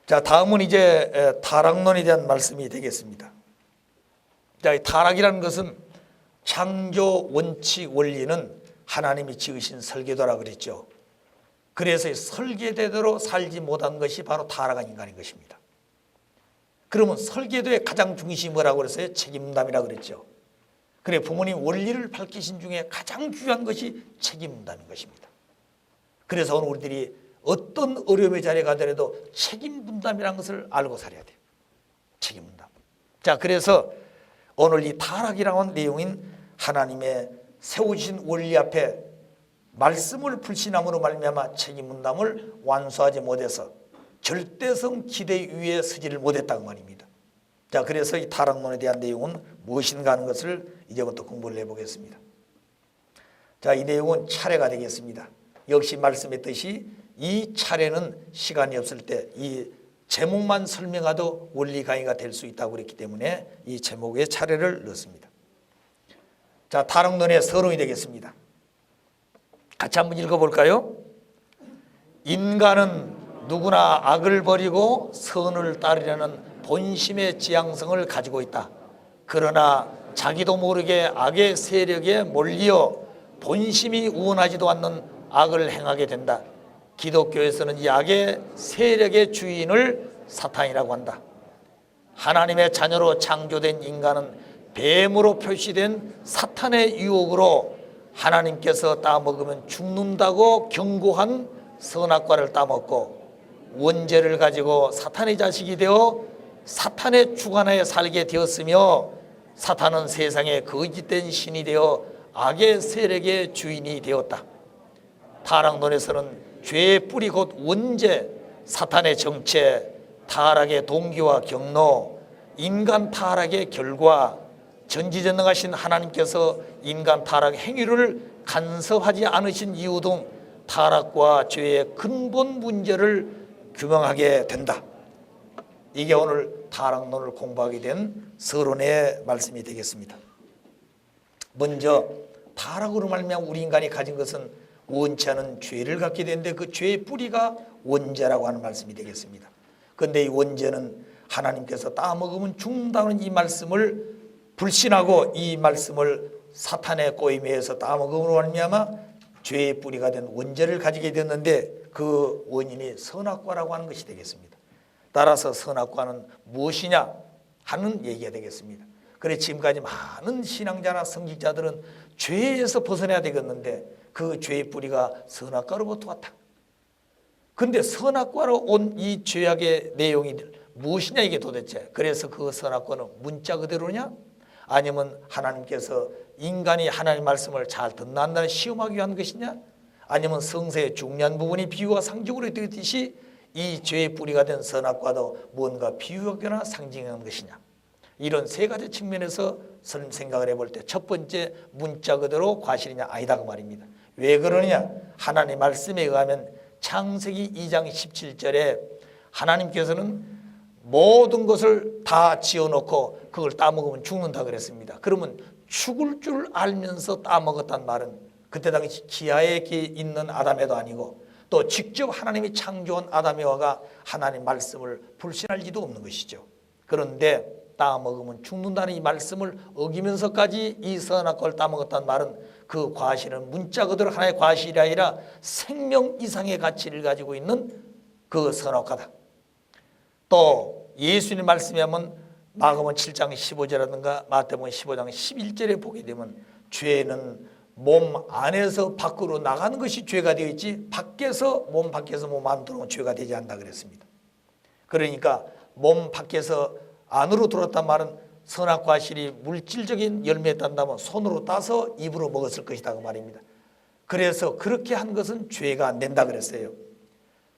자, 다음은 이제 타락론에 대한 말씀이 되겠습니다. 자, 이 타락이라는 것은 창조 원칙 원리는 하나님이 지으신 설계도라 그랬죠. 그래서 설계대로 살지 못한 것이 바로 타락한 인간인 것입니다. 그러면 설계도의 가장 중심이 뭐라고 그랬어요? 책임감이라고 그랬죠. 그래, 부모님 원리를 밝히신 중에 가장 중요한 것이 책임감인 것입니다. 그래서 오늘 우리들이 어떤 어려움의 자리에 가더라도 책임 분담이라는 것을 알고 살아야 돼요. 책임 분담. 자, 그래서 오늘 이 타락이라는 내용인 하나님의 세우신 원리 앞에 말씀을 불신함으로 말미암아 책임 분담을 완수하지 못해서 절대성 기대 위에 서지를 못했다고 말입니다. 자, 그래서 이 타락론에 대한 내용은 무엇인가 하는 것을 이제부터 공부를 해보겠습니다. 자, 이 내용은 차례가 되겠습니다. 역시 말씀했듯이 이 차례는 시간이 없을 때 이 제목만 설명하도 원리 강의가 될 수 있다고 그랬기 때문에 이 제목에 차례를 넣습니다. 자, 타락론의 서론이 되겠습니다. 같이 한번 읽어볼까요? 인간은 누구나 악을 버리고 선을 따르려는 본심의 지향성을 가지고 있다. 그러나 자기도 모르게 악의 세력에 몰려 본심이 우원하지도 않는 악을 행하게 된다. 기독교에서는 이 악의 세력의 주인을 사탄이라고 한다. 하나님의 자녀로 창조된 인간은 뱀으로 표시된 사탄의 유혹으로 하나님께서 따먹으면 죽는다고 경고한 선악과를 따먹고 원죄를 가지고 사탄의 자식이 되어 사탄의 주관하에 살게 되었으며 사탄은 세상에 거짓된 신이 되어 악의 세력의 주인이 되었다. 타락론에서는 죄의 뿌리 곧 원죄, 사탄의 정체, 타락의 동기와 경로, 인간 타락의 결과, 전지전능하신 하나님께서 인간 타락 행위를 간섭하지 않으신 이유 등 타락과 죄의 근본 문제를 규명하게 된다. 이게 오늘 타락론을 공부하게 된 서론의 말씀이 되겠습니다. 먼저 타락으로 말미암아 우리 인간이 가진 것은 원치 않은 죄를 갖게 되는데 그 죄의 뿌리가 원죄라고 하는 말씀이 되겠습니다. 그런데 이 원죄는 하나님께서 따먹으면 죽는다는 이 말씀을 불신하고 이 말씀을 사탄의 꼬임에 의해서 따먹음으로 말미암아 죄의 뿌리가 된 원죄를 가지게 됐는데 그 원인이 선악과라고 하는 것이 되겠습니다. 따라서 선악과는 무엇이냐 하는 얘기가 되겠습니다. 그래, 지금까지 많은 신앙자나 성직자들은 죄에서 벗어나야 되겠는데 그 죄의 뿌리가 선악과로부터 왔다. 그런데 선악과로 온 이 죄악의 내용이 무엇이냐 이게 도대체. 그래서 그 선악과는 문자 그대로냐? 아니면 하나님께서 인간이 하나님의 말씀을 잘 듣나 안 듣나 시험하기 위한 것이냐? 아니면 성서의 중요한 부분이 비유와 상징으로 되듯이 이 죄의 뿌리가 된 선악과도 뭔가 비유하거나 상징하는 것이냐? 이런 세 가지 측면에서 생각을 해볼 때 첫 번째, 문자 그대로 과실이냐 아니다 그 말입니다. 왜 그러느냐? 하나님의 말씀에 의하면 창세기 2장 17절에 하나님께서는 모든 것을 다 지어놓고 그걸 따먹으면 죽는다 그랬습니다. 그러면 죽을 줄 알면서 따먹었단 말은 그때 당시 기아에 있는 아담에도 아니고 또 직접 하나님이 창조한 아담에와가 하나님 말씀을 불신할 리도 없는 것이죠. 그런데 따먹으면 죽는다는 이 말씀을 어기면서까지 이 선악과를 따먹었단 말은 그 과실은 문자 그대로 하나의 과실이 아니라 생명 이상의 가치를 가지고 있는 그 선악과다. 또 예수님 말씀에 하면 마가복음 7장 15절이라든가 마태복음 15장 11절에 보게 되면 죄는 몸 안에서 밖으로 나가는 것이 죄가 되어 있지 밖에서 몸 밖에서 몸 안으로 들어오면 죄가 되지 않는다 그랬습니다. 그러니까 몸 밖에서 안으로 들어왔단 말은 선악과실이 물질적인 열매에 딴다면 손으로 따서 입으로 먹었을 것이다 그 말입니다. 그래서 그렇게 한 것은 죄가 안 된다 그랬어요.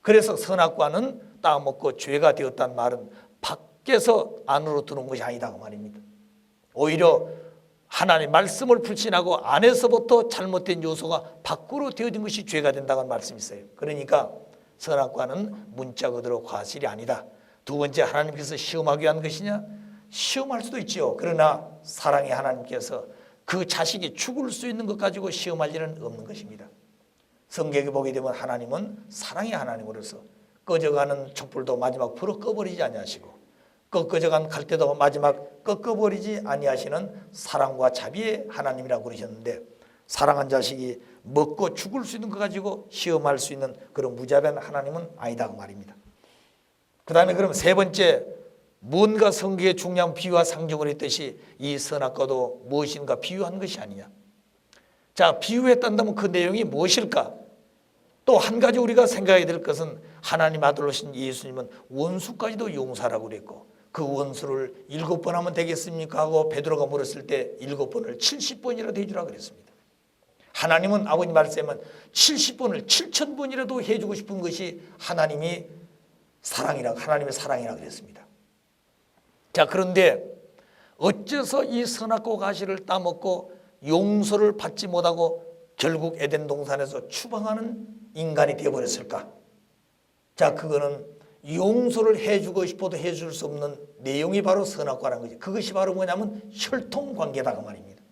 그래서 선악과는 따먹고 죄가 되었단 말은 밖에서 안으로 들어온 것이 아니다 그 말입니다. 오히려 하나님의 말씀을 불신하고 안에서부터 잘못된 요소가 밖으로 되어진 것이 죄가 된다는 말씀이 있어요. 그러니까 선악과는 문자 그대로 과실이 아니다. 두 번째, 하나님께서 시험하기 위한 것이냐? 시험할 수도 있죠. 그러나 사랑의 하나님께서 그 자식이 죽을 수 있는 것 가지고 시험할 일은 없는 것입니다. 성경에 보게 되면 하나님은 사랑의 하나님으로서 꺼져가는 촛불도 마지막 불어 꺼버리지 아니하시고 꺾어져간 갈대도 마지막 꺾어버리지 아니하시는 사랑과 자비의 하나님이라고 그러셨는데, 사랑한 자식이 먹고 죽을 수 있는 거 가지고 시험할 수 있는 그런 무자비한 하나님은 아니다 그 말입니다. 그 다음에 그럼 세 번째, 뭔가 성경의 중요한 비유와 상징을 했듯이 이 선악과도 무엇인가 비유한 것이 아니냐. 자, 비유했다면 그 내용이 무엇일까? 또 한 가지 우리가 생각해야 될 것은 하나님 아들로신 예수님은 원수까지도 용서하라고 그랬고, 그 원수를 7번 하면 되겠습니까 하고 베드로가 물었을 때 7번을 70번이라도 해주라 그랬습니다. 하나님은 아버님 말씀은 70번을 7000번이라도 해주고 싶은 것이 하나님의 사랑이라 그랬습니다. 자, 그런데 어째서 이 선악과 과실을 따먹고 용서를 받지 못하고 결국 에덴 동산에서 추방하는 인간이 되어버렸을까? 자, 그거는 용서를 해주고 싶어도 해줄 수 없는 내용이 바로 선악과라는 거죠. 그것이 바로 뭐냐면 혈통관계다 그 말입니다.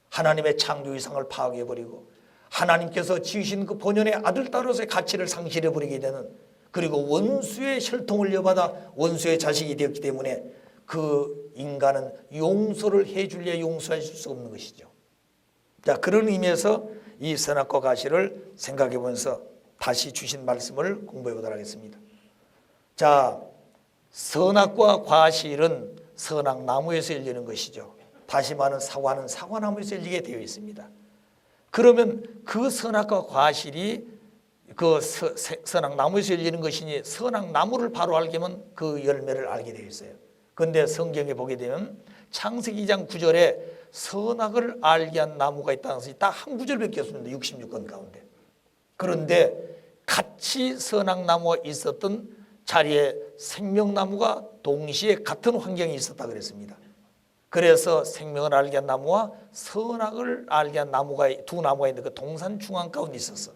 하나님의 창조 이상을 파괴해버리고 하나님께서 지으신 그 본연의 아들 딸로서의 가치를 상실해버리게 되는, 그리고 원수의 혈통을 이어받아 원수의 자식이 되었기 때문에 그 인간은 용서를 해줄래야 용서해 줄 수 없는 것이죠. 자, 그런 의미에서 이 선악과 과실을 생각해 보면서 다시 주신 말씀을 공부해 보도록 하겠습니다. 자, 선악과 과실은 선악나무에서 열리는 것이죠. 다시 말하는 사과는 사과나무에서 열리게 되어 있습니다. 그러면 그 선악과 과실이 그 선악나무에서 열리는 것이니 선악나무를 바로 알게 하면 그 열매를 알게 되어 있어요. 그런데 성경에 보게 되면 창세기 2장 9절에 선악을 알게 한 나무가 있다는 것이 딱 한 구절밖에 없습니다. 66권 가운데. 그런데 같이 선악나무가 있었던 자리에 생명나무가 동시에 같은 환경에 있었다 그랬습니다. 그래서 생명을 알게 한 나무와 선악을 알게 한 나무가, 두 나무가 있는데 그 동산 중앙 가운데 있었어.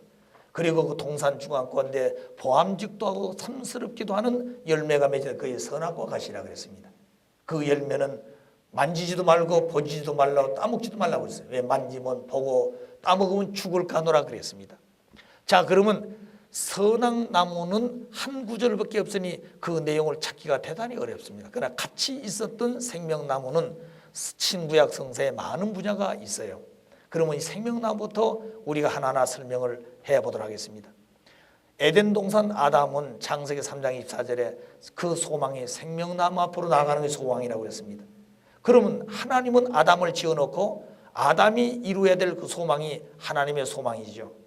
그리고 그 동산 중앙 가운데 보암직도 하고 탐스럽기도 하는 열매가 맺어 그의 선악과 과실이라고 그랬습니다. 그 열매는 만지지도 말고 보지도 말라고 따먹지도 말라고 했어요. 왜? 만지면 보고 따먹으면 죽을까 노라 그랬습니다. 자, 그러면 선악나무는 한 구절밖에 없으니 그 내용을 찾기가 대단히 어렵습니다. 그러나 같이 있었던 생명나무는 신구약 성서에 많은 분야가 있어요. 그러면 이 생명나무부터 우리가 하나하나 설명을 해보도록 하겠습니다. 에덴 동산 아담은 창세기 3장 24절에 그 소망이 생명나무 앞으로 나가는 게 소망이라고 했습니다. 그러면 하나님은 아담을 지어놓고 아담이 이루어야 될 그 소망이 하나님의 소망이죠.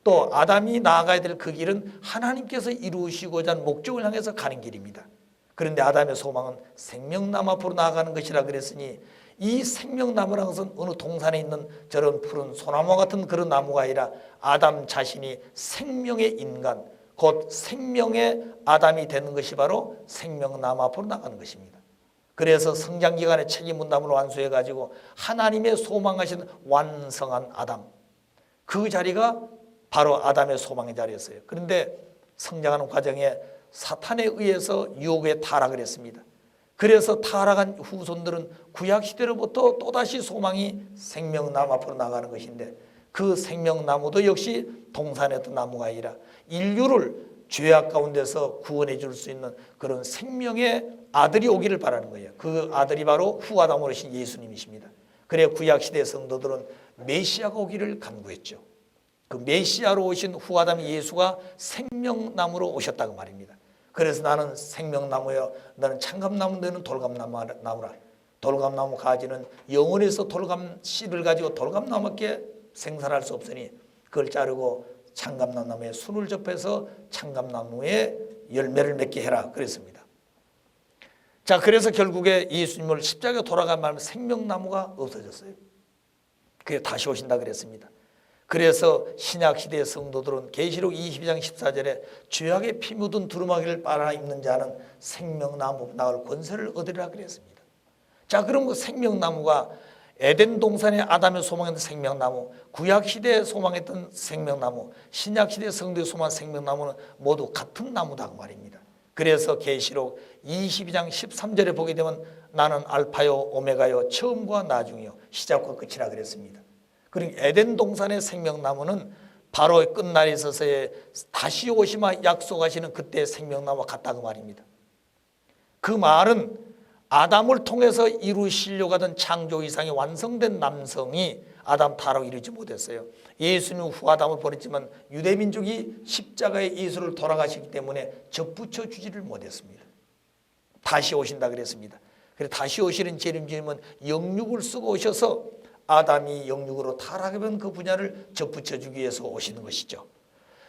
또 아담이 나아가야 될 그 길은 하나님께서 이루시고자 하는 목적을 향해서 가는 길입니다. 그런데 아담의 소망은 생명나무 앞으로 나아가는 것이라 그랬으니 이 생명나무라는 것은 어느 동산에 있는 저런 푸른 소나무 같은 그런 나무가 아니라 아담 자신이 생명의 인간, 곧 생명의 아담이 되는 것이 바로 생명나무 앞으로 나가는 것입니다. 그래서 성장기간에 책임분담을 완수해가지고 하나님의 소망하신 완성한 아담, 그 자리가 바로 아담의 소망의 자리였어요. 그런데 성장하는 과정에 사탄에 의해서 유혹에 타락을 했습니다. 그래서 타락한 후손들은 구약시대로부터 또다시 소망이 생명나무 앞으로 나가는 것인데, 그 생명나무도 역시 동산의 어떤 나무가 아니라 인류를 죄악 가운데서 구원해 줄 수 있는 그런 생명의 아들이 오기를 바라는 거예요. 그 아들이 바로 후아담으로 오신 예수님이십니다. 그래 구약시대 성도들은 메시아가 오기를 간구했죠. 그 메시아로 오신 후아담 예수가 생명나무로 오셨다고 말입니다. 그래서 나는 생명나무여, 너는 참감나무, 너는 돌감나무라. 돌감나무 가지는 영원에서 돌감 씨를 가지고 돌감나무밖에 생산할 수 없으니 그걸 자르고 참감나무에 순을 접해서 참감나무에 열매를 맺게 해라 그랬습니다. 자, 그래서 결국에 예수님을 십자가에 돌아간 말은 생명나무가 없어졌어요. 그게 다시 오신다 그랬습니다. 그래서 신약시대의 성도들은 계시록 22장 14절에 죄악의 피 묻은 두루마기를 빨아 입는 자는 생명나무 나을 권세를 얻으리라 그랬습니다. 자, 그럼 그 생명나무가 에덴 동산의 아담의 소망했던 생명나무, 구약시대에 소망했던 생명나무, 신약시대의 성도의 소망한 생명나무는 모두 같은 나무다 그 말입니다. 그래서 계시록 22장 13절에 보게 되면 나는 알파요 오메가요 처음과 나중이요 시작과 끝이라 그랬습니다. 그러니까 에덴 동산의 생명나무는 바로 끝날에 있어서 다시 오시마 약속하시는 그때 생명나무와 같다고 말입니다. 그 말은 아담을 통해서 이루시려고 하던 창조 이상이 완성된 남성이 아담 타락을 이루지 못했어요. 예수는 후 아담을 보냈지만 유대민족이 십자가의 예수를 돌아가시기 때문에 접붙여 주지를 못했습니다. 다시 오신다 그랬습니다. 그래서 다시 오시는 재림주님은 영육을 쓰고 오셔서 아담이 영육으로 타락한 그 분야를 접붙여 주기 위해서 오시는 것이죠.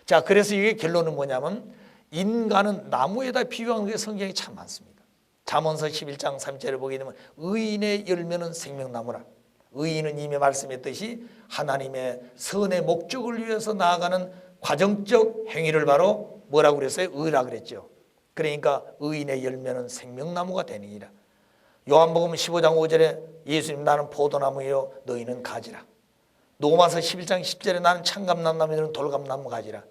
자, 그래서 이게 결론은 뭐냐면 인간은 나무에다 비유한 게 성경이 참 많습니다. 잠언서 11장 3절을 보게 되면 의인의 열매는 생명나무라. 의인은 이미 말씀했듯이 하나님의 선의 목적을 위해서 나아가는 과정적 행위를 바로 뭐라고 그랬어요? 의라 그랬죠. 그러니까 의인의 열매는 생명나무가 되느니라. 요한복음 15장 5절에 예수님 나는 포도나무요 너희는 가지라. 로마서 11장 10절에 나는 창감나무 너희는 돌감나무 가지라.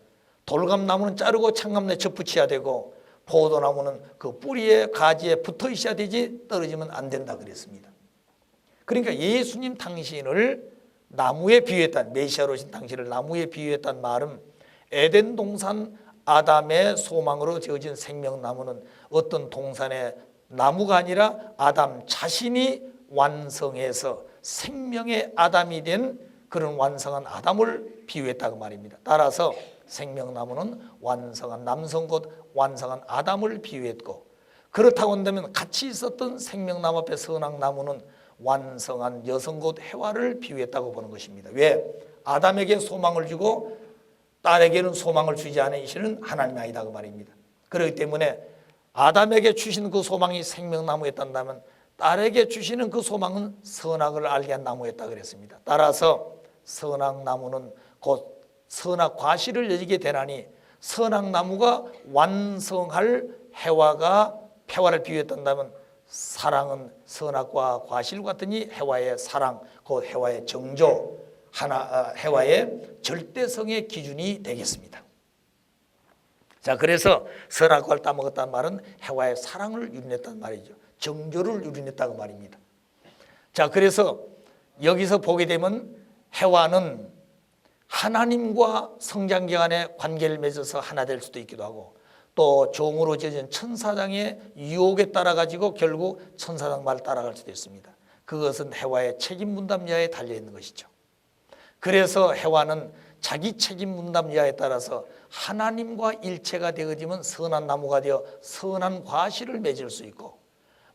돌감나무는 자르고 창감나무에 접붙여야 되고 포도나무는 그 뿌리에 가지에 붙어 있어야 되지 떨어지면 안 된다 그랬습니다. 그러니까 예수님 당신을 나무에 비유했다는, 메시아로 오신 당신을 나무에 비유했다는 말은 에덴 동산 아담의 소망으로 지어진 생명나무는 어떤 동산의 나무가 아니라 아담 자신이 완성해서 생명의 아담이 된 그런 완성한 아담을 비유했다고 말입니다. 따라서 생명나무는 완성한 남성 곧 완성한 아담을 비유했고, 그렇다고 한다면 같이 있었던 생명나무 앞에 선악나무는 완성한 여성 곧 해와를 비유했다고 보는 것입니다. 왜? 아담에게 소망을 주고 딸에게는 소망을 주지 않으시는 하나님이 아니다 그 말입니다. 그렇기 때문에 아담에게 주시는 그 소망이 생명나무였다면 딸에게 주시는 그 소망은 선악을 알게 한 나무였다 그랬습니다. 따라서 선악나무는 곧 선악 과실을 여지게 되나니 선악나무가 완성할 해와가 해와를 비유했다면 사랑은 선악과 과실 같으니 해와의 사랑, 곧 해와의 정조, 해와의 절대성의 기준이 되겠습니다. 자, 그래서 선악과를 따먹었다는 말은 해와의 사랑을 유린했다는 말이죠. 정조를 유린했다고 말입니다. 자, 그래서 여기서 보게 되면 해와는 하나님과 성장기 간의 관계를 맺어서 하나 될 수도 있기도 하고, 또 종으로 지어진 천사장의 유혹에 따라 가지고 결국 천사장 말 따라갈 수도 있습니다. 그것은 해와의 책임 분담 여하에 달려 있는 것이죠. 그래서 해와는 자기 책임 분담 여하에 따라서 하나님과 일체가 되어지면 선한 나무가 되어 선한 과실을 맺을 수 있고,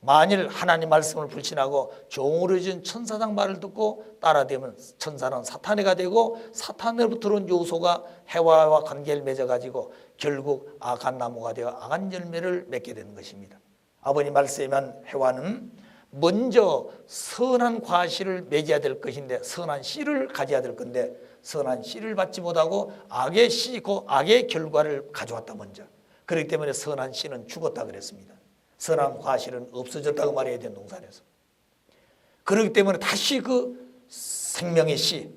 만일 하나님 말씀을 불신하고 종으로 지은 천사장 말을 듣고 따라대면 천사는 사탄이가 되고, 사탄으로부터 들어온 요소가 해와와 관계를 맺어가지고 결국 악한 나무가 되어 악한 열매를 맺게 되는 것입니다. 아버님 말씀에만 해와는 먼저 선한 과실을 맺어야 될 것인데, 선한 씨를 가져야 될 건데 선한 씨를 받지 못하고 악의 씨, 그 악의 결과를 가져왔다 먼저. 그렇기 때문에 선한 씨는 죽었다 그랬습니다. 선한 과실은 없어졌다고 말해야 되는 동산에서. 그렇기 때문에 다시 그 생명의 씨,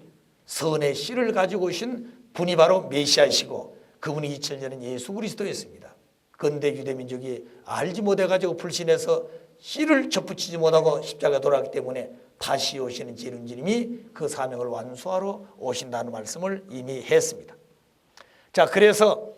선의 씨를 가지고 오신 분이 바로 메시아이시고, 그분이 2000년은 예수 그리스도였습니다. 그런데 유대민족이 알지 못해가지고 불신해서 씨를 접붙이지 못하고 십자가에 돌아가기 때문에 다시 오시는 재림주님이 그 사명을 완수하러 오신다는 말씀을 이미 했습니다. 자, 그래서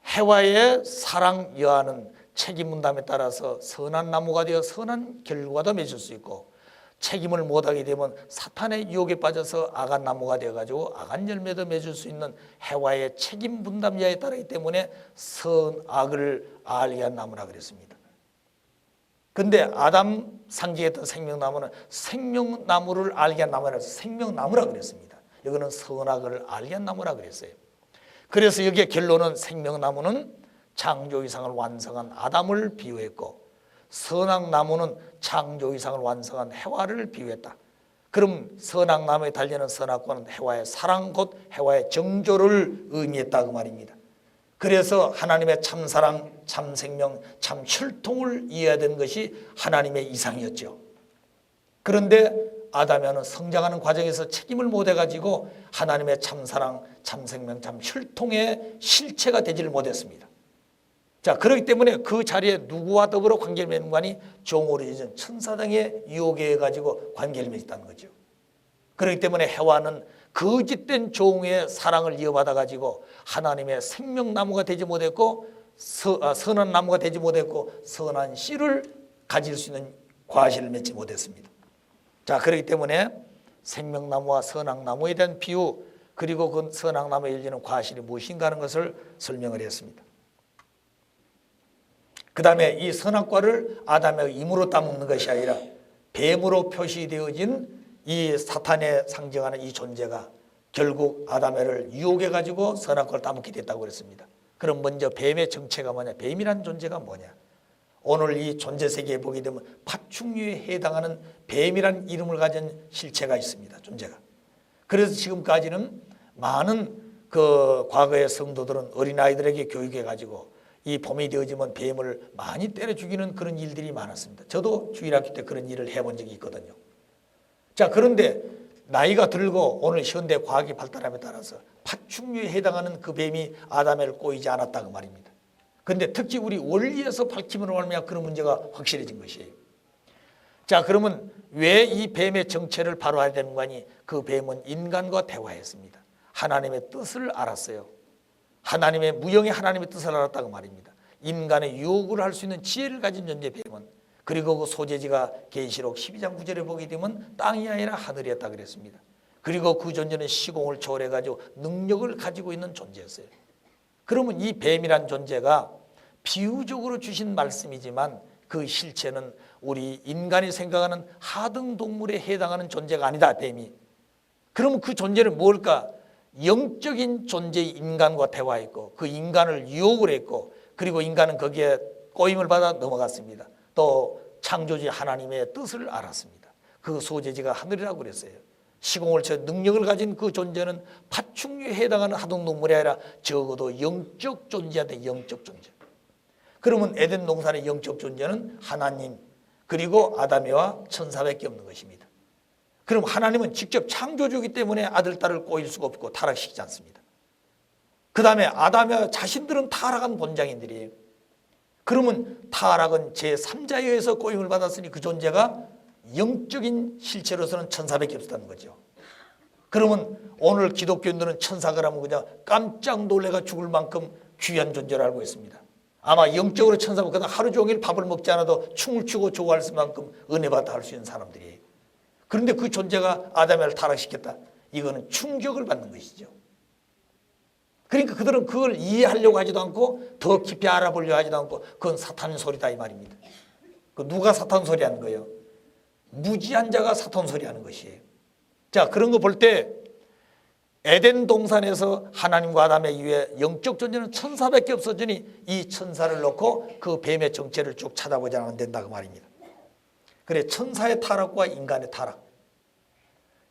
해와의 사랑 여하는 책임 분담에 따라서 선한 나무가 되어 선한 결과도 맺을 수 있고, 책임을 못하게 되면 사탄의 유혹에 빠져서 악한 나무가 되어가지고 악한 열매도 맺을 수 있는 해와의 책임 분담 여하에 따르기 때문에 선악을 알게 한 나무라 그랬습니다. 근데 아담 상징했던 생명나무는 생명나무를 알게 한 나무라서 생명나무라 그랬습니다. 이거는 선악을 알게 한 나무라 그랬어요. 그래서 여기에 결론은 생명나무는 창조 이상을 완성한 아담을 비유했고, 선악나무는 창조 이상을 완성한 해와를 비유했다. 그럼 선악나무에 달리는 선악과는 해와의 사랑 곧 해와의 정조를 의미했다 그 말입니다. 그래서 하나님의 참사랑, 참생명, 참혈통을 이해해야 되는 것이 하나님의 이상이었죠. 그런데 아담이는 성장하는 과정에서 책임을 못해가지고 하나님의 참사랑, 참생명, 참혈통의 실체가 되지를 못했습니다. 자, 그렇기 때문에 그 자리에 누구와 더불어 관계를 맺는 관이 종으로 지은 천사장의 유혹에 가지고 관계를 맺었다는 거죠. 그렇기 때문에 해와는 거짓된 종의 사랑을 이어받아 가지고 하나님의 생명나무가 되지 못했고 선한 나무가 되지 못했고 선한 씨를 가질 수 있는 과실을 맺지 못했습니다. 자, 그렇기 때문에 생명나무와 선악나무에 대한 비유, 그리고 그 선악나무에 열리는 과실이 무엇인가 하는 것을 설명을 했습니다. 그 다음에 이 선악과를 아담의 힘으로 따먹는 것이 아니라 뱀으로 표시되어진 이 사탄에 상징하는 이 존재가 결국 아담을 유혹해 가지고 선악과를 따먹게 됐다고 그랬습니다. 그럼 먼저 뱀의 정체가 뭐냐? 뱀이란 존재가 뭐냐? 오늘 이 존재 세계에 보게 되면 파충류에 해당하는 뱀이란 이름을 가진 실체가 있습니다. 존재가. 그래서 지금까지는 많은 그 과거의 성도들은 어린아이들에게 교육해 가지고 이 봄이 되어지면 뱀을 많이 때려 죽이는 그런 일들이 많았습니다. 저도 주일학교 때 그런 일을 해본 적이 있거든요. 자, 그런데 나이가 들고 오늘 현대 과학이 발달함에 따라서 파충류에 해당하는 그 뱀이 아담을 꼬이지 않았다고 말입니다. 그런데 특히 우리 원리에서 밝힘으로 말미암아 그런 문제가 확실해진 것이에요. 자, 그러면 왜 이 뱀의 정체를 바로 알아야 되는 거니? 그 뱀은 인간과 대화했습니다. 하나님의 뜻을 알았어요. 하나님의 무형의 하나님의 뜻을 알았다고 말입니다. 인간의 유혹을 할 수 있는 지혜를 가진 존재 뱀은, 그리고 그 소재지가 계시록 12장 9절에 보게 되면 땅이 아니라 하늘이었다 그랬습니다. 그리고 그 존재는 시공을 초월해 가지고 능력을 가지고 있는 존재였어요. 그러면 이 뱀이란 존재가 비유적으로 주신 말씀이지만 그 실체는 우리 인간이 생각하는 하등 동물에 해당하는 존재가 아니다, 뱀이. 그러면 그 존재는 뭘까? 영적인 존재의 인간과 대화했고 그 인간을 유혹을 했고, 그리고 인간은 거기에 꼬임을 받아 넘어갔습니다. 또 창조주 하나님의 뜻을 알았습니다. 그 소재지가 하늘이라고 그랬어요. 시공을 쳐 능력을 가진 그 존재는 파충류에 해당하는 하등동물이 아니라 적어도 영적 존재한테 영적 존재. 그러면 에덴 동산의 영적 존재는 하나님, 그리고 아담이와 천사밖에 없는 것입니다. 그럼 하나님은 직접 창조주이기 때문에 아들, 딸을 꼬일 수가 없고 타락시키지 않습니다. 그 다음에 아담의 자신들은 타락한 본장인들이에요. 그러면 타락은 제3자에 의해서 꼬임을 받았으니 그 존재가 영적인 실체로서는 천사밖에 없었다는 거죠. 그러면 오늘 기독교인들은 천사가라면 그냥 깜짝 놀래가 죽을 만큼 귀한 존재를 알고 있습니다. 아마 영적으로 천사면 그냥 하루 종일 밥을 먹지 않아도 춤을 추고 좋아할 만큼 은혜받아 할 수 있는 사람들이에요. 그런데 그 존재가 아담을 타락시켰다. 이거는 충격을 받는 것이죠. 그러니까 그들은 그걸 이해하려고 하지도 않고 더 깊이 알아보려고 하지도 않고 그건 사탄의 소리다 이 말입니다. 그 누가 사탄 소리 하는 거예요? 무지한 자가 사탄 소리 하는 것이에요. 자, 그런 거 볼 때 에덴 동산에서 하나님과 아담의 이후에 영적 존재는 천사밖에 없어지니 이 천사를 놓고 그 뱀의 정체를 쭉 찾아보지 않으면 된다고 말입니다. 그래, 천사의 타락과 인간의 타락.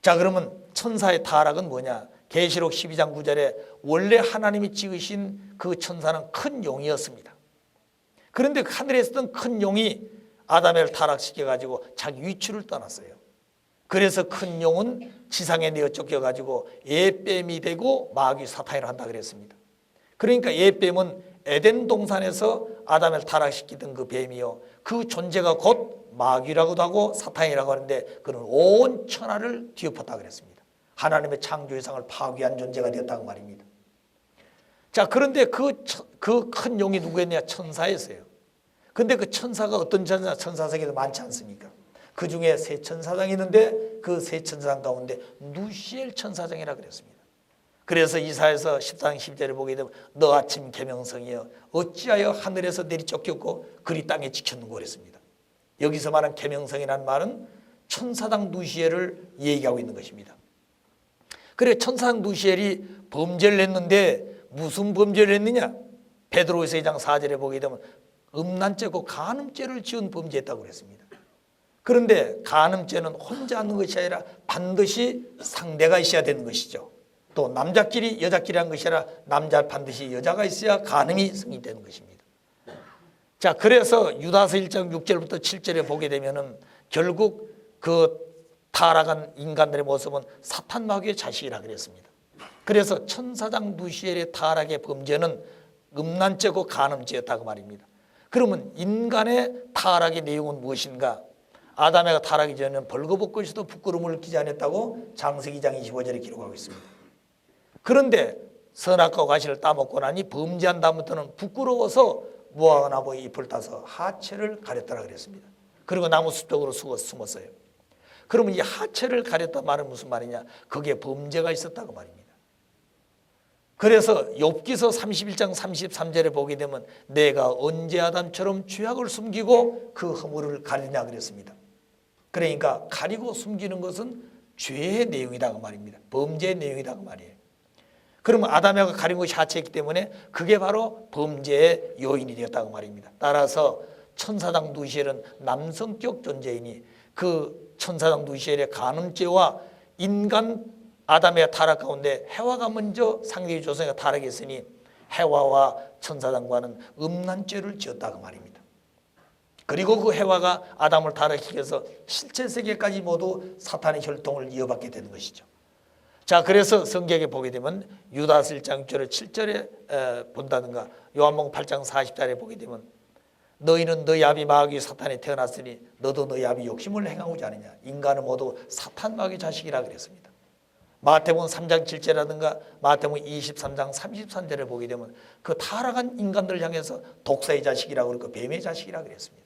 자, 그러면 천사의 타락은 뭐냐? 계시록 12장 9절에 원래 하나님이 지으신 그 천사는 큰 용이었습니다. 그런데 하늘에 있었던 큰 용이 아담을 타락시켜가지고 자기 위치를 떠났어요. 그래서 큰 용은 지상에 내어 쫓겨가지고 예뱀이 되고 마귀 사탄이라 한다 그랬습니다. 그러니까 예뱀은 에덴 동산에서 아담을 타락시키던 그 뱀이요, 그 존재가 곧 마귀라고도 하고 사탄이라고 하는데 그는 온 천하를 뒤엎었다 그랬습니다. 하나님의 창조 이상을 파괴한 존재가 되었다고 말입니다. 자, 그런데 그 큰 용이 누구였냐? 천사였어요. 근데 그 천사가 어떤 천사? 천사세계도 많지 않습니까? 그 중에 세 천사장이 있는데 그 세 천사장 가운데 누시엘 천사장이라 그랬습니다. 그래서 이사야서 14장 10절에 보게 되면 너 아침 계명성이여 어찌하여 하늘에서 내리 쫓겼고 그리 땅에 지켰는고 그랬습니다. 여기서 말한 계명성이라는 말은 천사장 누시엘을 얘기하고 있는 것입니다. 그래, 천사장 누시엘이 범죄를 했는데 무슨 범죄를 했느냐? 베드로후서 2장 4절에 보게 되면 음란죄고 간음죄를 지은 범죄했다고 그랬습니다. 그런데 간음죄는 혼자 하는 것이 아니라 반드시 상대가 있어야 되는 것이죠. 또 남자끼리 여자끼리 하는 것이 아니라 남자 반드시 여자가 있어야 간음이 성립되는 것입니다. 자, 그래서 유다서 1장 6절부터 7절에 보게 되면은 결국 그 타락한 인간들의 모습은 사탄 마귀의 자식이라 그랬습니다. 그래서 천사장 누시엘의 타락의 범죄는 음란죄고 간음죄였다고 말입니다. 그러면 인간의 타락의 내용은 무엇인가? 아담에가 타락하기 전에는 벌거벗고 있어도 부끄러움을 느끼지 않았다고 창세기 2장 25절에 기록하고 있습니다. 그런데 선악과 과실을 따먹고 나니 범죄한 다음부터는 부끄러워서 무화과 나무의 잎을 따서 하체를 가렸다라 그랬습니다. 그리고 나무 숲 속으로 숨었어요. 그러면 이 하체를 가렸다 말은 무슨 말이냐? 거기에 범죄가 있었다고 말입니다. 그래서 욥기서 31장 33절에 보게 되면 내가 언제 아담처럼 죄악을 숨기고 그 허물을 가리냐 그랬습니다. 그러니까 가리고 숨기는 것은 죄의 내용이다 그 말입니다. 범죄의 내용이다 그 말이에요. 그러면 아담에가 가린 것이 하체이기 때문에 그게 바로 범죄의 요인이 되었다고 말입니다. 따라서 천사장 누시엘은 남성격 존재이니 그 천사장 누시엘의 간음죄와 인간 아담의 타락 가운데 해와가 먼저 상대의 조상과 타락했으니 해와와 천사장과는 음란죄를 지었다고 말입니다. 그리고 그 해와가 아담을 타락시키 위해서 실체 세계까지 모두 사탄의 혈통을 이어받게 되는 것이죠. 자, 그래서 성경에 보게 되면 유다서 1장 6절에 7절에 본다든가 요한복음 8장 40절에 보게 되면 너희는 너희 아비 마귀 사탄이 태어났으니 너도 너희 아비 욕심을 행하고자 하느냐. 인간은 모두 사탄 마귀 자식이라 그랬습니다. 마태복음 3장 7절이라든가 마태복음 23장 33절에 보게 되면 그 타락한 인간들 향해서 독사의 자식이라고 그러고 뱀의 자식이라 그랬습니다.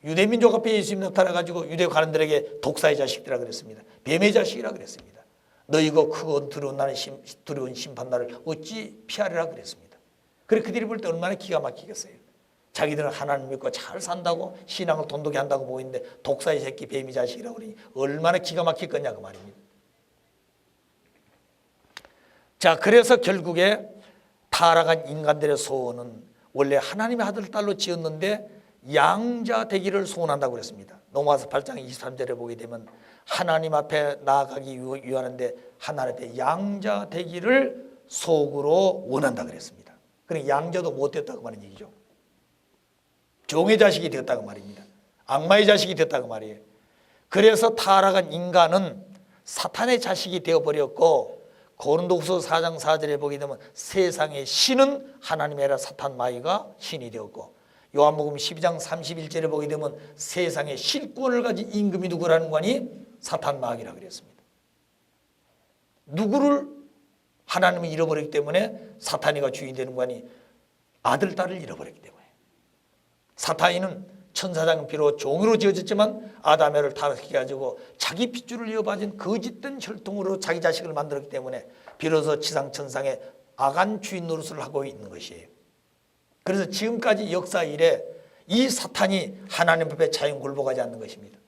유대민족 앞에 예수님 나타나가지고 유대 관원들에게 독사의 자식이라 그랬습니다. 뱀의 자식이라 그랬습니다. 너희가 크고 두려운 심판날을 어찌 피하리라 그랬습니다. 그래 그들이 볼 때 얼마나 기가 막히겠어요. 자기들은 하나님 믿고 잘 산다고 신앙을 돈독히 한다고 보이는데 독사의 새끼 뱀의 자식이라고 그러니 얼마나 기가 막힐 거냐 그 말입니다. 자, 그래서 결국에 타락한 인간들의 소원은 원래 하나님의 아들 딸로 지었는데 양자 되기를 소원한다고 그랬습니다. 로마서 8장 23절에 보게 되면 하나님 앞에 나아가기 위하는데 하나님 앞에 양자 되기를 속으로 원한다 그랬습니다. 그러니까 양자도 못 됐다고 말하는 얘기죠. 종의 자식이 되었다고 말입니다. 악마의 자식이 되었다고 말이에요. 그래서 타락한 인간은 사탄의 자식이 되어버렸고 고린도후서 4장 4절에 보게 되면 세상의 신은 하나님의 아니라 사탄 마귀가 신이 되었고 요한복음 12장 31절에 보게 되면 세상의 실권을 가진 임금이 누구라는 거니? 사탄 마귀라 그랬습니다. 누구를 하나님이 잃어버렸기 때문에 사탄이가 주인이 되는 거니? 아들, 딸을 잃어버렸기 때문에. 사탄이는 천사장은 비록 종으로 지어졌지만 아담을 타락시켜가지고 자기 핏줄을 이어받은 거짓된 혈통으로 자기 자식을 만들었기 때문에 비로소 지상천상에 악한 주인 노릇을 하고 있는 것이에요. 그래서 지금까지 역사 이래 이 사탄이 하나님 앞에 자연 굴복하지 않는 것입니다.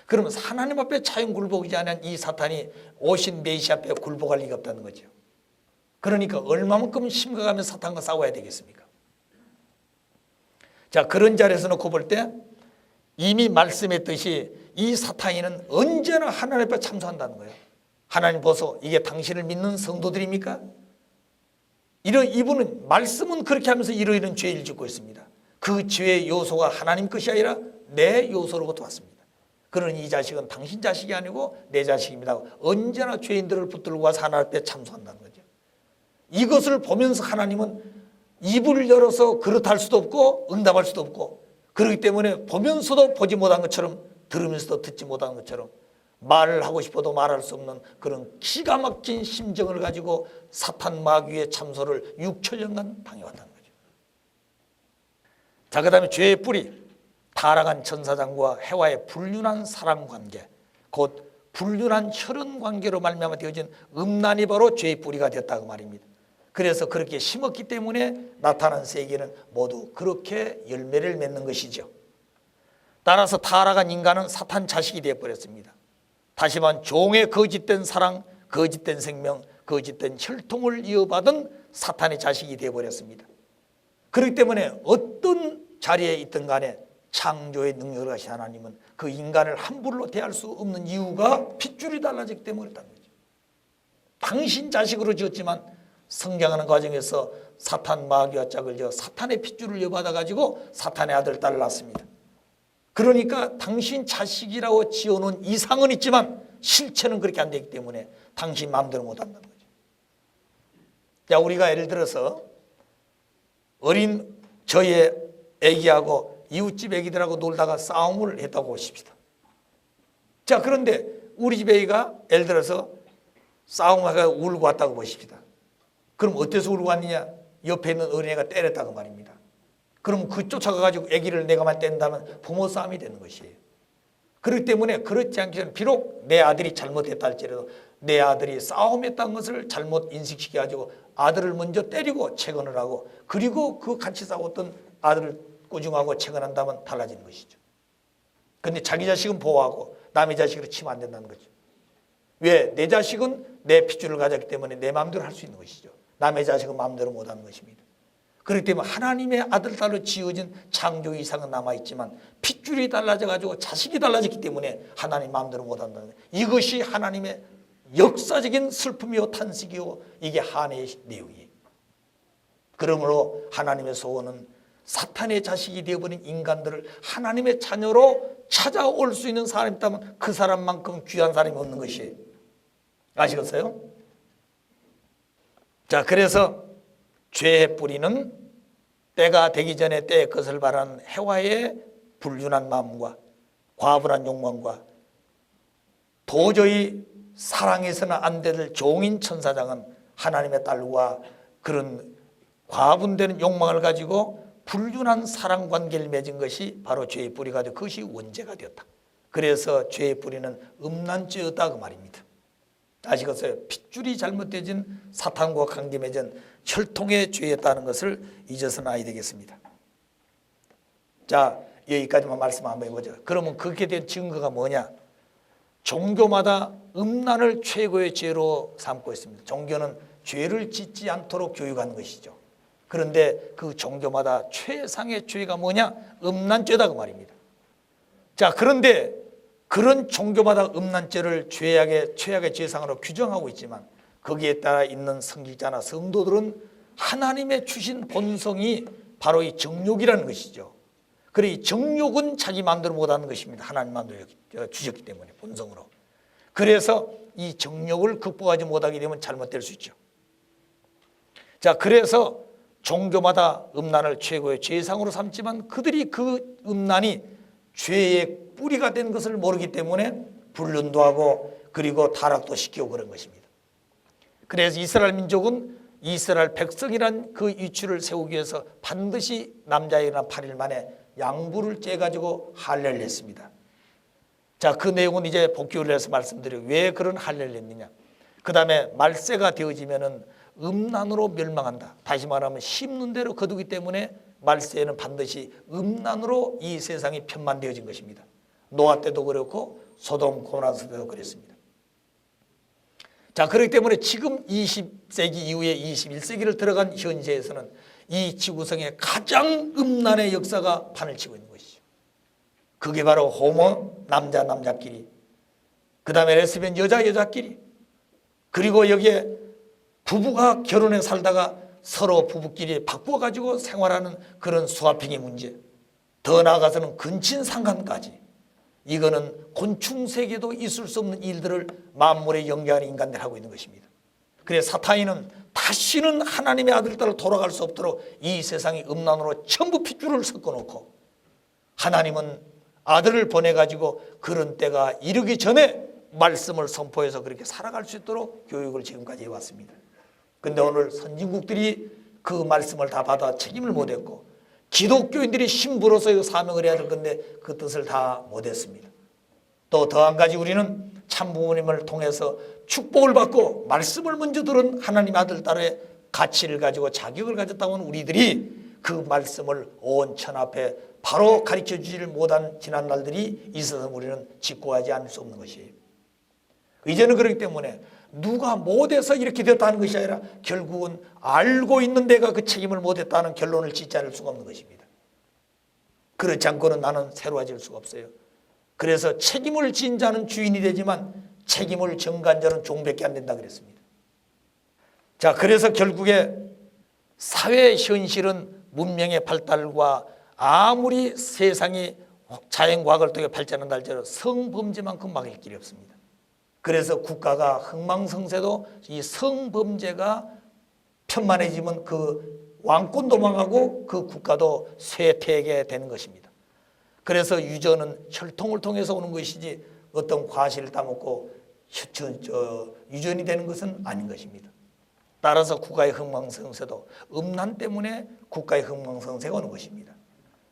그러면 하나님 앞에 자연 굴복하지 않은 이 사탄이 오신 메시아 앞에 굴복할 리가 없다는 거죠. 그러니까 얼마만큼 심각하면 사탄과 싸워야 되겠습니까? 자, 그런 자리에서 놓고 볼 때 이미 말씀했듯이 이 사탄이는 언제나 하나님 앞에 참소한다는 거예요. 하나님 보소, 이게 당신을 믿는 성도들입니까? 이분은 말씀은 그렇게 하면서 이러이러한 죄를 짓고 있습니다. 그 죄의 요소가 하나님 것이 아니라 내 요소로부터 왔습니다. 그러니 이 자식은 당신 자식이 아니고 내 자식입니다. 언제나 죄인들을 붙들고 와서 하나님 앞에 참소한다는 거죠. 이것을 보면서 하나님은 입을 열어서 그렇할 수도 없고 응답할 수도 없고 그렇기 때문에 보면서도 보지 못한 것처럼 들으면서도 듣지 못한 것처럼 말을 하고 싶어도 말할 수 없는 그런 기가 막힌 심정을 가지고 사탄 마귀의 참소를 6천년간 당해왔다는 거죠. 자, 그 다음에 죄의 뿌리, 타락한 천사장과 해와의 불륜한 사랑관계, 곧 불륜한 혈연관계로 말미암아 되어진 음란이 바로 죄의 뿌리가 되었다고 말입니다. 그래서 그렇게 심었기 때문에 나타난 세계는 모두 그렇게 열매를 맺는 것이죠. 따라서 타락한 인간은 사탄 자식이 되어버렸습니다. 다시 말하면 종의 거짓된 사랑, 거짓된 생명, 거짓된 혈통을 이어받은 사탄의 자식이 되어버렸습니다. 그렇기 때문에 어떤 자리에 있든 간에 창조의 능력을 가신 하나님은 그 인간을 함부로 대할 수 없는 이유가 핏줄이 달라졌기 때문에 그렇다는 거죠. 당신 자식으로 지었지만 성장하는 과정에서 사탄 마귀와 짝을 지어 사탄의 핏줄을 이어받아가지고 사탄의 아들, 딸을 낳습니다. 그러니까 당신 자식이라고 지어놓은 이상은 있지만 실체는 그렇게 안 되기 때문에 당신 마음대로 못한다는 거죠. 자, 우리가 예를 들어서 어린 저의 애기하고 이웃집 애기들하고 놀다가 싸움을 했다고 하십시다. 자, 그런데 우리 집 애기가 예를 들어서 싸움하다가 울고 왔다고 보십시다. 그럼 어때서 울고 왔느냐? 옆에 있는 어린애가 때렸다고 말입니다. 그럼 그 쫓아가가지고 애기를 내가만 뗀다면 부모 싸움이 되는 것이에요. 그렇기 때문에 그렇지 않기 전에 비록 내 아들이 잘못했다 할지라도 내 아들이 싸움했다는 것을 잘못 인식시켜가지고 아들을 먼저 때리고 채건을 하고 그리고 그 같이 싸웠던 아들을 꾸중하고 채건한다면 달라지는 것이죠. 그런데 자기 자식은 보호하고 남의 자식을 치면 안 된다는 거죠. 왜? 내 자식은 내 핏줄을 가졌기 때문에 내 마음대로 할 수 있는 것이죠. 남의 자식은 마음대로 못하는 것입니다. 그렇기 때문에 하나님의 아들, 딸로 지어진 창조 이상은 남아있지만 핏줄이 달라져가지고 자식이 달라졌기 때문에 하나님 마음대로 못한다는 거예요. 이것이 하나님의 역사적인 슬픔이요 탄식이요 이게 한해의 내용이에요. 그러므로 하나님의 소원은 사탄의 자식이 되어버린 인간들을 하나님의 자녀로 찾아올 수 있는 사람이 있다면 그 사람만큼 귀한 사람이 없는 것이에요. 아시겠어요? 자, 그래서 죄의 뿌리는 때가 되기 전에 때의 것을 바라는 해와의 불륜한 마음과 과분한 욕망과 도저히 사랑해서는 안 될 종인 천사장은 하나님의 딸과 그런 과분되는 욕망을 가지고 불륜한 사랑관계를 맺은 것이 바로 죄의 뿌리가 되어 그것이 원죄가 되었다. 그래서 죄의 뿌리는 음란죄였다 그 말입니다. 아시겠어요? 핏줄이 잘못되진 사탄과 관계 맺은 혈통의 죄였다는 것을 잊어서는 아니 되겠습니다. 자, 여기까지만 말씀 한번 해보죠. 그러면 그렇게 된 증거가 뭐냐? 종교마다 음란을 최고의 죄로 삼고 있습니다. 종교는 죄를 짓지 않도록 교육하는 것이죠. 그런데 그 종교마다 최상의 죄가 뭐냐? 음란죄다 그 말입니다. 자, 그런데 그런 종교마다 음란죄를 최악의 죄상으로 규정하고 있지만 거기에 따라 있는 성직자나 성도들은 하나님의 주신 본성이 바로 이 정욕이라는 것이죠. 그래, 이 정욕은 자기 마음대로 못하는 것입니다. 하나님 마음대로 주셨기 때문에 본성으로. 그래서 이 정욕을 극복하지 못하게 되면 잘못될 수 있죠. 자, 그래서 종교마다 음란을 최고의 죄상으로 삼지만 그들이 그 음란이 죄의 뿌리가 된 것을 모르기 때문에 불륜도 하고 그리고 타락도 시키고 그런 것입니다. 그래서 이스라엘 민족은 이스라엘 백성이란 그 이추를 세우기 위해서 반드시 남자애나 8일 만에 양부를 째가지고 할례를 했습니다. 자, 그 내용은 이제 복귀를 해서 말씀드려요. 왜 그런 할례를 했느냐? 그 다음에 말세가 되어지면은 음란으로 멸망한다. 다시 말하면 심는 대로 거두기 때문에 말세에는 반드시 음란으로 이 세상이 편만되어진 것입니다. 노아 때도 그렇고 소돔 고모라 때도 그랬습니다. 자, 그렇기 때문에 지금 20세기 이후에 21세기를 들어간 현재에서는 이 지구상의 가장 음란의 역사가 판을 치고 있는 것이죠. 그게 바로 호모, 남자끼리, 그 다음에 레스비언, 여자끼리, 그리고 여기에 부부가 결혼해 살다가 서로 부부끼리 바꿔가지고 생활하는 그런 수화평의 문제, 더 나아가서는 근친상간까지, 이거는 곤충세계도 있을 수 없는 일들을 만물에 연계하는 인간들이 하고 있는 것입니다. 그래서 사탄이는 다시는 하나님의 아들 따라 돌아갈 수 없도록 이 세상이 음란으로 전부 핏줄을 섞어놓고 하나님은 아들을 보내가지고 그런 때가 이르기 전에 말씀을 선포해서 그렇게 살아갈 수 있도록 교육을 지금까지 해왔습니다. 그런데 오늘 선진국들이 그 말씀을 다 받아 책임을 못했고 기독교인들이 신부로서의 사명을 해야 될 건데 그 뜻을 다 못했습니다. 또 더 한 가지 우리는 참부모님을 통해서 축복을 받고 말씀을 먼저 들은 하나님 아들 딸의 가치를 가지고 자격을 가졌다고 하는 우리들이 그 말씀을 온 천 앞에 바로 가르쳐주지를 못한 지난 날들이 있어서 우리는 직고하지 않을 수 없는 것이에요. 이제는 그렇기 때문에 누가 못해서 이렇게 되었다는 것이 아니라 결국은 알고 있는 내가 그 책임을 못했다는 결론을 짓지 않을 수가 없는 것입니다. 그렇지 않고는 나는 새로워질 수가 없어요. 그래서 책임을 진 자는 주인이 되지만 책임을 전가한 자는 종밖에 안 된다 그랬습니다. 자, 그래서 결국에 사회 현실은 문명의 발달과 아무리 세상이 자연과학을 통해 발전한다 할지라도 성범죄만큼 막을 길이 없습니다. 그래서 국가가 흥망성쇠도 이 성범죄가 편만해지면 그 왕권도 망하고 그 국가도 쇠퇴하게 되는 것입니다. 그래서 유전은 혈통을 통해서 오는 것이지 어떤 과실을 따먹고 유전이 되는 것은 아닌 것입니다. 따라서 국가의 흥망성쇠도 음란 때문에 국가의 흥망성쇠가 오는 것입니다.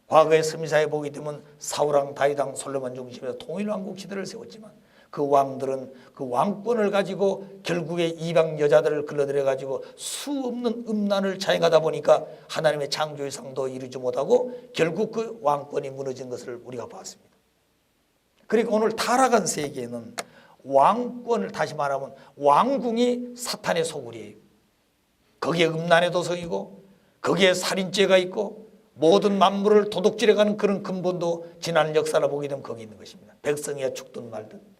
과거의 스미사에 보게 되면 사우랑 다윗왕 솔로몬 중심에서 통일왕국 시대를 세웠지만 그 왕들은 그 왕권을 가지고 결국에 이방 여자들을 끌어들여 가지고 수없는 음란을 자행하다 보니까 하나님의 창조의 상도 이루지 못하고 결국 그 왕권이 무너진 것을 우리가 봤습니다. 그러니까 오늘 타락한 세계에는 왕권을, 다시 말하면 왕궁이 사탄의 소굴이에요. 거기에 음란의 도성이고 거기에 살인죄가 있고 모든 만물을 도둑질해가는 그런 근본도 지난 역사를 보게 되면 거기 있는 것입니다. 백성이야 죽든 말든.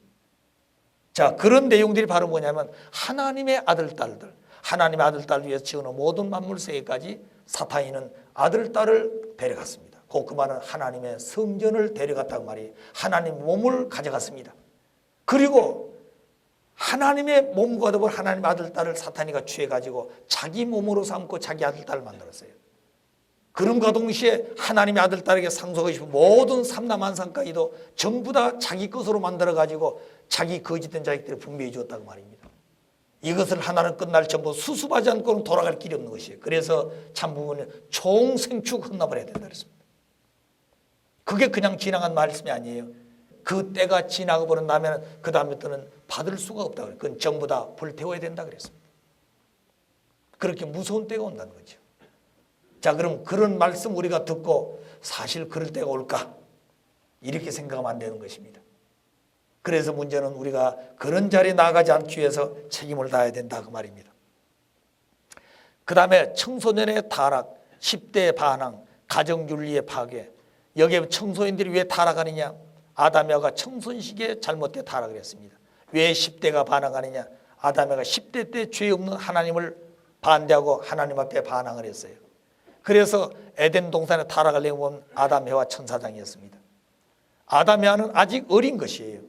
자, 그런 내용들이 바로 뭐냐면 하나님의 아들, 딸들, 하나님의 아들, 딸을 위해서 지어놓은 모든 만물 세계까지 사탄이는 아들, 딸을 데려갔습니다. 그 말은 하나님의 성전을 데려갔다고 말이에요. 하나님 몸을 가져갔습니다. 그리고 하나님의 몸과 더불어 하나님의 아들, 딸을 사탄이가 취해가지고 자기 몸으로 삼고 자기 아들, 딸을 만들었어요. 그럼과 동시에 하나님의 아들, 딸에게 상속하고 싶은 모든 삼남한상까지도 전부 다 자기 것으로 만들어가지고 자기 거짓된 자식들을 분배해 주었다고 말입니다. 이것을 하나는 끝날 전부 수습하지 않고는 돌아갈 길이 없는 것이에요. 그래서 참부모는 총생축 헌납을 해야 된다 그랬습니다. 그게 그냥 지나간 말씀이 아니에요. 그 때가 지나고 버린 다음에 그 다음부터는 받을 수가 없다고 그래요. 그건 전부 다 불태워야 된다 그랬습니다. 그렇게 무서운 때가 온다는 거죠. 자, 그럼 그런 말씀 우리가 듣고 사실 그럴 때가 올까? 이렇게 생각하면 안 되는 것입니다. 그래서 문제는 우리가 그런 자리에 나가지 않기 위해서 책임을 다해야 된다 그 말입니다. 그 다음에 청소년의 타락, 10대의 반항, 가정윤리의 파괴. 여기에 청소년들이 왜 타락하느냐? 아담 과 청소년 시기에 잘못된 타락을 했습니다. 왜 10대가 반항하느냐? 아담 과 10대 때 죄 없는 하나님을 반대하고 하나님 앞에 반항을 했어요. 그래서 에덴 동산에 타락을 내온 아담, 해와 천사장이었습니다. 아담, 해와는 아직 어린 것이에요.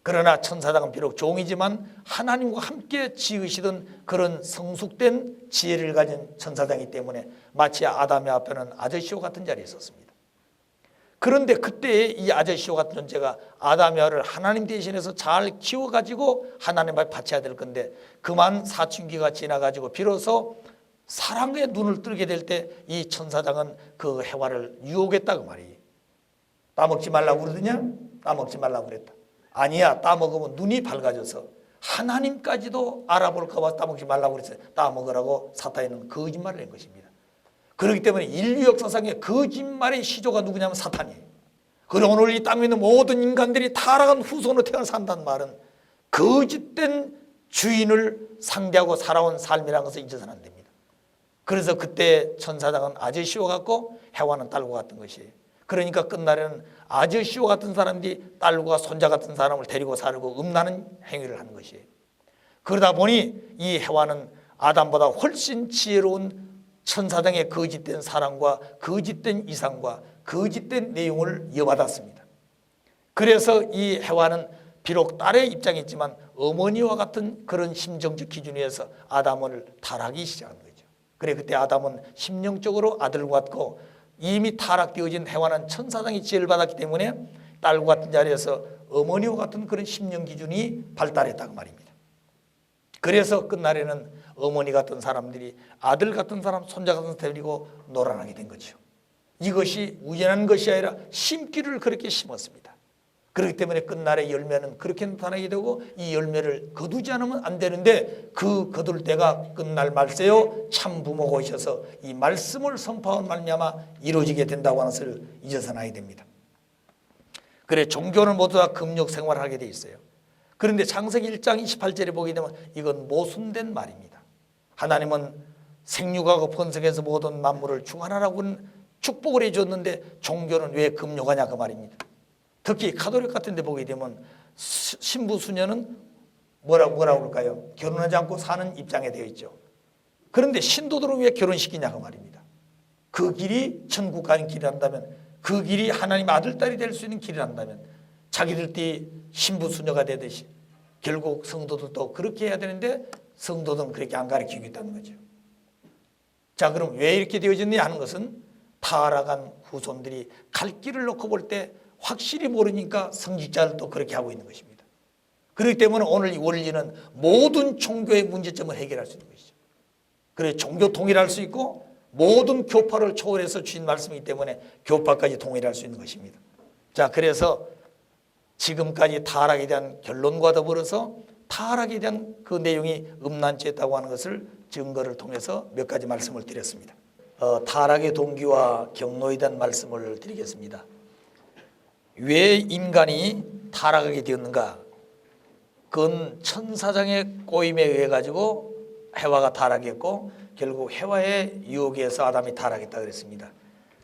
그러나 천사장은 비록 종이지만 하나님과 함께 지으시던 그런 성숙된 지혜를 가진 천사장이기 때문에 마치 아담, 해와 앞에는 아저씨와 같은 자리에 있었습니다. 그런데 그때 이 아저씨와 같은 존재가 아담, 해와를 하나님 대신해서 잘 키워가지고 하나님 앞에 바쳐야 될 건데 그만 사춘기가 지나가지고 비로소 사랑의 눈을 뜨게 될 때 이 천사장은 그 해와를 유혹했다고 말이에요. 따먹지 말라고 그러더냐? 따먹지 말라고 그랬다. 아니야, 따먹으면 눈이 밝아져서 하나님까지도 알아볼까 봐 따먹지 말라고 그랬어요. 따먹으라고 사탄이는 거짓말을 한 것입니다. 그렇기 때문에 인류 역사상의 거짓말의 시조가 누구냐면 사탄이에요. 그리고 오늘 이 땅에 있는 모든 인간들이 타락한 후손으로 태어나 산다는 말은 거짓된 주인을 상대하고 살아온 삶이라는 것을 잊어서는 안 됩니다. 그래서 그때 천사장은 아저씨와 같고 해와는 딸과 같은 것이에요. 그러니까 끝날에는 아저씨와 같은 사람들이 딸과 손자 같은 사람을 데리고 살고 음란한 행위를 하는 것이에요. 그러다 보니 이 해와는 아담보다 훨씬 지혜로운 천사장의 거짓된 사랑과 거짓된 이상과 거짓된 내용을 이어받았습니다. 그래서 이 해와는 비록 딸의 입장이지만 어머니와 같은 그런 심정적 기준 위에서 아담을 타락하기 시작한 거죠. 그래 그때 아담은 심령적으로 아들과 같고 이미 타락되어진 해와는 천사장이 지혜를 받았기 때문에 딸과 같은 자리에서 어머니와 같은 그런 심령 기준이 발달했다고 말입니다. 그래서 끝날에는 어머니 같은 사람들이 아들 같은 사람, 손자 같은 사람 데리고 놀아나게 된 거죠. 이것이 우연한 것이 아니라 심기를 그렇게 심었습니다. 그렇기 때문에 끝날의 열매는 그렇게 나타나게 되고 이 열매를 거두지 않으면 안 되는데 그 거둘 때가 끝날 말세요 참 부모가 오셔서 이 말씀을 선포한 말미암아 이루어지게 된다고 하는 것을 잊어서는 아야 됩니다. 그래 종교는 모두 다 금욕 생활을 하게 돼 있어요. 그런데 창세기 1장 28절에 보게 되면 이건 모순된 말입니다. 하나님은 생육하고 번성해서 모든 만물을 충만하라고는 축복을 해줬는데 종교는 왜 금욕하냐 그 말입니다. 특히 가톨릭 같은 데 보게 되면 신부 수녀는 뭐라고 그럴까요? 결혼하지 않고 사는 입장에 되어 있죠. 그런데 신도들은 왜 결혼시키냐고 말입니다. 그 길이 천국 가는 길이란다면 그 길이 하나님의 아들, 딸이 될 수 있는 길이란다면 자기들끼리 신부 수녀가 되듯이 결국 성도들도 그렇게 해야 되는데 성도들은 그렇게 안 가르치고 있다는 거죠. 자, 그럼 왜 이렇게 되어졌느냐 하는 것은 타락한 후손들이 갈 길을 놓고 볼 때 확실히 모르니까 성직자들도 그렇게 하고 있는 것입니다. 그렇기 때문에 오늘 이 원리는 모든 종교의 문제점을 해결할 수 있는 것이죠. 그래서 종교 통일할 수 있고 모든 교파를 초월해서 주신 말씀이기 때문에 교파까지 통일할 수 있는 것입니다. 자, 그래서 지금까지 타락에 대한 결론과 더불어서 타락에 대한 그 내용이 음란죄였다고 하는 것을 증거를 통해서 몇 가지 말씀을 드렸습니다. 타락의 동기와 경로에 대한 말씀을 드리겠습니다. 왜 인간이 타락하게 되었는가? 그건 천사장의 꼬임에 의해 가지고 해와가 타락했고 결국 해와의 유혹에 의해서 아담이 타락했다 그랬습니다.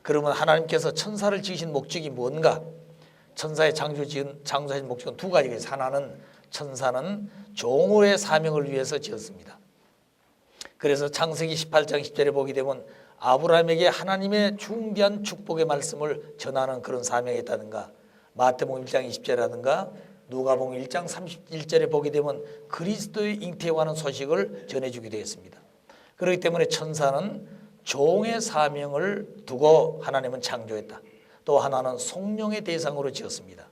그러면 하나님께서 천사를 지으신 목적이 뭔가? 천사의 창조하신 목적은 두 가지가 있어요. 하나는 천사는 종으로의 사명을 위해서 지었습니다. 그래서 창세기 18장 10절에 보게 되면 아브라함에게 하나님의 중대한 축복의 말씀을 전하는 그런 사명이 있다든가, 마태복음 1장 20절이라든가 누가복음 1장 31절에 보게 되면 그리스도의 잉태에 관한 소식을 전해주게 되었습니다. 그렇기 때문에 천사는 종의 사명을 두고 하나님은 창조했다. 또 하나는 성령의 대상으로 지었습니다.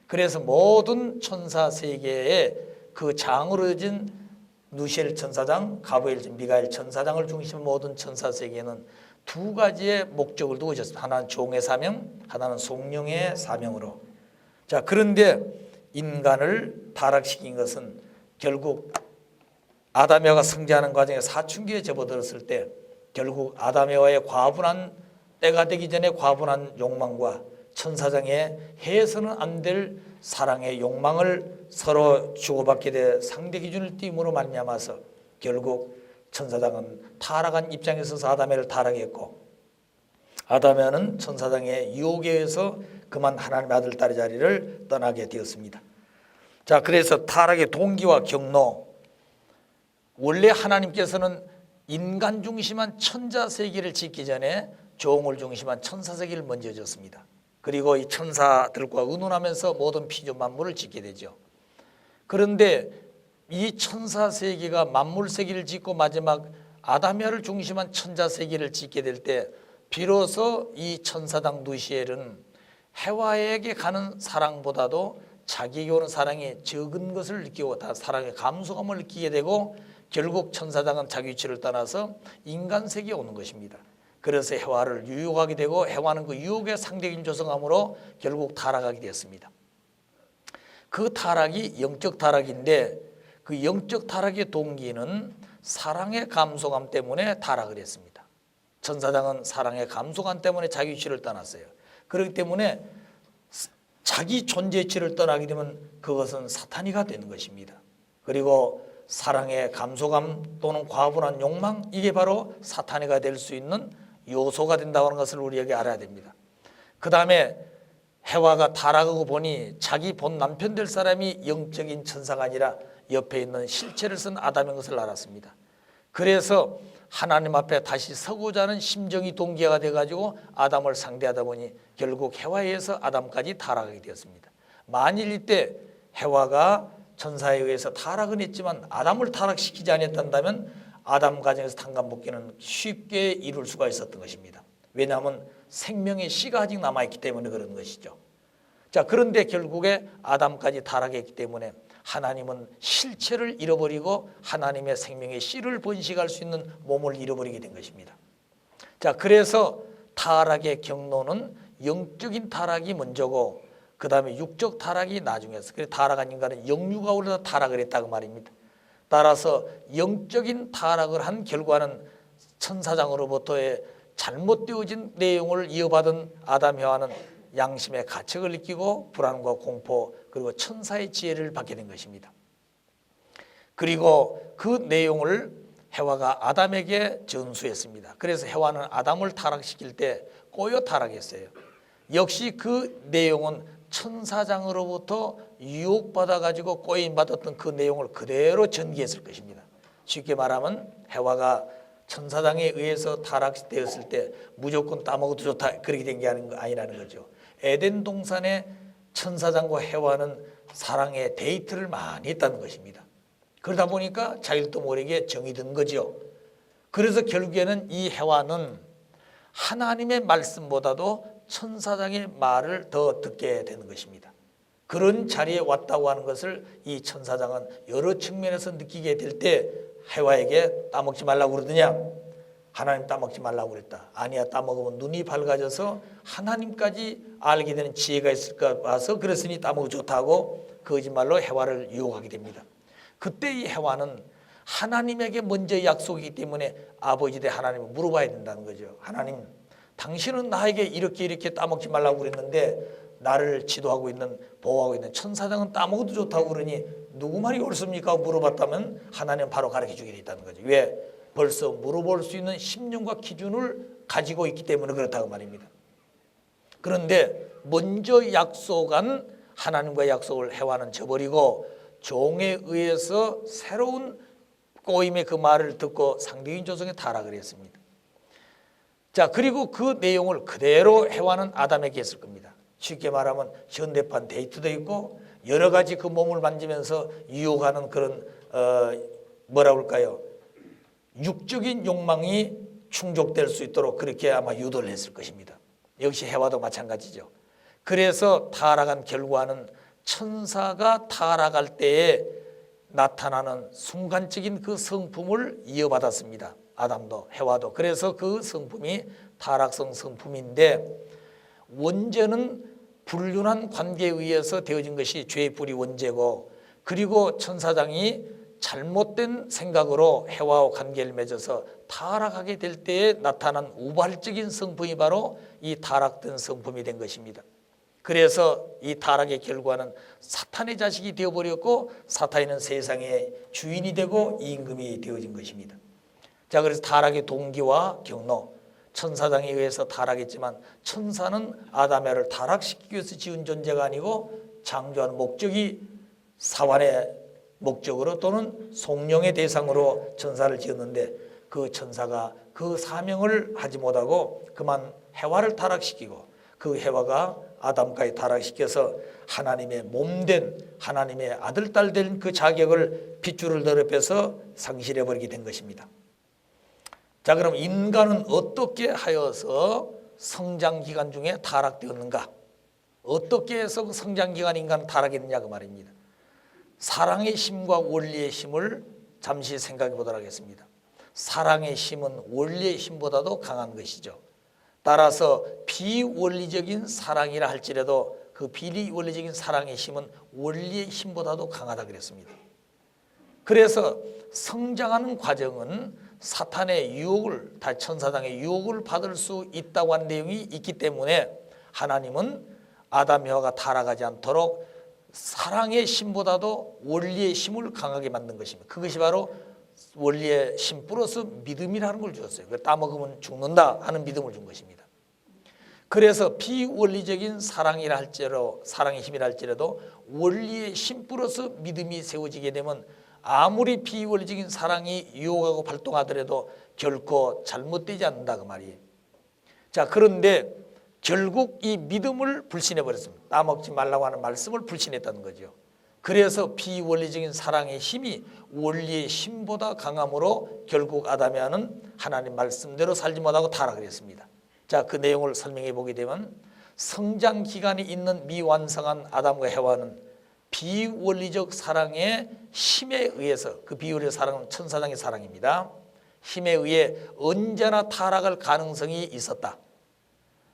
그래서 모든 천사 세계에 그 장으로 진 누시엘 천사장, 가브리엘 미가엘 천사장을 중심으로 모든 천사 세계에는 두 가지의 목적을 두고 있었습니다. 하나는 종의 사명, 하나는 성령의 사명으로. 자, 그런데 인간을 타락시킨 것은 결국 아담 에와가 성장하는 과정에 사춘기에 접어들었을 때 결국 아담 에와의 과분한 때가 되기 전에 과분한 욕망과 천사장의 해서는 안 될 사랑의 욕망을 서로 주고받게 돼 상대 기준을 띄움으로 말미암아서 결국 천사장은 타락한 입장에 서서 아담 에와를 타락했고 아담 에와는 천사장의 유혹에 의해서 그만 하나님의 아들 딸의 자리를 떠나게 되었습니다. 자, 그래서 타락의 동기와 경로, 원래 하나님께서는 인간 중심한 천자 세계를 짓기 전에 종을 중심한 천사 세계를 먼저 졌습니다. 그리고 이 천사들과 의논하면서 모든 피조 만물을 짓게 되죠. 그런데 이 천사 세계가 만물 세계를 짓고 마지막 아담야를 중심한 천자 세계를 짓게 될 때 비로소 이 천사당 누시엘은 해와에게 가는 사랑보다도 자기에게 오는 사랑이 적은 것을 느끼고 다 사랑의 감소감을 느끼게 되고 결국 천사당은 자기 위치를 떠나서 인간 세계에 오는 것입니다. 그래서 해와를 유혹하게 되고 해와는 그 유혹의 상대적인 조성함으로 결국 타락하게 되었습니다. 그 타락이 영적 타락인데 그 영적 타락의 동기는 사랑의 감소감 때문에 타락을 했습니다. 천사장은 사랑의 감소감 때문에 자기 위치를 떠났어요. 그렇기 때문에 자기 존재치를 떠나게 되면 그것은 사탄이가 되는 것입니다. 그리고 사랑의 감소감 또는 과분한 욕망, 이게 바로 사탄이가 될 수 있는 요소가 된다고 하는 것을 우리에게 알아야 됩니다. 그 다음에 해와가 타락하고 보니 자기 본 남편 될 사람이 영적인 천사가 아니라 옆에 있는 실체를 쓴 아담인 것을 알았습니다. 그래서 하나님 앞에 다시 서고자 하는 심정이 동기화가 돼가지고 아담을 상대하다 보니 결국 해와에 의해서 아담까지 타락하게 되었습니다. 만일 이때 해와가 천사에 의해서 타락은 했지만 아담을 타락시키지 않았다면 아담 가정에서 탄감복귀는 쉽게 이룰 수가 있었던 것입니다. 왜냐하면 생명의 씨가 아직 남아있기 때문에 그런 것이죠. 자, 그런데 결국에 아담까지 타락했기 때문에 하나님은 실체를 잃어버리고 하나님의 생명의 씨를 번식할 수 있는 몸을 잃어버리게 된 것입니다. 자, 그래서 타락의 경로는 영적인 타락이 먼저고 그 다음에 육적 타락이 나중에서, 그래서 타락한 인간은 영유가 올라서 타락을 했다고 말입니다. 따라서 영적인 타락을 한 결과는 천사장으로부터의 잘못되어진 내용을 이어받은 아담 해와는 양심의 가책을 느끼고 불안과 공포 그리고 천사의 지혜를 받게 된 것입니다. 그리고 그 내용을 해와가 아담에게 전수했습니다. 그래서 해와는 아담을 타락시킬 때 꼬여 타락했어요. 역시 그 내용은 천사장으로부터 유혹받아 가지고 꼬임받았던 그 내용을 그대로 전개했을 것입니다. 쉽게 말하면 해와가 천사장에 의해서 타락되었을 때 무조건 따먹어도 좋다 그렇게 된 게 아니라는 거죠. 에덴 동산에 천사장과 해와는 사랑의 데이트를 많이 했다는 것입니다. 그러다 보니까 자기도 모르게 정이 든 거죠. 그래서 결국에는 이 해와는 하나님의 말씀보다도 천사장의 말을 더 듣게 되는 것입니다. 그런 자리에 왔다고 하는 것을 이 천사장은 여러 측면에서 느끼게 될 때 해와에게 따먹지 말라고 그러더냐? 하나님 따먹지 말라고 그랬다. 아니야, 따먹으면 눈이 밝아져서 하나님까지 알게 되는 지혜가 있을까 봐서 그랬으니 따먹어 좋다고 거짓말로 해와를 유혹하게 됩니다. 그때 이 해와는 하나님에게 먼저 약속이기 때문에 아버지 대 하나님을 물어봐야 된다는 거죠. 하나님, 당신은 나에게 이렇게 따먹지 말라고 그랬는데 나를 지도하고 있는, 보호하고 있는 천사장은 따먹어도 좋다고 그러니 누구 말이 옳습니까? 물어봤다면 하나님은 바로 가르쳐 주게 돼 있다는 거죠. 왜? 벌써 물어볼 수 있는 심령과 기준을 가지고 있기 때문에 그렇다고 말입니다. 그런데 먼저 약속한 하나님과의 약속을 해와는 저버리고 종에 의해서 새로운 꼬임의 그 말을 듣고 상대인 조성에 타락을 했습니다. 자, 그리고 그 내용을 그대로 해와는 아담에게 했을 겁니다. 쉽게 말하면 현대판 데이트도 있고 여러 가지 그 몸을 만지면서 유혹하는 그런 뭐라 그럴까요? 육적인 욕망이 충족될 수 있도록 그렇게 아마 유도를 했을 것입니다. 역시 해와도 마찬가지죠. 그래서 타락한 결과는 천사가 타락할 때에 나타나는 순간적인 그 성품을 이어받았습니다. 아담도 해와도. 그래서 그 성품이 타락성 성품인데 원죄는 불륜한 관계에 의해서 되어진 것이 죄의 뿌리 원죄고, 그리고 천사장이 잘못된 생각으로 해와와 관계를 맺어서 타락하게 될 때에 나타난 우발적인 성품이 바로 이 타락된 성품이 된 것입니다. 그래서 이 타락의 결과는 사탄의 자식이 되어버렸고 사탄은 세상의 주인이 되고 임금이 되어진 것입니다. 자, 그래서 타락의 동기와 경로, 천사장에 의해서 타락했지만 천사는 아담을 타락시키기 위해서 지은 존재가 아니고 창조하는 목적이 사환의 목적으로 또는 성령의 대상으로 천사를 지었는데 그 천사가 그 사명을 하지 못하고 그만 해와를 타락시키고 그 해와가 아담까지 타락시켜서 하나님의 몸된 하나님의 아들, 딸 된 그 자격을 핏줄을 더럽혀서 상실해버리게 된 것입니다. 자, 그럼 인간은 어떻게 하여서 성장기간 중에 타락되었는가? 어떻게 해서 그 성장기간 인간은 타락했느냐 그 말입니다. 사랑의 힘과 원리의 힘을 잠시 생각해 보도록 하겠습니다. 사랑의 힘은 원리의 힘보다도 강한 것이죠. 따라서 비원리적인 사랑이라 할지라도 그 비원리적인 사랑의 힘은 원리의 힘보다도 강하다 그랬습니다. 그래서 성장하는 과정은 사탄의 유혹을, 천사장의 유혹을 받을 수 있다고 하는 내용이 있기 때문에 하나님은 아담 여호와가 타락하지 않도록 사랑의 힘보다도 원리의 힘을 강하게 만든 것입니다. 그것이 바로 원리의 힘 플러스 믿음이라는 걸 주었어요. 따먹으면 죽는다 하는 믿음을 준 것입니다. 그래서 비원리적인 사랑이라 할지라도, 사랑의 힘이라 할지라도 원리의 힘 플러스 믿음이 세워지게 되면 아무리 비원리적인 사랑이 유혹하고 발동하더라도 결코 잘못되지 않는다 그 말이에요. 자, 그런데 결국 이 믿음을 불신해 버렸습니다. 따먹지 말라고 하는 말씀을 불신했다는 거죠. 그래서 비원리적인 사랑의 힘이 원리의 힘보다 강함으로 결국 아담이 하는 하나님 말씀대로 살지 못하고 타락을 했습니다. 자, 그 내용을 설명해 보게 되면 성장 기간이 있는 미완성한 아담과 해와는 비원리적 사랑의 힘에 의해서, 그 비원리적 사랑은 천사장의 사랑입니다. 힘에 의해 언제나 타락할 가능성이 있었다.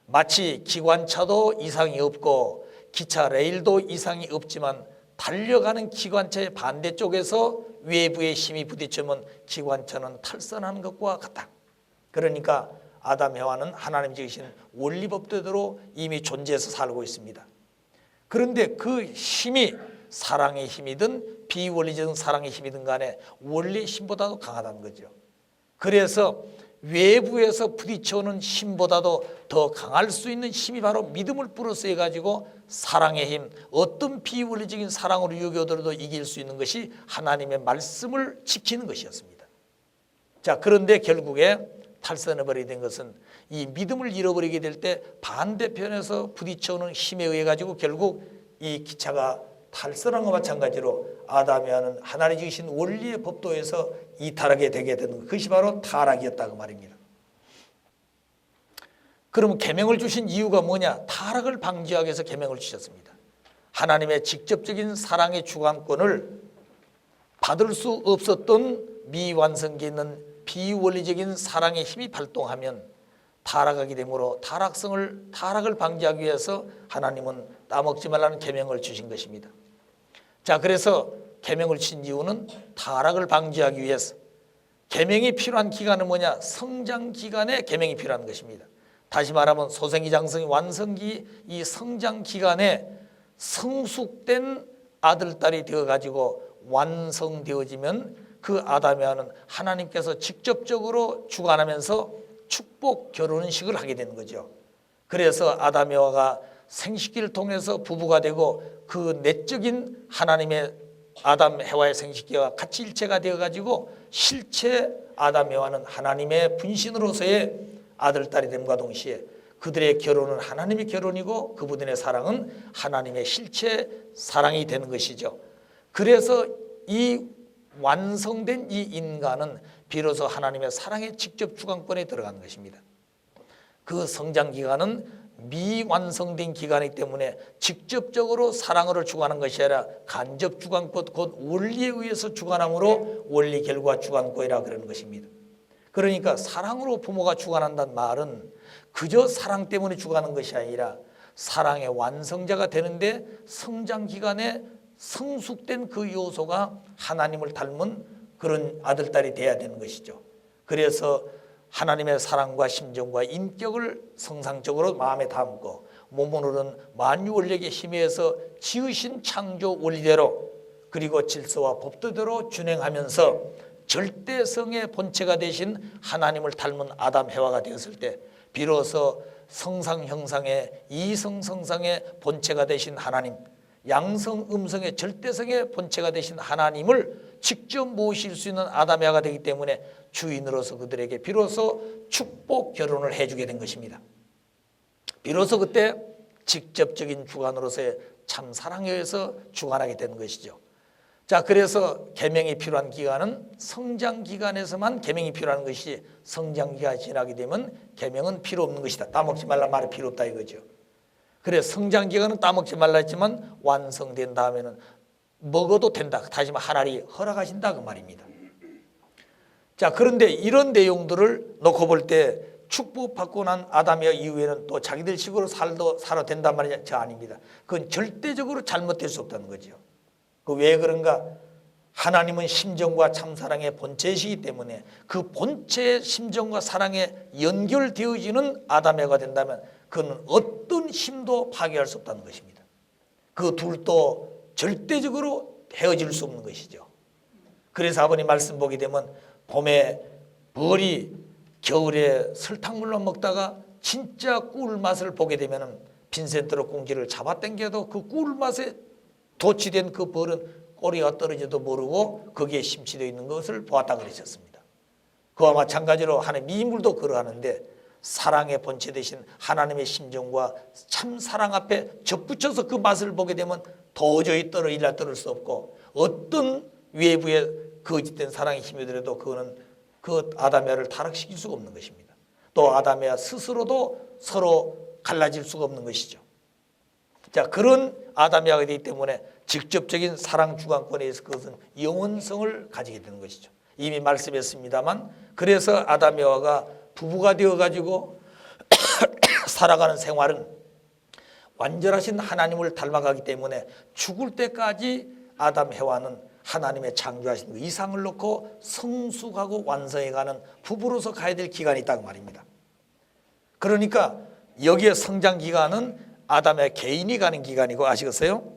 마치 기관차도 이상이 없고 기차 레일도 이상이 없지만 달려가는 기관차의 반대쪽에서 외부의 힘이 부딪히면 기관차는 탈선하는 것과 같다. 그러니까 아담 해와는 하나님 지으신 원리법대로 이미 존재해서 살고 있습니다. 그런데 그 힘이 사랑의 힘이든 비원리적인 사랑의 힘이든 간에 원리의 힘보다도 강하다는 거죠. 그래서 외부에서 부딪혀오는 힘보다도 더 강할 수 있는 힘이 바로 믿음을 플러스 해가지고 사랑의 힘, 어떤 비원리적인 사랑으로 유혹하더라도 이길 수 있는 것이 하나님의 말씀을 지키는 것이었습니다. 자, 그런데 결국에 탈선해버리게 된 것은 이 믿음을 잃어버리게 될 때 반대편에서 부딪혀오는 힘에 의해 가지고 결국 이 기차가 탈선한 것과 마찬가지로 아담이 하는 하나님 지으신 원리의 법도에서 이탈하게 되게 되는 것, 그것이 바로 타락이었다고 말입니다. 그러면 계명을 주신 이유가 뭐냐? 타락을 방지하기 위해서 계명을 주셨습니다. 하나님의 직접적인 사랑의 주관권을 받을 수 없었던 미완성기 있는 비원리적인 사랑의 힘이 발동하면 타락하게 되므로 타락을 방지하기 위해서 하나님은 따먹지 말라는 계명을 주신 것입니다. 자, 그래서 계명을 주신 이유는 타락을 방지하기 위해서. 계명이 필요한 기간은 뭐냐? 성장 기간에 계명이 필요한 것입니다. 다시 말하면 소생이 장성이 완성기 이 성장 기간에 성숙된 아들 딸이 되어 가지고 완성되어지면 그 아담에와는 하나님께서 직접적으로 주관하면서 축복 결혼식을 하게 되는 거죠. 그래서 아담에와가 생식기를 통해서 부부가 되고 그 내적인 하나님의 아담 해와의 생식기와 같이 일체가 되어 가지고 실체 아담 해와는 하나님의 분신으로서의 아들 딸이 됨과 동시에 그들의 결혼은 하나님의 결혼이고 그분의 사랑은 하나님의 실체 사랑이 되는 것이죠. 그래서 이 완성된 이 인간은 비로소 하나님의 사랑의 직접 주관권에 들어가는 것입니다. 그 성장 기간은 미완성된 기간이기 때문에 직접적으로 사랑으로 주관하는 것이 아니라 간접 주관권 곧 원리에 의해서 주관함으로 원리 결과 주관권이라 그러는 것입니다. 그러니까 사랑으로 부모가 주관한다는 말은 그저 사랑 때문에 주관하는 것이 아니라 사랑의 완성자가 되는데 성장 기간에 성숙된 그 요소가 하나님을 닮은 그런 아들 딸이 돼야 되는 것이죠. 그래서 하나님의 사랑과 심정과 인격을 성상적으로 마음에 담고 몸으로는 만유원력의 힘에 의해서 지으신 창조 원리대로 그리고 질서와 법도대로 준행하면서 절대성의 본체가 되신 하나님을 닮은 아담 해와가 되었을 때 비로소 성상 형상의 이성 성상의 본체가 되신 하나님, 양성 음성의 절대성의 본체가 되신 하나님을 직접 모실 수 있는 아담 해와가 되기 때문에 주인으로서 그들에게 비로소 축복 결혼을 해주게 된 것입니다. 비로소 그때 직접적인 주관으로서의 참 사랑에 의해서 주관하게 되는 것이죠. 자, 그래서 계명이 필요한 기간은 성장 기간에서만 계명이 필요한 것이 성장 기간이 지나게 되면 계명은 필요 없는 것이다. 따먹지 말라 말이 필요 없다 이거죠. 그래 성장 기간은 따먹지 말라 했지만 완성된 다음에는 먹어도 된다. 다시 말해 하나님이 허락하신다 그 말입니다. 자, 그런데 이런 내용들을 놓고 볼 때 축복받고 난 아담의 이후에는 또 자기들 식으로 살아 된단 말이냐? 저 아닙니다. 그건 절대적으로 잘못될 수 없다는 거죠. 그 왜 그런가? 하나님은 심정과 참사랑의 본체이시기 때문에 그 본체의 심정과 사랑에 연결되어지는 아담에가 된다면 그는 어떤 힘도 파괴할 수 없다는 것입니다. 그 둘도 절대적으로 헤어질 수 없는 것이죠. 그래서 아버님 말씀 보게 되면 봄에 벌이 겨울에 설탕물로 먹다가 진짜 꿀 맛을 보게 되면 빈센트로 꽁지를 잡아당겨도 그 꿀 맛에 도취된 그 벌은 꼬리가 떨어져도 모르고 거기에 심취되어 있는 것을 보았다 그러셨습니다. 그와 마찬가지로 하나님 미인물도 그러하는데 사랑의 본체 되신 하나님의 심정과 참 사랑 앞에 접붙여서 그 맛을 보게 되면 도저히 떨어질 수 없고 어떤 외부의 거짓된 사랑의 힘이 들어도 그거는 그 아담에를 타락시킬 수가 없는 것입니다. 또 아담에와 스스로도 서로 갈라질 수가 없는 것이죠. 자, 그런 아담에가 되기 때문에 직접적인 사랑 주관권에 의해서 그것은 영원성을 가지게 되는 것이죠. 이미 말씀했습니다만 그래서 아담에와가 부부가 되어가지고 살아가는 생활은 완전하신 하나님을 닮아가기 때문에 죽을 때까지 아담 해와는 하나님의 창조하신 그 이상을 놓고 성숙하고 완성해가는 부부로서 가야 될 기간이 있다고 말입니다. 그러니까 여기에 성장 기간은 아담의 개인이 가는 기간이고 아시겠어요?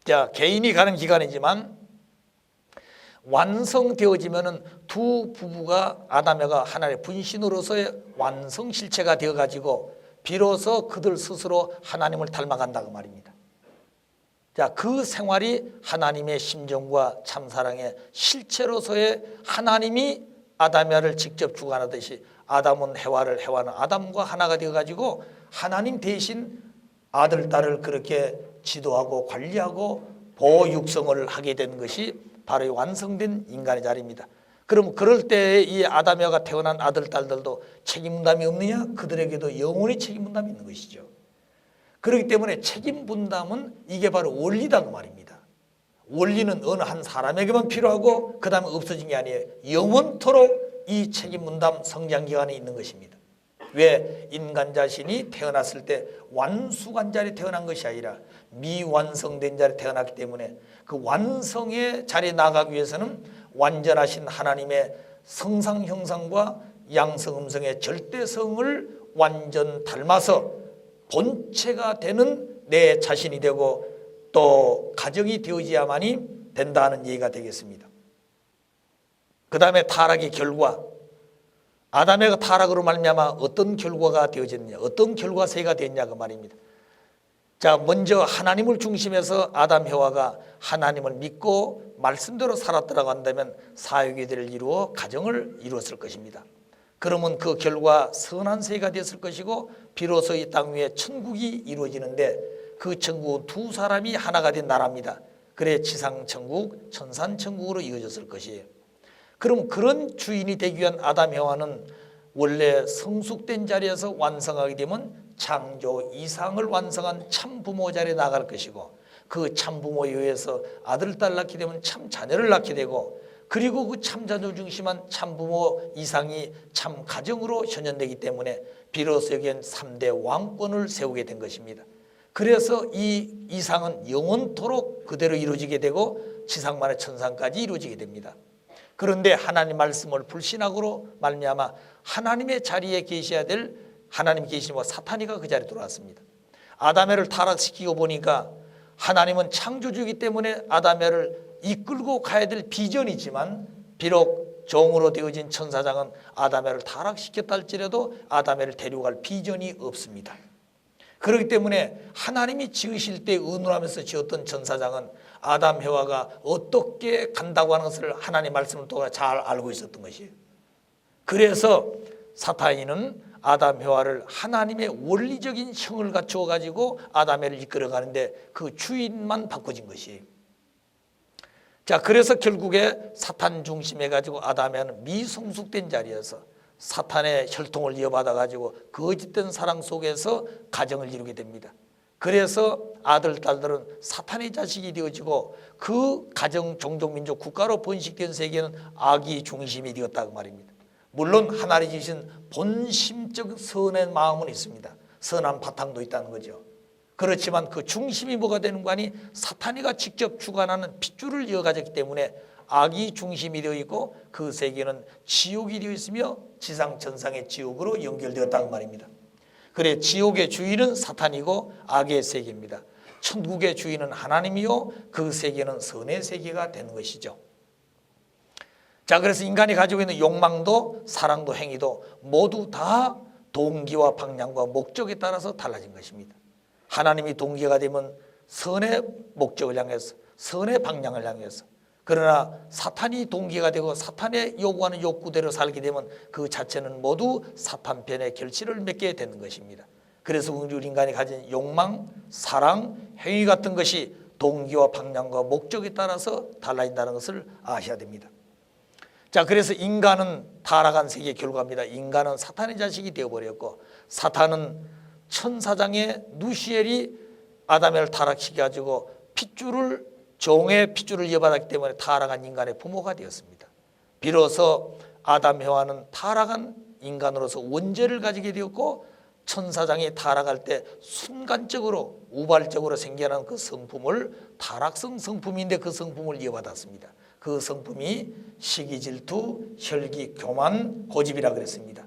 자, 개인이 가는 기간이지만 완성되어지면은 두 부부가 아담에가 하나님의 분신으로서의 완성 실체가 되어 가지고 비로소 그들 스스로 하나님을 닮아간다고 말입니다. 자, 그 생활이 하나님의 심정과 참사랑의 실체로서의 하나님이 아담야를 직접 주관하듯이 아담은 해와를 해와는 아담과 하나가 되어 가지고 하나님 대신 아들 딸을 그렇게 지도하고 관리하고 보호 육성을 하게 된 것이 바로 완성된 인간의 자리입니다. 그럼 그럴 때 이 아담 여가 태어난 아들 딸들도 책임 분담이 없느냐? 그들에게도 영원히 책임 분담이 있는 것이죠. 그렇기 때문에 책임 분담은 이게 바로 원리다 그 말입니다. 원리는 어느 한 사람에게만 필요하고 그 다음에 없어진 게 아니에요. 영원토록 이 책임 분담 성장 기간에 있는 것입니다. 왜? 인간 자신이 태어났을 때 완숙한 자리에 태어난 것이 아니라 미완성된 자리에 태어났기 때문에 그 완성의 자리에 나가기 위해서는 완전하신 하나님의 성상 형상과 양성 음성의 절대성을 완전 닮아서 본체가 되는 내 자신이 되고 또 가정이 되어져야만이 된다는 얘기가 되겠습니다. 그 다음에 타락의 결과, 아담의 타락으로 말미암아 어떤 결과가 되어졌느냐, 어떤 결과세가 됐냐 그 말입니다. 자, 먼저 하나님을 중심해서 아담 해와가 하나님을 믿고 말씀대로 살았더라고 한다면 사육이들을 이루어 가정을 이루었을 것입니다. 그러면 그 결과 선한 세가 됐을 것이고 비로소 이 땅 위에 천국이 이루어지는데 그 천국은 두 사람이 하나가 된 나라입니다. 그래 지상천국, 천산천국으로 이어졌을 것이에요. 그럼 그런 주인이 되기 위한 아담 해와는 원래 성숙된 자리에서 완성하게 되면 창조 이상을 완성한 참부모 자리에 나갈 것이고 그 참부모에 의해서 아들, 딸 낳게 되면 참 자녀를 낳게 되고 그리고 그 참자녀 중심한 참부모 이상이 참 가정으로 현현되기 때문에 비로소 여기엔 3대 왕권을 세우게 된 것입니다. 그래서 이 이상은 영원토록 그대로 이루어지게 되고 지상만의 천상까지 이루어지게 됩니다. 그런데 하나님 말씀을 불신하고로 말미암아 하나님의 자리에 계셔야 될 하나님 계시고 사탄이가 그 자리에 들어왔습니다. 아담애를 타락시키고 보니까 하나님은 창조주이기 때문에 아담애를 이끌고 가야 될 비전이지만 비록 종으로 되어진 천사장은 아담애를 타락시켰다 할지라도 아담애를 데려갈 비전이 없습니다. 그렇기 때문에 하나님이 지으실 때 의논하면서 지었던 천사장은 아담 해와가 어떻게 간다고 하는 것을 하나님 말씀을 통해 잘 알고 있었던 것이에요. 그래서 사탄이는 아담 해와를 하나님의 원리적인 형을 갖추어 가지고 아담애를 이끌어 가는데 그 주인만 바꿔진 것이에요. 자, 그래서 결국에 사탄 중심해 가지고 아담애는 미성숙된 자리에서 사탄의 혈통을 이어받아 가지고 거짓된 사랑 속에서 가정을 이루게 됩니다. 그래서 아들, 딸들은 사탄의 자식이 되어지고 그 가정, 종족, 민족, 국가로 번식된 세계는 악이 중심이 되었다고 말입니다. 물론 하나님 지신 본심적 선의 마음은 있습니다. 선한 바탕도 있다는 거죠. 그렇지만 그 중심이 뭐가 되는 거 아니 사탄이가 직접 주관하는 핏줄을 이어가졌기 때문에 악이 중심이 되어 있고 그 세계는 지옥이 되어 있으며 지상천상의 지옥으로 연결되었다고 말입니다. 그래 지옥의 주인은 사탄이고 악의 세계입니다. 천국의 주인은 하나님이요 그 세계는 선의 세계가 되는 것이죠. 자, 그래서 인간이 가지고 있는 욕망도 사랑도 행위도 모두 다 동기와 방향과 목적에 따라서 달라진 것입니다. 하나님이 동기가 되면 선의 목적을 향해서 선의 방향을 향해서, 그러나 사탄이 동기가 되고 사탄의 요구하는 욕구대로 살게 되면 그 자체는 모두 사탄 편의 결실을 맺게 되는 것입니다. 그래서 우리 인간이 가진 욕망, 사랑, 행위 같은 것이 동기와 방향과 목적에 따라서 달라진다는 것을 아셔야 됩니다. 자, 그래서 인간은 타락한 세계의 결과입니다. 인간은 사탄의 자식이 되어버렸고 사탄은 천사장의 누시엘이 아담을 타락시켜가지고 핏줄을 종의 핏줄을 이어받았기 때문에 타락한 인간의 부모가 되었습니다. 비로소 아담 해와는 타락한 인간으로서 원죄를 가지게 되었고 천사장이 타락할 때 순간적으로 우발적으로 생겨난 그 성품을 타락성 성품인데 그 성품을 이어받았습니다. 그 성품이 시기, 질투, 혈기, 교만, 고집이라 그랬습니다.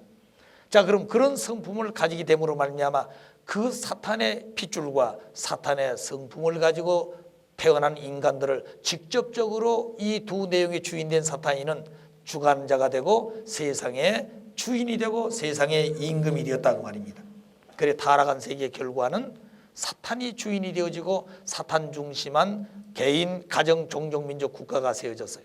자, 그럼 그런 성품을 가지게 됨으로 말미암아 그 사탄의 핏줄과 사탄의 성품을 가지고 태어난 인간들을 직접적으로 이 두 내용의 주인된 사탄이는 주관자가 되고 세상의 주인이 되고 세상의 임금이 되었다고 말입니다. 그래 타락한 세계의 결과는 사탄이 주인이 되어지고 사탄 중심한 개인, 가정, 종족, 민족, 국가가 세워졌어요.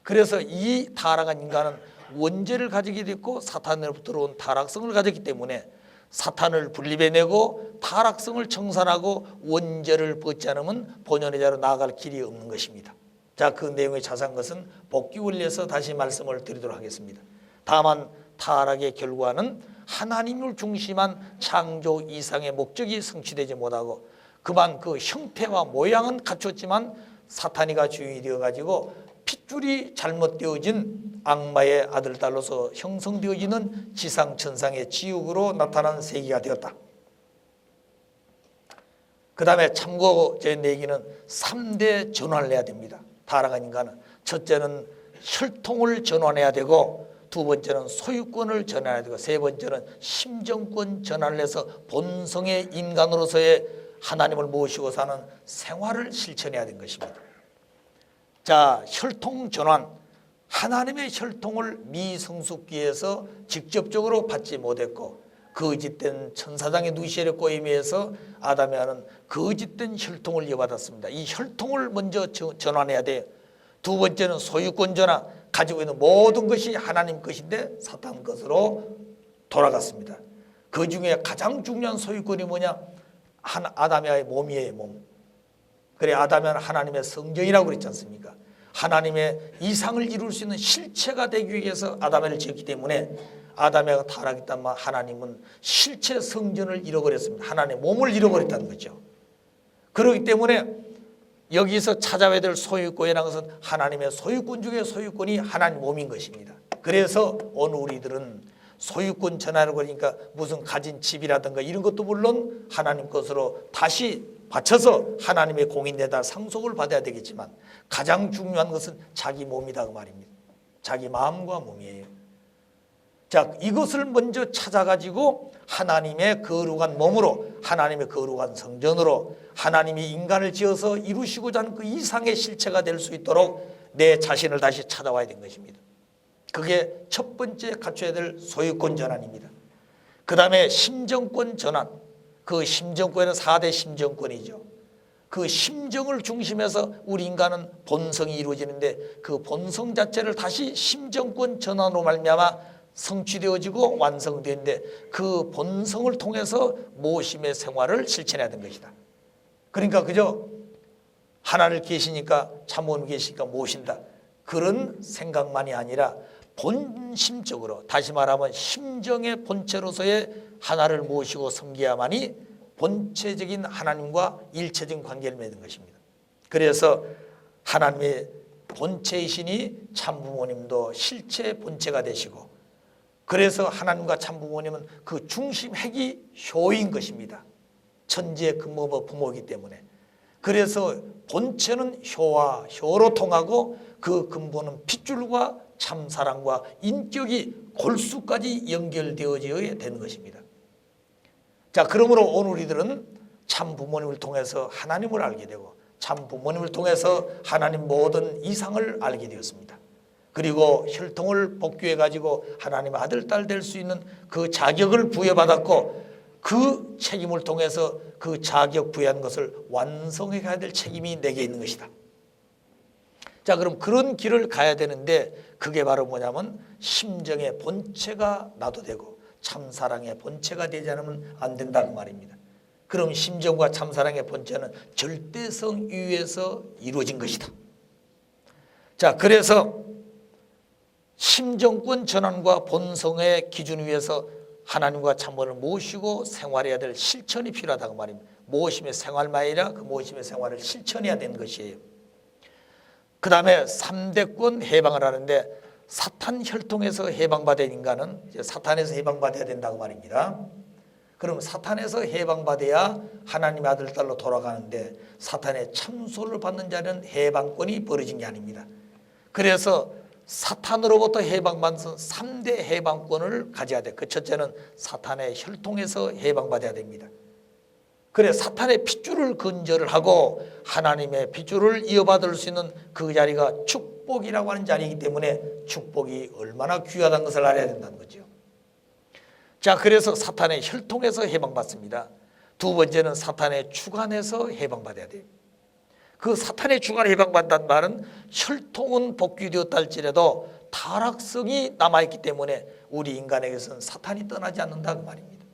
그래서 이 타락한 인간은 원죄를 가지게 됐고 사탄으로부터 온 타락성을 가졌기 때문에 사탄을 분리해내고 타락성을 청산하고 원죄를 벗지 않으면 본연의 자로 나아갈 길이 없는 것입니다. 자, 그 내용의 자세한 것은 복귀 원리에서 다시 말씀을 드리도록 하겠습니다. 다만 타락의 결과는 하나님을 중심한 창조 이상의 목적이 성취되지 못하고 그만 그 형태와 모양은 갖췄지만 사탄이가 주인이 되어가지고 핏줄이 잘못되어진 악마의 아들 딸로서 형성되어지는 지상천상의 지옥으로 나타난 세계가 되었다. 그 다음에 참고 제 얘기는 3대 전환을 해야 됩니다. 타락한 인간은 첫째는 혈통을 전환해야 되고 두 번째는 소유권을 전환해야 되고 세 번째는 심정권 전환을 해서 본성의 인간으로서의 하나님을 모시고 사는 생활을 실천해야 되는 것입니다. 자, 혈통 전환. 하나님의 혈통을 미성숙기에서 직접적으로 받지 못했고 거짓된 천사장의 누시엘의 꼬임에 의해서 아담이 하는 거짓된 혈통을 이어받았습니다. 이 혈통을 먼저 전환해야 돼요. 두 번째는 소유권 전환. 가지고 있는 모든 것이 하나님 것인데 사탄 것으로 돌아갔습니다. 그 중에 가장 중요한 소유권이 뭐냐? 아담의 몸이에요. 몸. 그래, 아담은 하나님의 성전이라고 그랬지 않습니까? 하나님의 이상을 이룰 수 있는 실체가 되기 위해서 아담을 지었기 때문에 아담이 타락했단 말 하나님은 실체 성전을 잃어버렸습니다. 하나님의 몸을 잃어버렸다는 거죠. 그렇기 때문에 여기서 찾아야 될 소유권이라는 것은 하나님의 소유권 중에 소유권이 하나님 몸인 것입니다. 그래서 오늘 우리들은 소유권 전환을 그러니까 무슨 가진 집이라든가 이런 것도 물론 하나님 것으로 다시 바쳐서 하나님의 공인되다 상속을 받아야 되겠지만 가장 중요한 것은 자기 몸이다 그 말입니다. 자기 마음과 몸이에요. 자, 이것을 먼저 찾아가지고 하나님의 거룩한 몸으로 하나님의 거룩한 성전으로 하나님이 인간을 지어서 이루시고자 하는 그 이상의 실체가 될 수 있도록 내 자신을 다시 찾아와야 된 것입니다. 그게 첫 번째 갖춰야 될 소유권 전환입니다. 그 다음에 심정권 전환. 그 심정권은 4대 심정권이죠. 그 심정을 중심해서 우리 인간은 본성이 이루어지는데 그 본성 자체를 다시 심정권 전환으로 말미암아 성취되어지고 완성되는데 그 본성을 통해서 모심의 생활을 실천해야 되는 것이다. 그러니까 그저 하나를 계시니까 참모님 계시니까 모신다. 그런 생각만이 아니라 본심적으로 다시 말하면 심정의 본체로서의 하나를 모시고 섬겨야만이 본체적인 하나님과 일체적인 관계를 맺는 것입니다. 그래서 하나님의 본체이시니 참부모님도 실체 본체가 되시고 그래서 하나님과 참부모님은 그 중심 핵이 효인 것입니다. 천지의 근본은 부모이기 때문에. 그래서 본체는 효와 효로 통하고 그 근본은 핏줄과 참사랑과 인격이 골수까지 연결되어져야 되는 것입니다. 자, 그러므로 오늘 우리들은 참부모님을 통해서 하나님을 알게 되고 참부모님을 통해서 하나님 모든 이상을 알게 되었습니다. 그리고 혈통을 복귀해 가지고 하나님의 아들 딸 될 수 있는 그 자격을 부여받았고 그 책임을 통해서 그 자격 부여한 것을 완성해 가야 될 책임이 내게 있는 것이다. 자, 그럼 그런 길을 가야 되는데 그게 바로 뭐냐면 심정의 본체가 나도 되고 참사랑의 본체가 되지 않으면 안 된다는 말입니다. 그럼 심정과 참사랑의 본체는 절대성 위에서 이루어진 것이다. 자, 그래서 심정권 전환과 본성의 기준 위에서 하나님과 참모를 모시고 생활해야 될 실천이 필요하다고 말입니다. 모심의 생활만 아니라 그 모심의 생활을 실천해야 되는 것이에요. 그 다음에 3대권 해방을 하는데 사탄 혈통에서 해방받은 인간은 이제 사탄에서 해방받아야 된다고 말입니다. 그럼 사탄에서 해방받아야 하나님의 아들 딸로 돌아가는데 사탄의 참소를 받는 자는 해방권이 벌어진 게 아닙니다. 그래서 사탄으로부터 해방받은 3대 해방권을 가져야 돼. 그 첫째는 사탄의 혈통에서 해방받아야 됩니다. 그래, 사탄의 핏줄을 근절을 하고 하나님의 핏줄을 이어받을 수 있는 그 자리가 축복이라고 하는 자리이기 때문에 축복이 얼마나 귀하다는 것을 알아야 된다는 거죠. 자, 그래서 사탄의 혈통에서 해방받습니다. 두 번째는 사탄의 주관에서 해방받아야 돼요. 그 사탄의 주관에 해방받는다는 말은 혈통은 복귀되었다 할지라도 타락성이 남아있기 때문에 우리 인간에게서는 사탄이 떠나지 않는다 그 말입니다.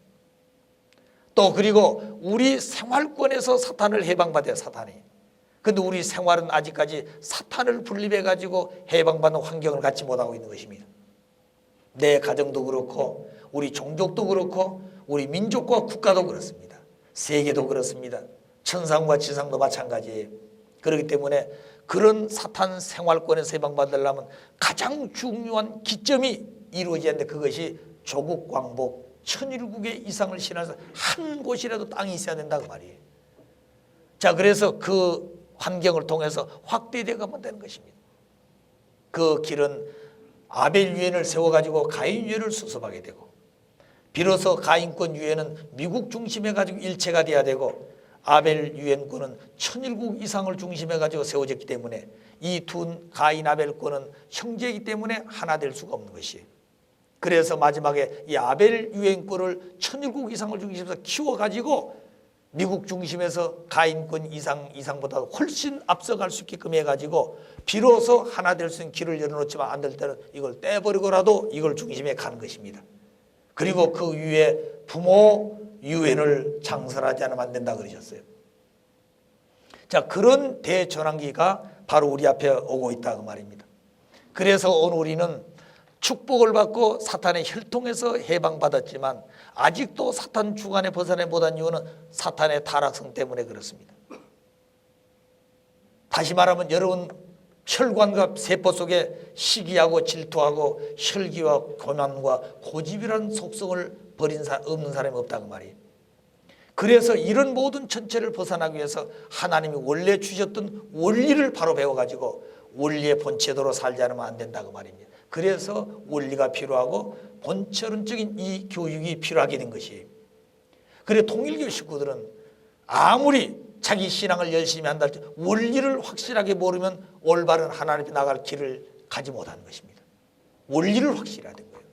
또 그리고 우리 생활권에서 사탄을 해방받아야 사탄이. 근데 우리 생활은 아직까지 사탄을 분립해 가지고 해방받는 환경을 갖지 못하고 있는 것입니다. 내 가정도 그렇고 우리 종족도 그렇고 우리 민족과 국가도 그렇습니다. 세계도 그렇습니다. 천상과 지상도 마찬가지예요. 그렇기 때문에 그런 사탄 생활권에서 해방받으려면 가장 중요한 기점이 이루어져야 하는데, 그것이 조국 광복 천일국의 이상을 신화해서 한 곳이라도 땅이 있어야 된다고 말이에요. 자, 그래서 그 환경을 통해서 확대되어 가면 되는 것입니다. 그 길은 아벨 유엔을 세워가지고 가인 유엔을 수습하게 되고, 비로소 가인권 유엔은 미국 중심해 가지고 일체가 돼야 되고, 아벨 유엔권은 천일국 이상을 중심해 가지고 세워졌기 때문에 이 두 가인 아벨권은 형제이기 때문에 하나 될 수가 없는 것이에요. 그래서 마지막에 이 아벨 유엔권을 천일국 이상을 중심해서 키워가지고 미국 중심에서 가인권 이상보다 훨씬 앞서갈 수 있게끔 해가지고 비로소 하나 될 수 있는 길을 열어놓지만 안 될 때는 이걸 떼버리고라도 이걸 중심에 가는 것입니다. 그리고 그 위에 부모 유엔을 창설하지 않으면 안 된다 그러셨어요. 자, 그런 대전환기가 바로 우리 앞에 오고 있다 그 말입니다. 그래서 오늘 우리는 축복을 받고 사탄의 혈통에서 해방받았지만 아직도 사탄 주관에 벗어나 못한 이유는 사탄의 타락성 때문에 그렇습니다. 다시 말하면 여러분 혈관과 세포 속에 시기하고 질투하고 혈기와 교만과 고집이라는 속성을 버린 없는 사람이 없다고 말이에요. 그래서 이런 모든 전체를 벗어나기 위해서 하나님이 원래 주셨던 원리를 바로 배워가지고 원리의 본체대로 살지 않으면 안 된다고 말입니다. 그래서 원리가 필요하고 본처론적인 이 교육이 필요하게 된 것이에요. 그래 통일교 식구들은 아무리 자기 신앙을 열심히 한다 할지 원리를 확실하게 모르면 올바른 하나님께 나갈 길을 가지 못하는 것입니다. 원리를 확실히 해야 된 거예요.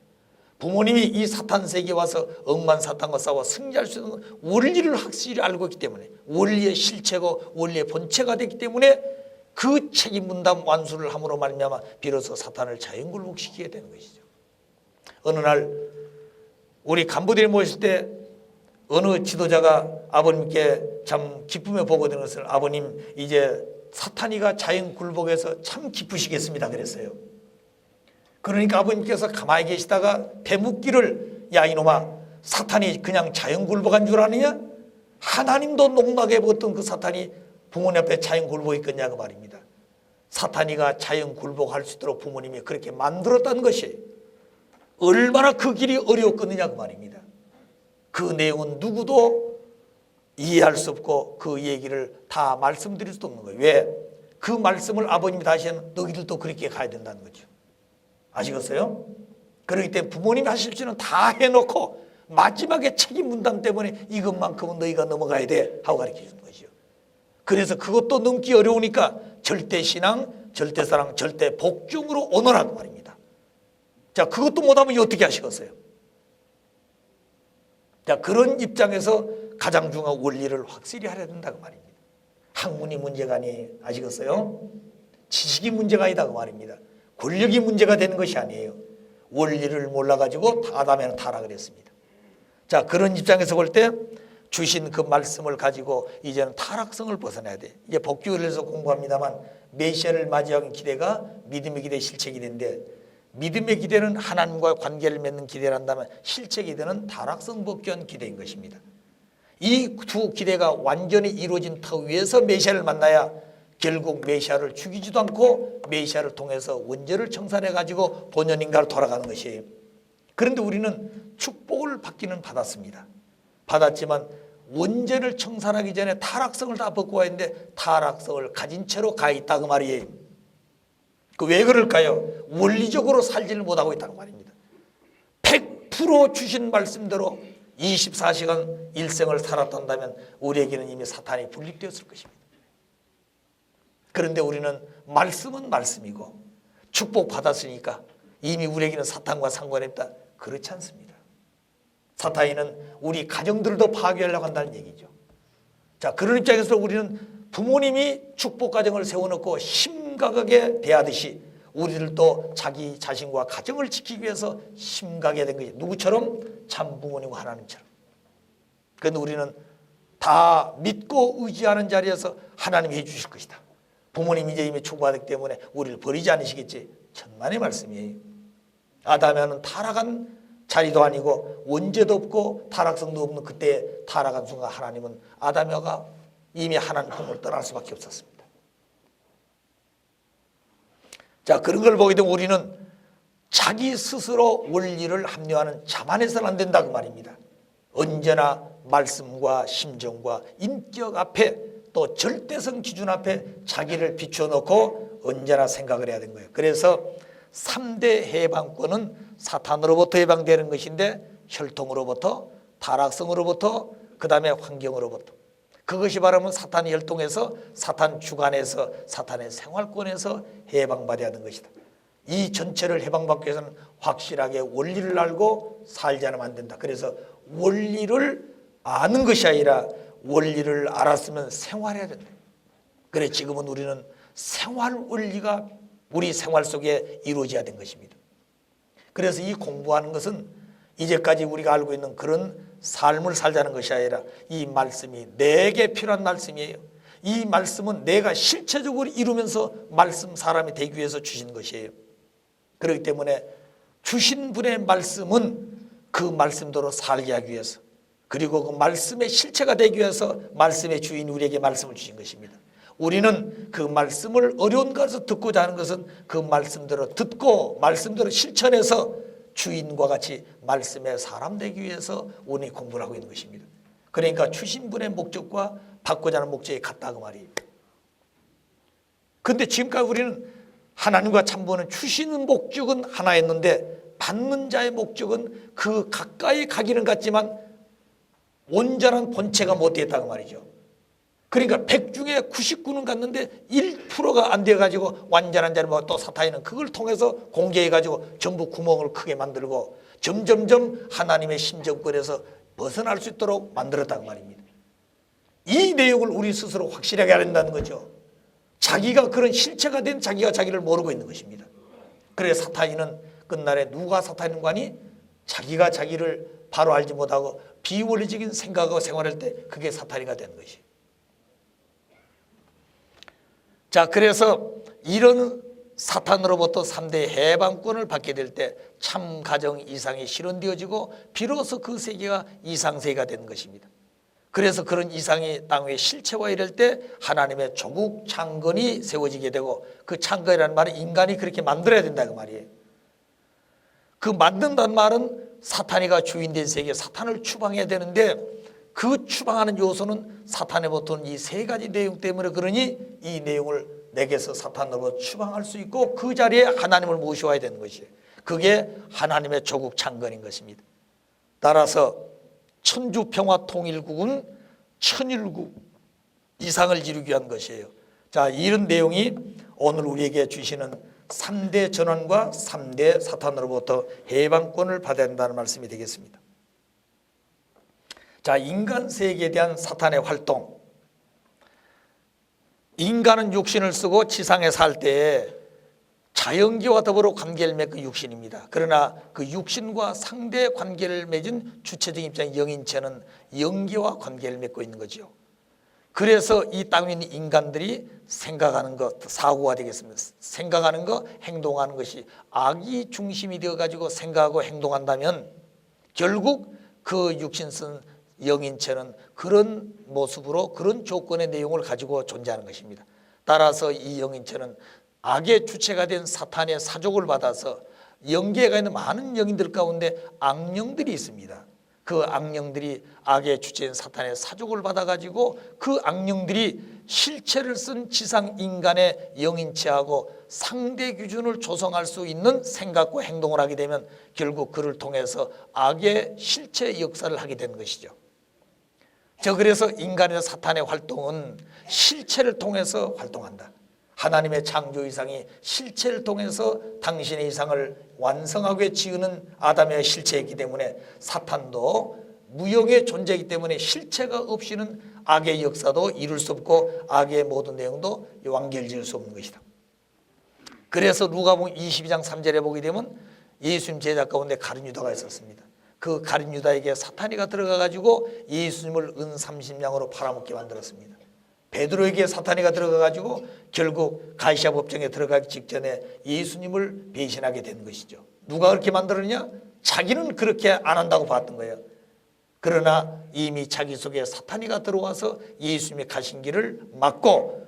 부모님이 이 사탄 세계에 와서 억만 사탄과 싸워 승리할 수 있는 원리를 확실히 알고 있기 때문에, 원리의 실체고 원리의 본체가 됐기 때문에 그 책임 분담 완수를 함으로 말미암아 비로소 사탄을 자연굴복시키게 되는 것이죠. 어느 날 우리 간부들이 모였을 때 어느 지도자가 아버님께 참 기쁨에 보고 되는 것을, 아버님 이제 사탄이가 자연굴복해서 참 기쁘시겠습니다 그랬어요. 그러니까 아버님께서 가만히 계시다가 대묻기를, 야 이놈아, 사탄이 그냥 자연굴복한 줄 아느냐? 하나님도 농락해 보던 그 사탄이 부모님 앞에 자연굴복했겠냐 그 말입니다. 사탄이가 자연굴복할 수 있도록 부모님이 그렇게 만들었다는 것이 얼마나 그 길이 어려웠겠느냐 그 말입니다. 그 내용은 누구도 이해할 수 없고 그 얘기를 다 말씀드릴 수도 없는 거예요. 왜? 그 말씀을 아버님이 다시 하면 너희들도 그렇게 가야 된다는 거죠. 아시겠어요? 그렇기 때문에 부모님이 하실 수는 다 해놓고 마지막에 책임 분담 때문에 이것만큼은 너희가 넘어가야 돼 하고 가르쳐 주는 거죠. 그래서 그것도 넘기 어려우니까 절대신앙, 절대사랑, 절대복종으로 오너라고 말입니다. 자, 그것도 못하면 어떻게 하시겠어요? 자, 그런 입장에서 가장 중요한 원리를 확실히 하려야 된다고 말입니다. 학문이 문제가 아니에요. 아시겠어요? 지식이 문제가 아니다 그 말입니다. 권력이 문제가 되는 것이 아니에요. 원리를 몰라가지고 아담에는 타락을 했습니다. 자, 그런 입장에서 볼 때 주신 그 말씀을 가지고 이제는 타락성을 벗어나야 돼. 이제 복귀를 공부합니다만 메시아를 맞이하는 기대가 믿음의 기대, 실체 기대인데, 믿음의 기대는 하나님과 관계를 맺는 기대를 한다면 실체 기대는 타락성 복귀한 기대인 것입니다. 이 두 기대가 완전히 이루어진 터 위에서 메시아를 만나야 결국 메시아를 죽이지도 않고 메시아를 통해서 원죄를 청산해 가지고 본연 인간으로 돌아가는 것이에요. 그런데 우리는 축복을 받기는 받았습니다. 받았지만 원죄를 청산하기 전에 타락성을 다 벗고 와야 하는데 타락성을 가진 채로 가 있다 그 말이에요. 그 왜 그럴까요? 원리적으로 살지를 못하고 있다는 말입니다. 100% 주신 말씀대로 24시간 일생을 살았던다면 우리에게는 이미 사탄이 분립되었을 것입니다. 그런데 우리는 말씀은 말씀이고 축복 받았으니까 이미 우리에게는 사탄과 상관이 없다. 그렇지 않습니다. 사탄이는 우리 가정들도 파괴하려고 한다는 얘기죠. 자, 그런 입장에서 우리는 부모님이 축복 가정을 세워놓고 심각하게 대하듯이 우리들도 자기 자신과 가정을 지키기 위해서 심각하게 된 것이 누구처럼? 참 부모님과 하나님처럼. 그런데 우리는 다 믿고 의지하는 자리에서 하나님이 해주실 것이다. 부모님이 이제 이미 축복하기 때문에 우리를 버리지 않으시겠지. 천만의 말씀이에요. 아담에는 타락한 자리도 아니고 원죄도 없고 타락성도 없는 그때 타락한 순간 하나님은 아담과 이미 하나님 품을 떠날 수밖에 없었습니다. 자, 그런 걸 보게 되면 우리는 자기 스스로 원리를 합리화하는 자만해서는 안 된다 그 말입니다. 언제나 말씀과 심정과 인격 앞에 또 절대성 기준 앞에 자기를 비춰놓고 언제나 생각을 해야 되는 거예요. 그래서 3대 해방권은 사탄으로부터 해방되는 것인데 혈통으로부터, 타락성으로부터, 그 다음에 환경으로부터. 그것이 바라면 사탄의 혈통에서, 사탄 주관에서, 사탄의 생활권에서 해방받아야 하는 것이다. 이 전체를 해방받기 위해서는 확실하게 원리를 알고 살지 않으면 안 된다. 그래서 원리를 아는 것이 아니라 원리를 알았으면 생활해야 된다. 그래 지금은 우리는 생활 원리가 우리 생활 속에 이루어져야 된 것입니다. 그래서 이 공부하는 것은 이제까지 우리가 알고 있는 그런 삶을 살자는 것이 아니라 이 말씀이 내게 필요한 말씀이에요. 이 말씀은 내가 실체적으로 이루면서 말씀 사람이 되기 위해서 주신 것이에요. 그렇기 때문에 주신 분의 말씀은 그 말씀대로 살게 하기 위해서, 그리고 그 말씀의 실체가 되기 위해서 말씀의 주인 우리에게 말씀을 주신 것입니다. 우리는 그 말씀을 어려운 곳에서 듣고자 하는 것은 그 말씀대로 듣고 말씀대로 실천해서 주인과 같이 말씀의 사람 되기 위해서 우리 공부를 하고 있는 것입니다. 그러니까 주신 분의 목적과 받고자 하는 목적이 같다 그 말이에요. 그런데 지금까지 우리는 하나님과 참보는 주시는 목적은 하나였는데 받는 자의 목적은 그 가까이 가기는 같지만 온전한 본체가 못 되었다고 말이죠. 그러니까 100 중에 99는 갔는데 1%가 안 돼가지고 완전한 자를 또 사탄이는 그걸 통해서 공개해가지고 전부 구멍을 크게 만들고 점점점 하나님의 심정권에서 벗어날 수 있도록 만들었다고 말입니다. 이 내용을 우리 스스로 확실하게 알아야 한다는 거죠. 자기가 그런 실체가 된 자기가 자기를 모르고 있는 것입니다. 그래서 사탄이는 끝날에 누가 사탄인 거니? 자기가 자기를 바로 알지 못하고 비원리적인 생각하고 생활할 때 그게 사탄이가 되는 것이에요. 자, 그래서 이런 사탄으로부터 3대 해방권을 받게 될 때 참 가정 이상이 실현되어지고 비로소 그 세계가 이상세계가 되는 것입니다. 그래서 그런 이상이 땅 위에 실체화 이럴 때 하나님의 조국 창건이 세워지게 되고, 그 창건이라는 말은 인간이 그렇게 만들어야 된다 그 말이에요. 그 만든다는 말은 사탄이가 주인된 세계, 사탄을 추방해야 되는데 그 추방하는 요소는 사탄에부터 이 세 가지 내용 때문에, 그러니 이 내용을 내게서 사탄으로 추방할 수 있고 그 자리에 하나님을 모셔와야 되는 것이에요. 그게 하나님의 조국 창건인 것입니다. 따라서 천주평화통일국은 천일국 이상을 이루기 위한 것이에요. 자, 이런 내용이 오늘 우리에게 주시는 3대 전환과 3대 사탄으로부터 해방권을 받아야 한다는 말씀이 되겠습니다. 자, 인간 세계에 대한 사탄의 활동. 인간은 육신을 쓰고 지상에 살 때에 자연계와 더불어 관계를 맺은 육신입니다. 그러나 그 육신과 상대 관계를 맺은 주체적인 입장의 영인체는 영계와 관계를 맺고 있는 거죠. 그래서 이 땅에 있는 인간들이 생각하는 것, 사고가 되겠습니다. 생각하는 것, 행동하는 것이 악이 중심이 되어가지고 생각하고 행동한다면 결국 그 육신 쓴 영인체는 그런 모습으로 그런 조건의 내용을 가지고 존재하는 것입니다. 따라서 이 영인체는 악의 주체가 된 사탄의 사족을 받아서 영계가 있는 많은 영인들 가운데 악령들이 있습니다. 그 악령들이 악의 주체인 사탄의 사족을 받아가지고 그 악령들이 실체를 쓴 지상 인간의 영인체하고 상대 기준을 조성할 수 있는 생각과 행동을 하게 되면 결국 그를 통해서 악의 실체 역사를 하게 되는 것이죠. 그래서 인간의 사탄의 활동은 실체를 통해서 활동한다. 하나님의 창조 이상이 실체를 통해서 당신의 이상을 완성하게 지으는 아담의 실체이기 때문에 사탄도 무형의 존재이기 때문에 실체가 없이는 악의 역사도 이룰 수 없고 악의 모든 내용도 완결지을 수 없는 것이다. 그래서 누가복음 22장 3절에 보게 되면 예수님 제자 가운데 가룟 유다가 있었습니다. 그 가룟 유다에게 사탄이가 들어가 가지고 예수님을 은 30냥으로 팔아먹게 만들었습니다. 베드로에게 사탄이가 들어가가지고 결국 가시아 법정에 들어가기 직전에 예수님을 배신하게 된 것이죠. 누가 그렇게 만들었냐? 자기는 그렇게 안 한다고 봤던 거예요. 그러나 이미 자기 속에 사탄이가 들어와서 예수님이 가신 길을 막고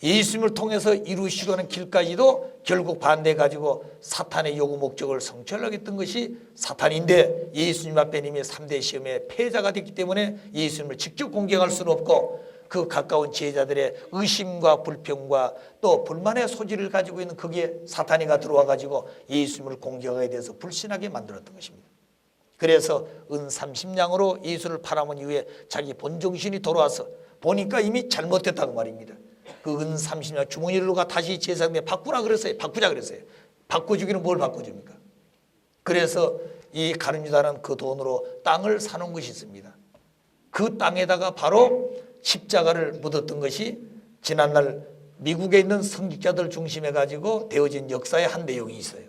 예수님을 통해서 이루시려는 길까지도 결국 반대해가지고 사탄의 요구 목적을 성취하려고 했던 것이 사탄인데, 예수님 앞에 이미 3대 시험에 패자가 됐기 때문에 예수님을 직접 공격할 수는 없고 그 가까운 제자들의 의심과 불평과 또 불만의 소지를 가지고 있는 거기에 사탄이가 들어와가지고 예수님을 공격하게 돼서 불신하게 만들었던 것입니다. 그래서 은 30냥으로 예수를 팔아먹은 이후에 자기 본정신이 돌아와서 보니까 이미 잘못됐다고 말입니다. 그 은 30냥 주머니로 가 다시 제사장에 바꾸라 그랬어요. 바꾸자 그랬어요. 바꿔주기는 뭘 바꿔줍니까? 그래서 이 가룟 유다는 그 돈으로 땅을 사놓은 것이 있습니다. 그 땅에다가 바로 십자가를 묻었던 것이 지난날 미국에 있는 성직자들 중심해 가지고 되어진 역사의 한 내용이 있어요.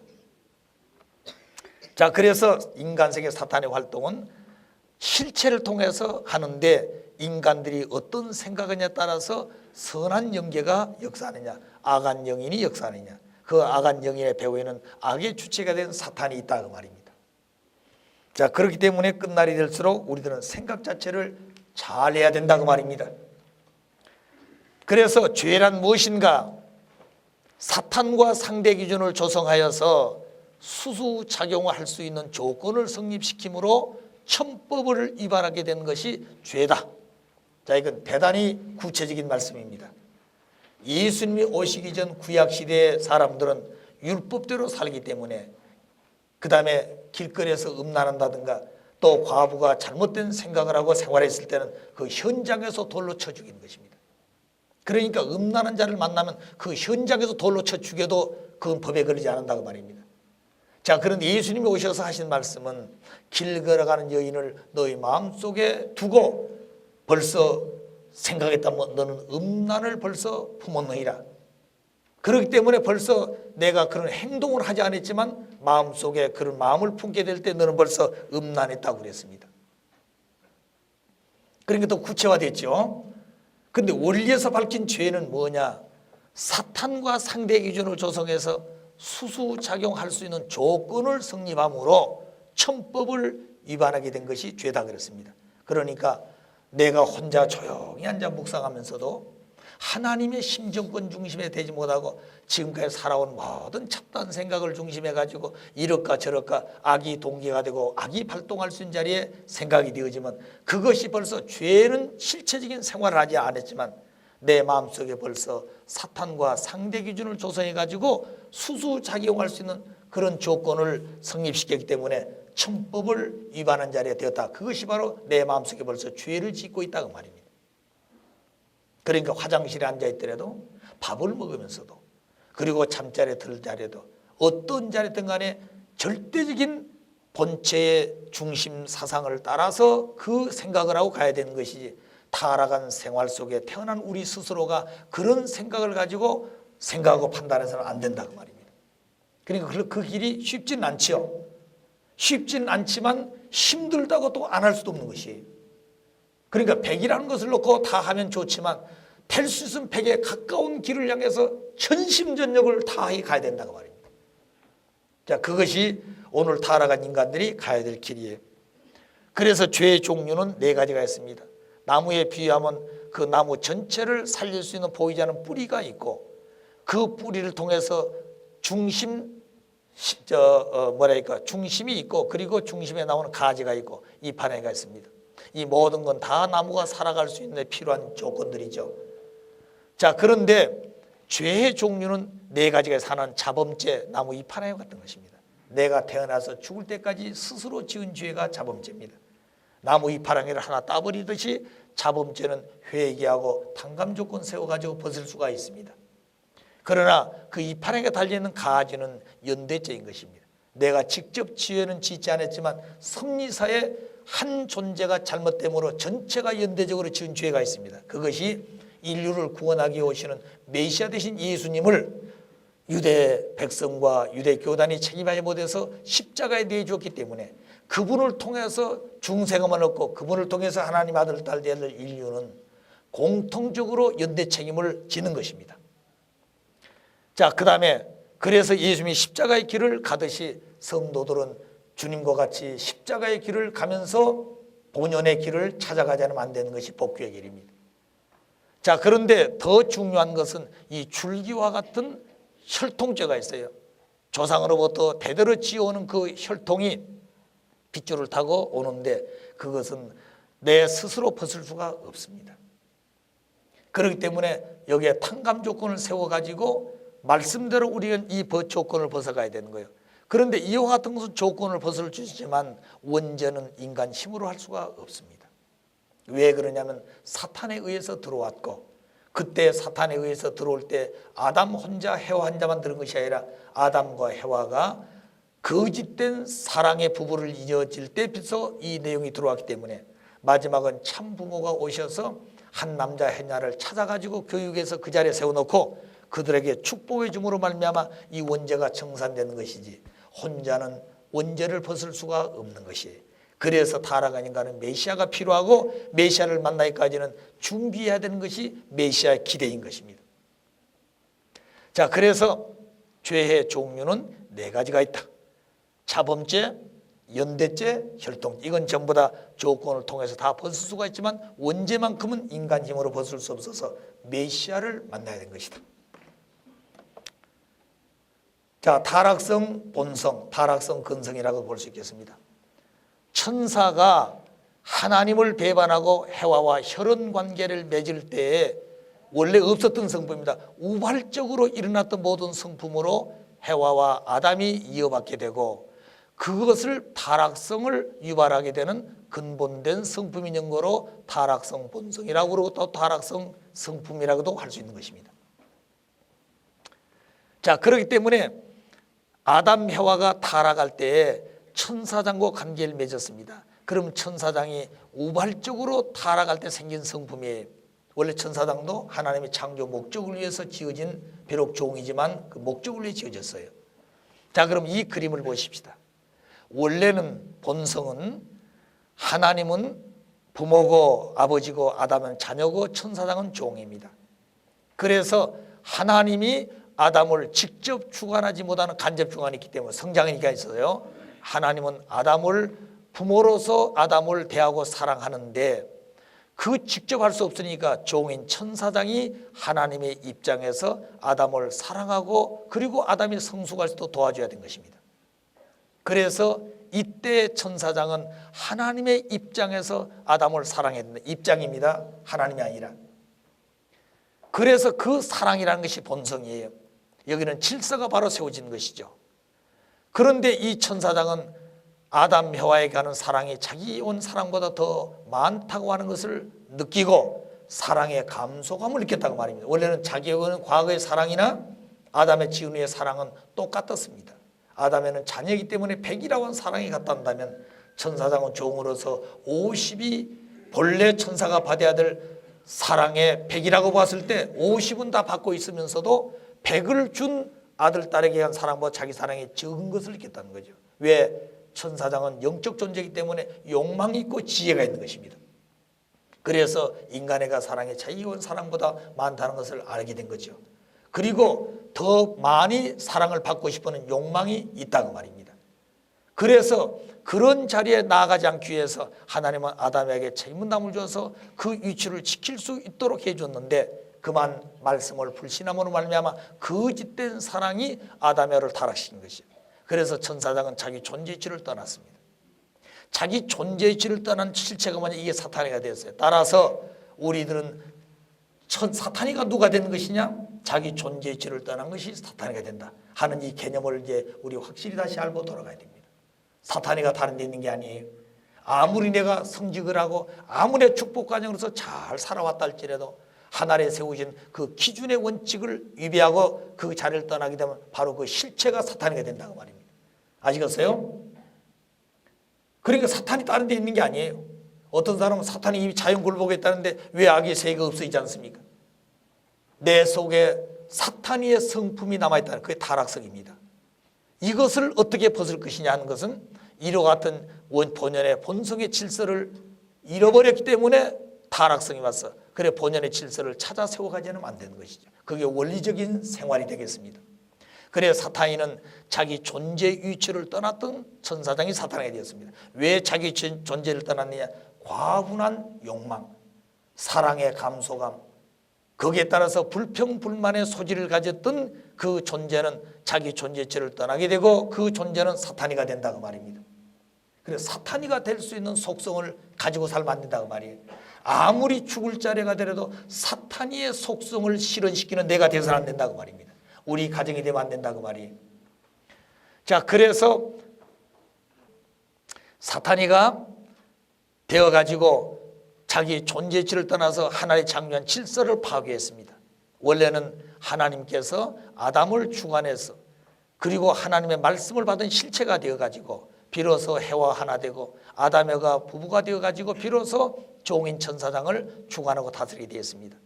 자, 그래서 인간 세계 사탄의 활동은 실체를 통해서 하는데 인간들이 어떤 생각하냐에 따라서 선한 영계가 역사하느냐, 악한 영인이 역사하느냐, 그 악한 영인의 배후에는 악의 주체가 된 사탄이 있다 그 말입니다. 자, 그렇기 때문에 끝날이 될수록 우리들은 생각 자체를 잘 해야 된다고 말입니다. 그래서 죄란 무엇인가? 사탄과 상대 기준을 조성하여서 수수작용을 할 수 있는 조건을 성립시킴으로 천법을 위반하게 된 것이 죄다. 자, 이건 대단히 구체적인 말씀입니다. 예수님이 오시기 전 구약시대의 사람들은 율법대로 살기 때문에, 그 다음에 길거리에서 음란한다든가 또 과부가 잘못된 생각을 하고 생활했을 때는 그 현장에서 돌로 쳐 죽이는 것입니다. 그러니까 음란한 자를 만나면 그 현장에서 돌로 쳐 죽여도 그건 법에 걸리지 않는다고 말입니다. 자, 그런데 예수님이 오셔서 하신 말씀은 길 걸어가는 여인을 너희 마음속에 두고 벌써 생각했다면 너는 음란을 벌써 품었느니라. 그렇기 때문에 벌써 내가 그런 행동을 하지 않았지만 마음속에 그런 마음을 품게 될 때 너는 벌써 음란했다고 그랬습니다. 그러니까 더 구체화됐죠. 그런데 원리에서 밝힌 죄는 뭐냐? 사탄과 상대 기준을 조성해서 수수작용할 수 있는 조건을 성립함으로 천법을 위반하게 된 것이 죄다 그랬습니다. 그러니까 내가 혼자 조용히 앉아 묵상하면서도 하나님의 심정권 중심에 되지 못하고 지금까지 살아온 모든 잡다한 생각을 중심해 가지고 이럴까 저럴까 악이 동기가 되고 악이 발동할 수 있는 자리에 생각이 되어지면 그것이 벌써 죄는 실체적인 생활을 하지 않았지만 내 마음속에 벌써 사탄과 상대 기준을 조성해 가지고 수수작용할 수 있는 그런 조건을 성립시켰기 때문에 천법을 위반한 자리에 되었다. 그것이 바로 내 마음속에 벌써 죄를 짓고 있다고 말입니다. 그러니까 화장실에 앉아있더라도 밥을 먹으면서도 그리고 잠자리에 들 자리에도 어떤 자리든 간에 절대적인 본체의 중심 사상을 따라서 그 생각을 하고 가야 되는 것이지, 타락한 생활 속에 태어난 우리 스스로가 그런 생각을 가지고 생각하고 판단해서는 안 된다고 말입니다. 그러니까 그 길이 쉽지는 않지요. 쉽지는 않지만 힘들다고 또 안 할 수도 없는 것이에요. 그러니까 100이라는 것을 놓고 다 하면 좋지만 될 수 있으면 100에 가까운 길을 향해서 전심전력을 다해 가야 된다고 말입니다. 자, 그것이 오늘 타락한 인간들이 가야 될 길이에요. 그래서 죄의 종류는 4가지가 있습니다. 나무에 비유하면 그 나무 전체를 살릴 수 있는 보이지 않는 뿌리가 있고, 그 뿌리를 통해서 중심이 있고, 그리고 중심에 나오는 가지가 있고 잎하네가 있습니다. 이 모든 건 다 나무가 살아갈 수 있는 필요한 조건들이죠. 자, 그런데 죄의 종류는 4가지가 사는 자범죄, 나무 잎하네 같은 것입니다. 내가 태어나서 죽을 때까지 스스로 지은 죄가 자범죄입니다. 나무 잎파랑이를 하나 따버리듯이 자범죄는 회개하고 탕감 조건 세워가지고 벗을 수가 있습니다. 그러나 그 잎파랑에 달려있는 가지는 연대죄인 것입니다. 내가 직접 지혜는 짓지 않았지만 섭리사의 한 존재가 잘못됨으로 전체가 연대적으로 지은 죄가 있습니다. 그것이 인류를 구원하기 위해 오시는 메시아 되신 예수님을 유대 백성과 유대 교단이 책임하지 못해서 십자가에 내주었기 때문에 그분을 통해서 중생음을 얻고 그분을 통해서 하나님 아들 딸 될 인류는 공통적으로 연대 책임을 지는 것입니다. 자, 그 다음에 그래서 예수님이 십자가의 길을 가듯이 성도들은 주님과 같이 십자가의 길을 가면서 본연의 길을 찾아가지 않으면 안 되는 것이 복귀의 길입니다. 자, 그런데 더 중요한 것은 이 줄기와 같은 혈통죄가 있어요. 조상으로부터 대대로 지어오는 그 혈통이 빗줄을 타고 오는데 그것은 내 스스로 벗을 수가 없습니다. 그렇기 때문에 여기에 탕감 조건을 세워가지고 말씀대로 우리는 이 조건을 벗어가야 되는 거예요. 그런데 이와 같은 것은 조건을 벗을 수 있지만 원죄는 인간 힘으로 할 수가 없습니다. 왜 그러냐면 사탄에 의해서 들어왔고, 그때 사탄에 의해서 들어올 때 아담 혼자 해와 혼자만 들은 것이 아니라 아담과 해와가 거짓된 사랑의 부부를 이어질 때 비로소 이 내용이 들어왔기 때문에 마지막은 참 부모가 오셔서 한 남자 해녀를 찾아가지고 교육해서 그 자리에 세워놓고 그들에게 축복해 줌으로 말미암아 이 원죄가 청산되는 것이지, 혼자는 원죄를 벗을 수가 없는 것이에요. 그래서 타락한 인간은 메시아가 필요하고 메시아를 만나기까지는 준비해야 되는 것이 메시아의 기대인 것입니다. 자, 그래서 죄의 종류는 4가지가 있다. 차범죄, 연대죄, 혈통. 이건 전부 다 조건을 통해서 다 벗을 수가 있지만 원죄만큼은 인간 힘으로 벗을 수 없어서 메시아를 만나야 되는 것이다. 자, 타락성 본성, 타락성 근성이라고 볼 수 있겠습니다. 천사가 하나님을 배반하고 해와와 혈연 관계를 맺을 때에 원래 없었던 성품입니다. 우발적으로 일어났던 모든 성품으로 해와와 아담이 이어받게 되고 그것을 타락성을 유발하게 되는 근본된 성품인 연고로 타락성 본성이라고 그러고 또 타락성 성품이라고도 할 수 있는 것입니다. 자, 그렇기 때문에 아담 해와가 타락할 때에 천사장과 관계를 맺었습니다. 그럼 천사장이 우발적으로 타락할 때 생긴 성품이에요. 원래 천사장도 하나님의 창조 목적을 위해서 지어진 비록 종이지만 그 목적을 위해 지어졌어요. 자, 그럼 이 그림을 보십시다. 원래는 본성은 하나님은 부모고 아버지고 아담은 자녀고 천사장은 종입니다. 그래서 하나님이 아담을 직접 주관하지 못하는 간접 주관이 있기 때문에 성장이니까 있어요. 하나님은 아담을 부모로서 아담을 대하고 사랑하는데 그 직접 할 수 없으니까 종인 천사장이 하나님의 입장에서 아담을 사랑하고 그리고 아담이 성숙할 수도 도와줘야 된 것입니다. 그래서 이때 천사장은 하나님의 입장에서 아담을 사랑해야 된다. 입장입니다. 하나님이 아니라. 그래서 그 사랑이라는 것이 본성이에요. 여기는 질서가 바로 세워진 것이죠. 그런데 이 천사장은 아담 해와에게 하는 사랑이 자기 온 사랑보다 더 많다고 하는 것을 느끼고 사랑의 감소감을 느꼈다고 말입니다. 원래는 자기의 과거의 사랑이나 아담의 지은 후의 사랑은 똑같았습니다. 아담에는 자녀이기 때문에 100이라고 하는 사랑이 같다면 천사장은 종으로서 50이 본래 천사가 받아야 될 사랑의 100이라고 봤을 때 50은 다 받고 있으면서도 100을 준 아들, 딸에게 대한 사랑보다 자기 사랑이 적은 것을 느꼈다는 거죠. 왜? 천사장은 영적 존재이기 때문에 욕망이 있고 지혜가 있는 것입니다. 그래서 인간애가 사랑이 자기의 사랑보다 많다는 것을 알게 된 거죠. 그리고 더 많이 사랑을 받고 싶어하는 욕망이 있다고 말입니다. 그래서 그런 자리에 나아가지 않기 위해서 하나님은 아담에게 책임감을 줘서 그 위치를 지킬 수 있도록 해줬는데 그만 말씀을 불신함으로 말미암아 거짓된 사랑이 아담을 타락시킨 것이에요. 그래서 천사장은 자기 존재의치를 떠났습니다. 자기 존재의치를 떠난 실체가 뭐냐? 이게 사탄이가 되었어요. 따라서 우리들은 사탄이가 누가 되는 것이냐? 자기 존재의치를 떠난 것이 사탄이가 된다 하는 이 개념을 이제 우리 확실히 다시 알고 돌아가야 됩니다. 사탄이가 다른 데 있는 게 아니에요. 아무리 내가 성직을 하고 아무리 축복 과정으로서 잘 살아왔다 할지라도 하나님의 세우신 그 기준의 원칙을 위배하고 그 자리를 떠나게 되면 바로 그 실체가 사탄이가 된다고 말입니다. 아시겠어요? 그러니까 사탄이 다른 데 있는 게 아니에요. 어떤 사람은 사탄이 이미 자연 굴복에 있다는데 왜 악의 세계가 없어지지 않습니까? 내 속에 사탄의 성품이 남아있다는 그게 타락성입니다. 이것을 어떻게 벗을 것이냐 하는 것은 이와 같은 본연의 본성의 질서를 잃어버렸기 때문에 타락성이 왔어. 그래 본연의 질서를 찾아 세워가지는 안 되는 것이죠. 그게 원리적인 생활이 되겠습니다. 그래 사탄이는 자기 존재 위치를 떠났던 천사장이 사탄이 되었습니다. 왜 자기 존재를 떠났느냐? 과분한 욕망, 사랑의 감소감, 거기에 따라서 불평불만의 소질을 가졌던 그 존재는 자기 존재체를 떠나게 되고 그 존재는 사탄이가 된다고 말입니다. 그래서 사탄이가 될 수 있는 속성을 가지고 살면 안 된다고 말이에요. 아무리 죽을 자리가 되려도 사탄이의 속성을 실현시키는 내가 되어서는 안 된다고 말입니다. 우리 가정이 되면 안 된다고 말이에요. 자, 그래서 사탄이가 되어가지고 자기 존재치를 떠나서 하나님의 창조한 질서를 파괴했습니다. 원래는 하나님께서 아담을 주관해서 그리고 하나님의 말씀을 받은 실체가 되어가지고 비로소 해와 하나 되고 아담 여가 부부가 되어가지고 비로소 종인 천사장을 주관하고 다스리게 되었습니다.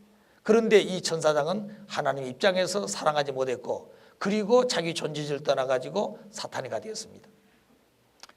그런데 이 천사장은 하나님 입장에서 사랑하지 못했고 그리고 자기 존재를 떠나가지고 사탄이가 되었습니다.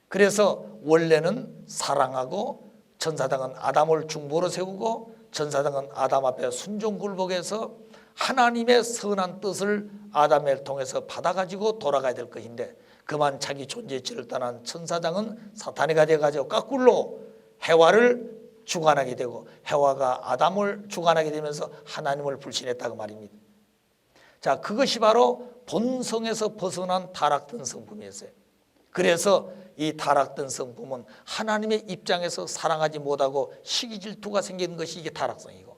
그래서 원래는 사랑하고 천사장은 아담을 중보로 세우고 천사장은 아담 앞에 순종굴복해서 하나님의 선한 뜻을 아담을 통해서 받아가지고 돌아가야 될 것인데 그만 자기 존재치를 떠난 천사장은 사탄이가 되어가지고 거꾸로 해와를 주관하게 되고 해와가 아담을 주관하게 되면서 하나님을 불신했다고 말입니다. 자, 그것이 바로 본성에서 벗어난 타락된 성품이었어요. 그래서 이 타락된 성품은 하나님의 입장에서 사랑하지 못하고 시기 질투가 생기는 것이 이게 타락성이고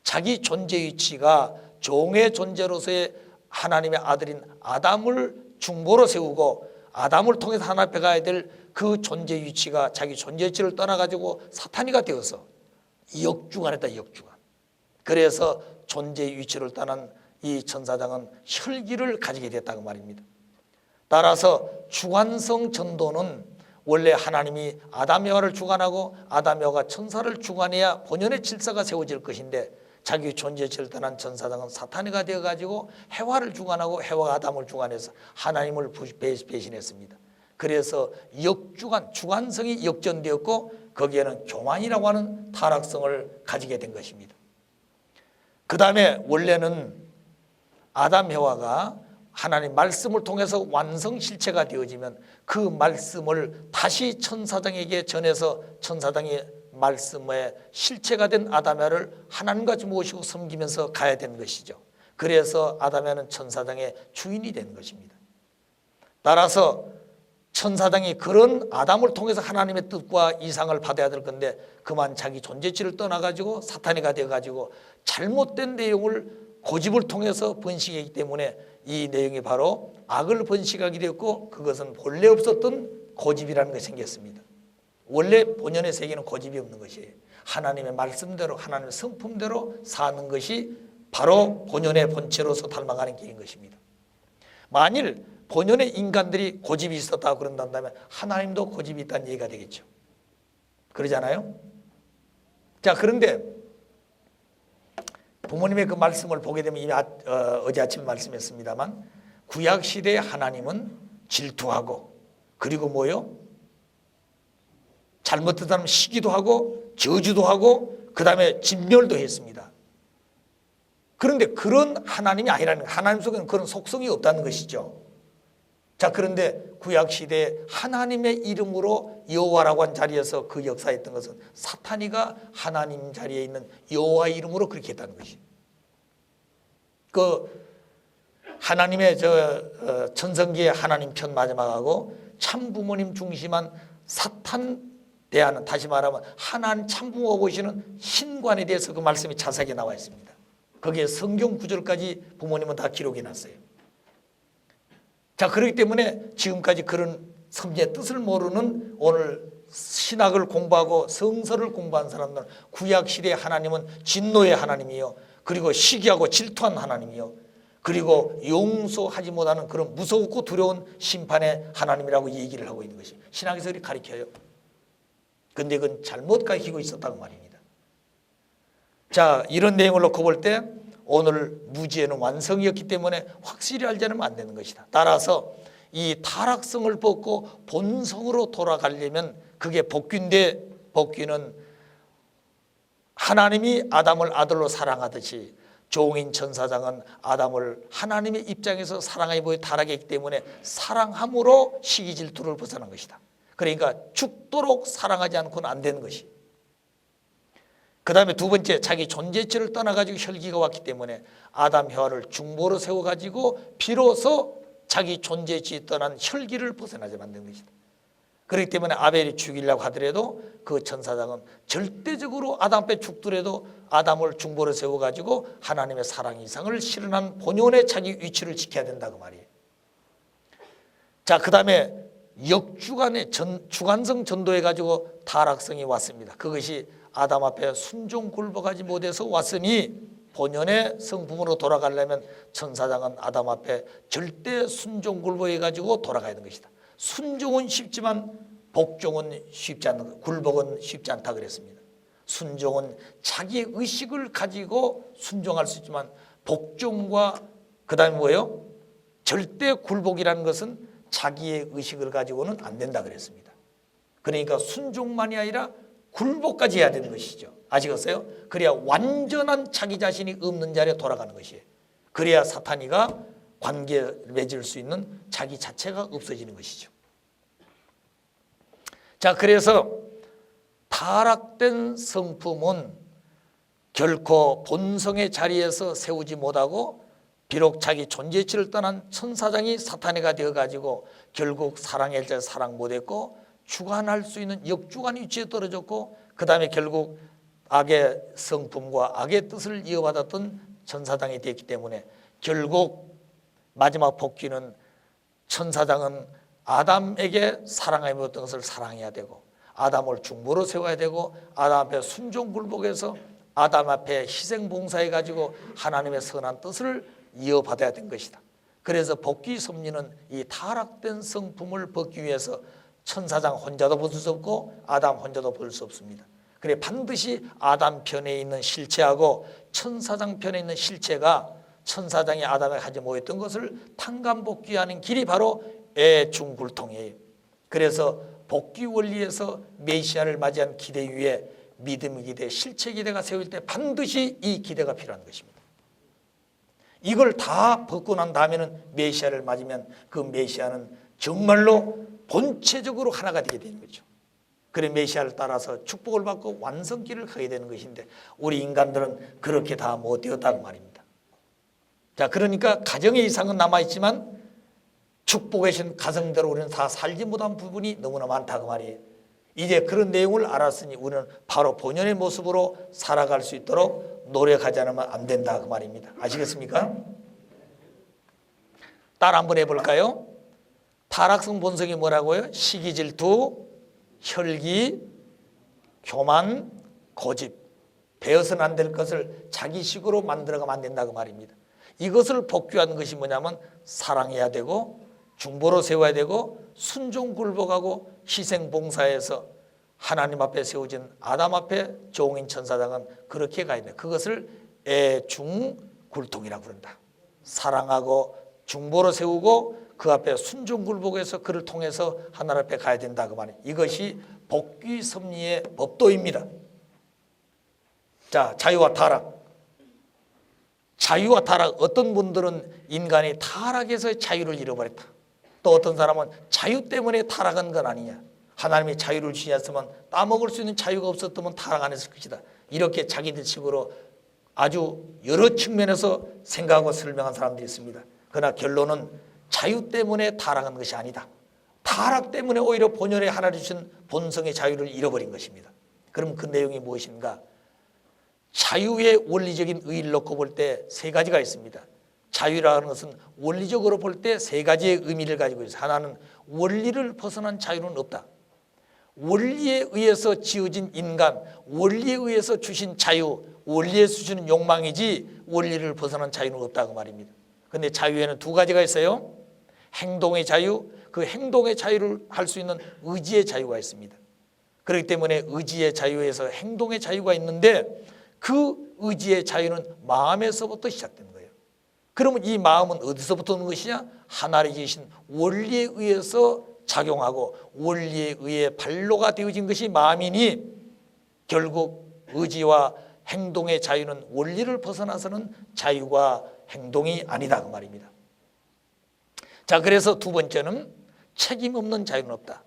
자기 존재 위치가 종의 존재로서의 하나님의 아들인 아담을 중보로 세우고 아담을 통해서 하나님 앞에 가야 될 그 존재 위치가 자기 존재 위치를 떠나가지고 사탄이가 되어서 역주관했다. 역주관. 그래서 존재 위치를 떠난 이 천사장은 혈기를 가지게 됐다고 말입니다. 따라서 주관성 전도는 원래 하나님이 아담 여와를 주관하고 아담 여와가 천사를 주관해야 본연의 질서가 세워질 것인데 자기 존재를 떠난 천사장은 사탄이가 되어가지고 해와를 주관하고 해와가 아담을 주관해서 하나님을 배신했습니다. 그래서 역주관, 주관성이 역전되었고 거기에는 교만이라고 하는 타락성을 가지게 된 것입니다. 그 다음에 원래는 아담 해와가 하나님 말씀을 통해서 완성실체가 되어지면 그 말씀을 다시 천사장에게 전해서 천사장이 말씀의 실체가 된 아담야를 하나님과 모시고 섬기면서 가야 되는 것이죠. 그래서 아담야는 천사장의 주인이 되는 것입니다. 따라서 천사장이 그런 아담을 통해서 하나님의 뜻과 이상을 받아야 될 건데 그만 자기 존재치를 떠나가지고 사탄이가 되어가지고 잘못된 내용을 고집을 통해서 번식했기 때문에 이 내용이 바로 악을 번식하게 되었고 그것은 본래 없었던 고집이라는 것이 생겼습니다. 원래 본연의 세계는 고집이 없는 것이에요. 하나님의 말씀대로 하나님의 성품대로 사는 것이 바로 본연의 본체로서 닮아가는 길인 것입니다. 만일 본연의 인간들이 고집이 있었다고 그런다면 하나님도 고집이 있다는 얘기가 되겠죠. 그러잖아요. 자, 그런데 부모님의 그 말씀을 보게 되면 이미 어제 아침에 말씀했습니다만 구약시대의 하나님은 질투하고 그리고 뭐요? 잘못된 사람 시기도 하고 저주도 하고 그 다음에 진멸도 했습니다. 그런데 그런 하나님이 아니라는 거예요. 하나님 속에는 그런 속성이 없다는 것이죠. 자, 그런데 구약시대에 하나님의 이름으로 여호와라고 한 자리에서 그 역사했던 것은 사탄이가 하나님 자리에 있는 여호와 이름으로 그렇게 했다는 것이. 그 하나님의 천성기의 하나님 편 마지막하고 참 부모님 중심한 사탄 대하는, 다시 말하면 하나님 참부모가 보시는 신관에 대해서 그 말씀이 자세하게 나와 있습니다. 거기에 성경 구절까지 부모님은 다 기록해 놨어요. 자, 그렇기 때문에 지금까지 그런 성경의 뜻을 모르는 오늘 신학을 공부하고 성서를 공부한 사람들은 구약시대의 하나님은 진노의 하나님이요, 그리고 시기하고 질투한 하나님이요, 그리고 용서하지 못하는 그런 무섭고 두려운 심판의 하나님이라고 얘기를 하고 있는 것이 신학에서 그렇게 가르쳐요. 근데 그건 잘못 가르치고 있었다고 말입니다. 자, 이런 내용을 놓고 볼 때 오늘 무지에는 완성이었기 때문에 확실히 알지 않으면 안 되는 것이다. 따라서 이 타락성을 벗고 본성으로 돌아가려면 그게 복귀인데, 복귀는 하나님이 아담을 아들로 사랑하듯이 종인 천사장은 아담을 하나님의 입장에서 사랑하여 보여 타락했기 때문에 사랑함으로 시기 질투를 벗어난 것이다. 그러니까 죽도록 사랑하지 않고는 안 되는 것이. 그 다음에 두 번째, 자기 존재치를 떠나가지고 혈기가 왔기 때문에 아담 혀를 중보로 세워가지고 비로소 자기 존재치 떠난 혈기를 벗어나게 만든 것이다. 그렇기 때문에 아벨이 죽이려고 하더라도 그 천사장은 절대적으로 아담 앞에 죽더라도 아담을 중보로 세워가지고 하나님의 사랑 이상을 실현한 본연의 자기 위치를 지켜야 된다 그 말이에요. 자, 그 다음에 역주간의 주간성 전도해가지고 타락성이 왔습니다. 그것이 아담 앞에 순종 굴복하지 못해서 왔으니 본연의 성품으로 돌아가려면 천사장은 아담 앞에 절대 순종 굴복해가지고 돌아가야 되는 것이다. 순종은 쉽지만 복종은 쉽지 않는, 굴복은 쉽지 않다 그랬습니다. 순종은 자기의 의식을 가지고 순종할 수 있지만 복종과 그 다음에 뭐예요? 절대 굴복이라는 것은 자기의 의식을 가지고는 안 된다 그랬습니다. 그러니까 순종만이 아니라 굴복까지 해야 되는 것이죠. 아시겠어요? 그래야 완전한 자기 자신이 없는 자리에 돌아가는 것이에요. 그래야 사탄이가 관계를 맺을 수 있는 자기 자체가 없어지는 것이죠. 자, 그래서 타락된 성품은 결코 본성의 자리에서 세우지 못하고 비록 자기 존재치를 떠난 천사장이 사탄이가 되어가지고 결국 사랑할 때 사랑 못했고 주관할 수 있는 역주관 위치에 떨어졌고 그 다음에 결국 악의 성품과 악의 뜻을 이어받았던 천사장이 됐기 때문에 결국 마지막 복귀는 천사장은 아담에게 사랑하여 묻었던 것을 사랑해야 되고 아담을 중보로 세워야 되고 아담 앞에 순종 굴복해서 아담 앞에 희생 봉사해 가지고 하나님의 선한 뜻을 이어받아야 된 것이다. 그래서 복귀 섭리는 이 타락된 성품을 벗기 위해서 천사장 혼자도 벗을 수 없고 아담 혼자도 벗을 수 없습니다. 그래 반드시 아담 편에 있는 실체하고 천사장 편에 있는 실체가 천사장이 아담에 하지 못했던 것을 탕감복귀하는 길이 바로 애중굴통이에요. 그래서 복귀 원리에서 메시아를 맞이한 기대 위에 믿음의 기대, 실체 기대가 세울 때 반드시 이 기대가 필요한 것입니다. 이걸 다 벗고 난 다음에는 메시아를 맞으면 그 메시아는 정말로 본체적으로 하나가 되게 되는 거죠. 그래 메시아를 따라서 축복을 받고 완성길을 가게 되는 것인데 우리 인간들은 그렇게 다 못 되었다고 말입니다. 자, 그러니까 가정의 이상은 남아있지만 축복의 신 가정대로 우리는 다 살지 못한 부분이 너무나 많다고 말이에요. 이제 그런 내용을 알았으니 우리는 바로 본연의 모습으로 살아갈 수 있도록 노력하지 않으면 안 된다 그 말입니다. 아시겠습니까? 따라 한번 해볼까요? 타락성 본성이 뭐라고요? 시기, 질투, 혈기, 교만, 고집. 배워서는 안 될 것을 자기식으로 만들어가면 안 된다 그 말입니다. 이것을 복귀하는 것이 뭐냐면 사랑해야 되고 중보로 세워야 되고 순종 굴복하고 희생 봉사해서 하나님 앞에 세워진 아담 앞에 종인 천사장은 그렇게 가야 돼. 그것을 애중굴통이라고 그런다. 사랑하고 중보로 세우고 그 앞에 순종 굴복해서 그를 통해서 하나님 앞에 가야 된다 그 말이에요. 이것이 복귀 섭리의 법도입니다. 자, 자유와 타락. 자유와 타락, 어떤 분들은 인간이 타락해서 자유를 잃어버렸다. 또 어떤 사람은 자유 때문에 타락한 건 아니냐. 하나님이 자유를 주셨으면 따먹을 수 있는 자유가 없었다면 타락 안 했을 것이다. 이렇게 자기들 식으로 아주 여러 측면에서 생각하고 설명한 사람들이 있습니다. 그러나 결론은 자유 때문에 타락한 것이 아니다. 타락 때문에 오히려 본연의 하나님 주신 본성의 자유를 잃어버린 것입니다. 그럼 그 내용이 무엇인가? 자유의 원리적인 의의를 놓고 볼 때 세 가지가 있습니다. 자유라는 것은 원리적으로 볼 때 세 가지의 의미를 가지고 있어요. 하나는 원리를 벗어난 자유는 없다. 원리에 의해서 지어진 인간, 원리에 의해서 주신 자유, 원리에서 주시는 욕망이지 원리를 벗어난 자유는 없다고 말입니다. 그런데 자유에는 두 가지가 있어요. 행동의 자유, 그 행동의 자유를 할 수 있는 의지의 자유가 있습니다. 그렇기 때문에 의지의 자유에서 행동의 자유가 있는데 그 의지의 자유는 마음에서부터 시작되는 거예요. 그러면 이 마음은 어디서부터 오는 것이냐? 하나님이 주신 원리에 의해서 작용하고 원리에 의해 발로가 되어진 것이 마음이니 결국 의지와 행동의 자유는 원리를 벗어나서는 자유가 행동이 아니다 그 말입니다. 자, 그래서 두 번째는 책임 없는 자유는 없다.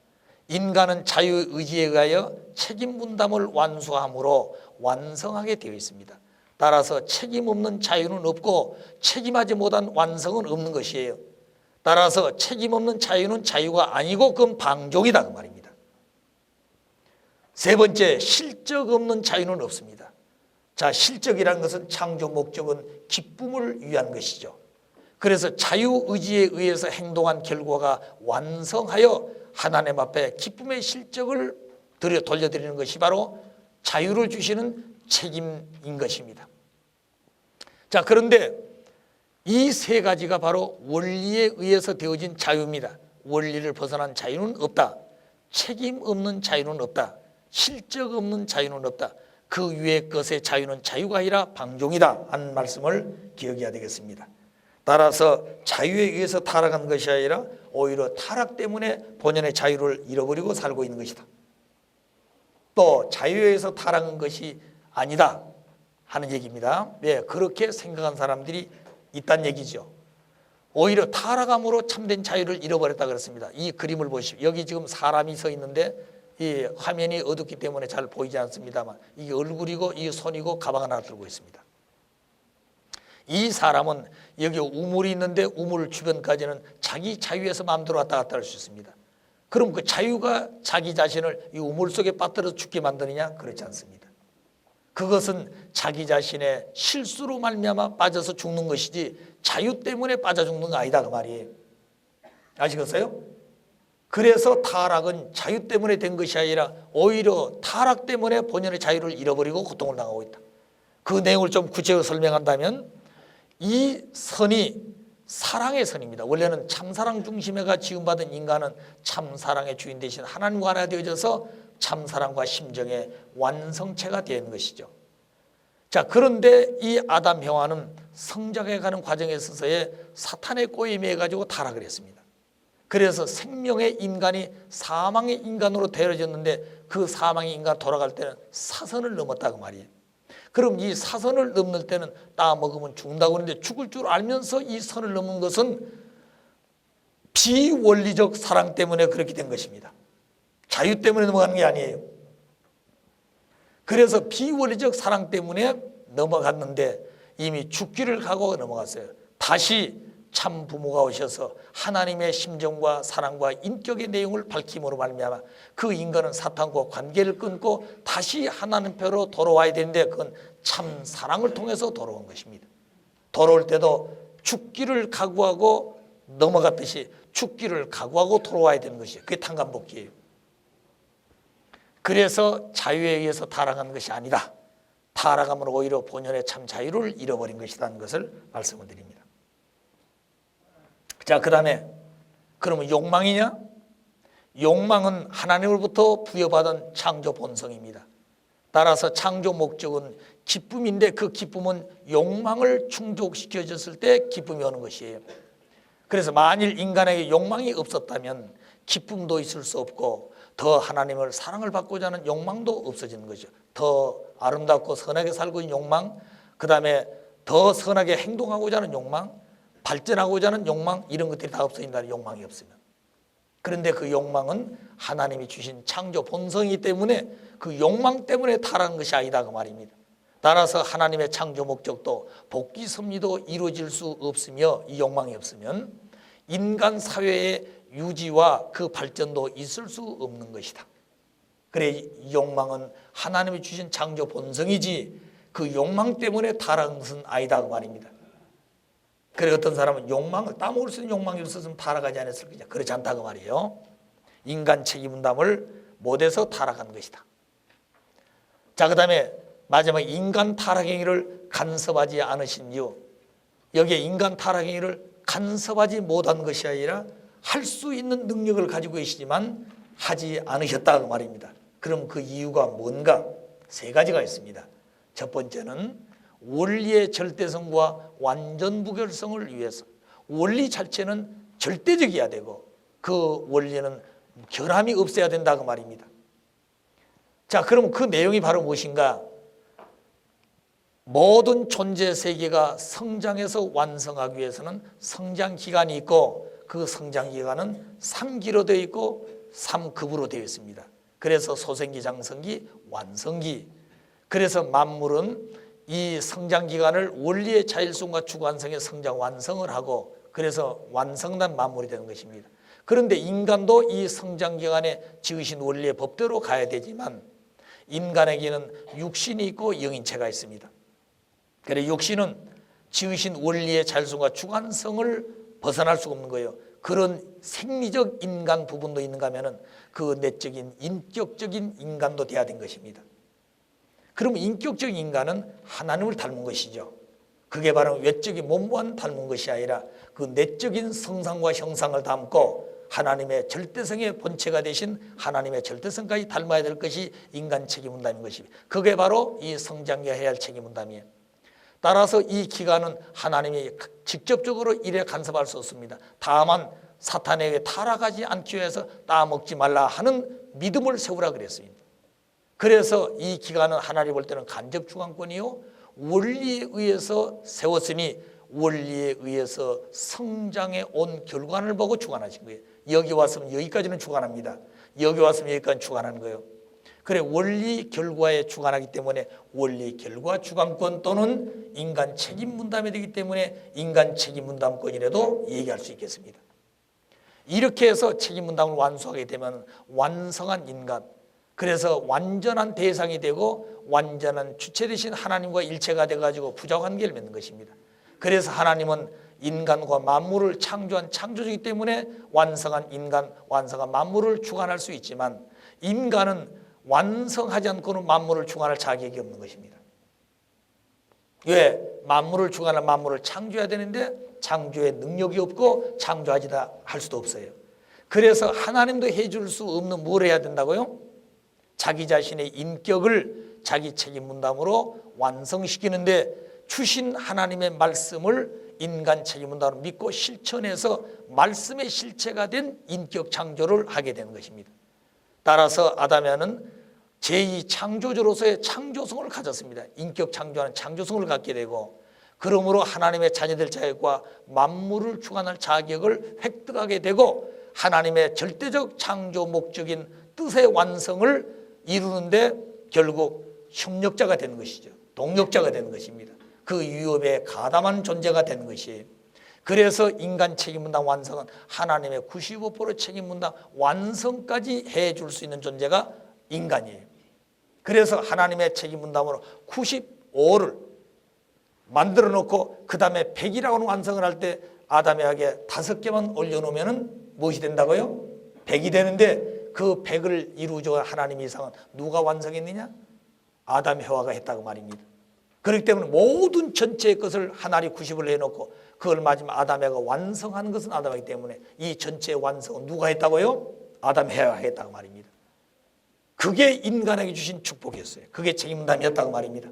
인간은 자유의지에 의하여 책임 분담을 완수함으로 완성하게 되어 있습니다. 따라서 책임 없는 자유는 없고 책임하지 못한 완성은 없는 것이에요. 따라서 책임 없는 자유는 자유가 아니고 그건 방종이다 그 말입니다. 세 번째, 실적 없는 자유는 없습니다. 자, 실적이라는 것은 창조 목적은 기쁨을 위한 것이죠. 그래서 자유의지에 의해서 행동한 결과가 완성하여 하나님 앞에 기쁨의 실적을 돌려드리는 것이 바로 자유를 주시는 책임인 것입니다. 자, 그런데 이 세 가지가 바로 원리에 의해서 되어진 자유입니다. 원리를 벗어난 자유는 없다. 책임 없는 자유는 없다. 실적 없는 자유는 없다. 그 위의 것의 자유는 자유가 아니라 방종이다 하는 말씀을 기억해야 되겠습니다. 따라서 자유에 의해서 타락한 것이 아니라 오히려 타락 때문에 본연의 자유를 잃어버리고 살고 있는 것이다. 또 자유에 의해서 타락한 것이 아니다 하는 얘기입니다. 네, 그렇게 생각한 사람들이 있다는 얘기죠. 오히려 타락함으로 참된 자유를 잃어버렸다 그랬습니다. 이 그림을 보십시오. 여기 지금 사람이 서 있는데 이 화면이 어둡기 때문에 잘 보이지 않습니다만 이게 얼굴이고 이 손이고 가방 하나 들고 있습니다. 이 사람은 여기 우물이 있는데 우물 주변까지는 자기 자유에서 마음대로 왔다 갔다 할 수 있습니다. 그럼 그 자유가 자기 자신을 이 우물 속에 빠뜨려 죽게 만드느냐? 그렇지 않습니다. 그것은 자기 자신의 실수로 말미암아 빠져서 죽는 것이지 자유 때문에 빠져 죽는 거 아니다 그 말이에요. 아시겠어요? 그래서 타락은 자유 때문에 된 것이 아니라 오히려 타락 때문에 본연의 자유를 잃어버리고 고통을 당하고 있다. 그 내용을 좀 구체적으로 설명한다면 이 선이 사랑의 선입니다. 원래는 참사랑 중심에가 지음받은 인간은 참사랑의 주인 대신 하나님과 하나 되어져서 참사랑과 심정의 완성체가 된 것이죠. 자, 그런데 이 아담 형아는 성장해 가는 과정에 있어서의 사탄의 꼬임에 가지고 타락을 했습니다. 그래서 생명의 인간이 사망의 인간으로 되어졌는데 그 사망의 인간 돌아갈 때는 사선을 넘었다고 말이에요. 그럼 이 사선을 넘는 때는 따먹으면 죽는다고 하는데 죽을 줄 알면서 이 선을 넘은 것은 비원리적 사랑 때문에 그렇게 된 것입니다. 자유 때문에 넘어가는 게 아니에요. 그래서 비원리적 사랑 때문에 넘어갔는데 이미 죽기를 각오하고 넘어갔어요. 다시 참 부모가 오셔서 하나님의 심정과 사랑과 인격의 내용을 밝힘으로 말미암아 그 인간은 사탄과 관계를 끊고 다시 하나님 편으로 돌아와야 되는데 그건 참 사랑을 통해서 돌아온 것입니다. 돌아올 때도 죽기를 각오하고 넘어갔듯이 죽기를 각오하고 돌아와야 되는 것이에요. 그게 탄감복귀예요. 그래서 자유에 의해서 타락한 것이 아니다. 타락함은 오히려 본연의 참 자유를 잃어버린 것이라는 것을 말씀을 드립니다. 자, 그 다음에 그러면 욕망이냐? 욕망은 하나님으로부터 부여받은 창조 본성입니다. 따라서 창조 목적은 기쁨인데 그 기쁨은 욕망을 충족시켜줬을 때 기쁨이 오는 것이에요. 그래서 만일 인간에게 욕망이 없었다면 기쁨도 있을 수 없고 더 하나님을 사랑을 받고자 하는 욕망도 없어지는 거죠. 더 아름답고 선하게 살고 있는 욕망, 그 다음에 더 선하게 행동하고자 하는 욕망, 발전하고자 하는 욕망, 이런 것들이 다 없어진다는 욕망이 없으면. 그런데 그 욕망은 하나님이 주신 창조 본성이기 때문에 그 욕망 때문에 타락한 것이 아니다 그 말입니다. 따라서 하나님의 창조 목적도 복귀 섭리도 이루어질 수 없으며 이 욕망이 없으면 인간 사회의 유지와 그 발전도 있을 수 없는 것이다. 그래 이 욕망은 하나님이 주신 창조 본성이지 그 욕망 때문에 타락한 것은 아니다 그 말입니다. 그래 어떤 사람은 욕망을 따먹을 수 있는 욕망이 없었으면 타락하지 않았을 거냐. 그렇지 않다고 말이에요. 인간 책임 분담을 못해서 타락한 것이다. 자, 그 다음에 마지막 인간 타락 행위를 간섭하지 않으신 이유. 여기에 인간 타락 행위를 간섭하지 못한 것이 아니라 할 수 있는 능력을 가지고 계시지만 하지 않으셨다 그 말입니다. 그럼 그 이유가 뭔가? 세 가지가 있습니다. 첫 번째는 원리의 절대성과 완전 무결성을 위해서. 원리 자체는 절대적이어야 되고 그 원리는 결함이 없어야 된다 그 말입니다. 자, 그럼 그 내용이 바로 무엇인가? 모든 존재 세계가 성장해서 완성하기 위해서는 성장 기간이 있고 그 성장 기간은 3기로 되어 있고 3급으로 되어 있습니다. 그래서 소생기, 장성기, 완성기. 그래서 만물은 이 성장 기간을 원리의 자율성과 주관성의 성장 완성을 하고 그래서 완성된 만물이 되는 것입니다. 그런데 인간도 이 성장 기간에 지으신 원리의 법대로 가야 되지만 인간에게는 육신이 있고 영인체가 있습니다. 그래서 육신은 지으신 원리의 자율성과 주관성을 벗어날 수가 없는 거예요. 그런 생리적 인간 부분도 있는가 하면은 그 내적인 인격적인 인간도 돼야 된 것입니다. 그럼 인격적인 인간은 하나님을 닮은 것이죠. 그게 바로 외적인 몸만 닮은 것이 아니라 그 내적인 성상과 형상을 담고 하나님의 절대성의 본체가 되신 하나님의 절대성까지 닮아야 될 것이 인간 책임분담인 것입니다. 그게 바로 이 성장해야 할 책임분담이에요. 따라서 이 기간은 하나님이 직접적으로 일에 간섭할 수 없습니다. 다만 사탄에게 타락하지 않기 위해서 따먹지 말라 하는 믿음을 세우라 그랬습니다. 그래서 이 기간은 하나님 볼 때는 간접 주관권이요 원리에 의해서 세웠으니 원리에 의해서 성장해 온 결과를 보고 주관하신 거예요. 여기 왔으면 여기까지는 주관합니다. 여기 왔으면 여기까지 주관하는 거예요. 그래 원리 결과에 주관하기 때문에 원리 결과 주관권 또는 인간 책임 분담이 되기 때문에 인간 책임 분담권이라도 얘기할 수 있겠습니다. 이렇게 해서 책임 분담을 완수하게 되면 완성한 인간, 그래서 완전한 대상이 되고 완전한 주체 되신 하나님과 일체가 돼가지고 부자관계를 맺는 것입니다. 그래서 하나님은 인간과 만물을 창조한 창조주이기 때문에 완성한 인간, 완성한 만물을 주관할 수 있지만 인간은 완성하지 않고는 만물을 주관할 자격이 없는 것입니다. 왜? 만물을 주관할 만물을 창조해야 되는데 창조의 능력이 없고 창조하지다 할 수도 없어요. 그래서 하나님도 해줄 수 없는 뭘 해야 된다고요? 자기 자신의 인격을 자기 책임 분담으로 완성시키는데 주신 하나님의 말씀을 인간 책임 분담으로 믿고 실천해서 말씀의 실체가 된 인격 창조를 하게 되는 것입니다. 따라서 아담에는 제2창조주로서의 창조성을 가졌습니다. 인격 창조하는 창조성을 갖게 되고 그러므로 하나님의 자녀될 자격과 만물을 주관할 자격을 획득하게 되고 하나님의 절대적 창조 목적인 뜻의 완성을 이루는데 결국 협력자가 되는 것이죠. 동력자가 되는 것입니다. 그 위협에 가담한 존재가 되는 것이에요. 그래서 인간 책임분담 완성은 하나님의 95% 책임분담 완성까지 해줄 수 있는 존재가 인간이에요. 그래서 하나님의 책임분담으로 95를 만들어 놓고 그 다음에 100이라고 완성을 할 때 아담에게 5개만 올려놓으면 무엇이 된다고요? 100이 되는데 그 100을 이루어줘 하나님 이상은 누가 완성했느냐? 아담 해와가 했다고 말입니다. 그렇기 때문에 모든 전체의 것을 하나님 90을 해놓고 그걸 마지막 아담에가 완성하는 것은 아담이기 때문에 이 전체의 완성은 누가 했다고요? 아담 해와가 했다고 말입니다. 그게 인간에게 주신 축복이었어요. 그게 책임분담이었다고 말입니다.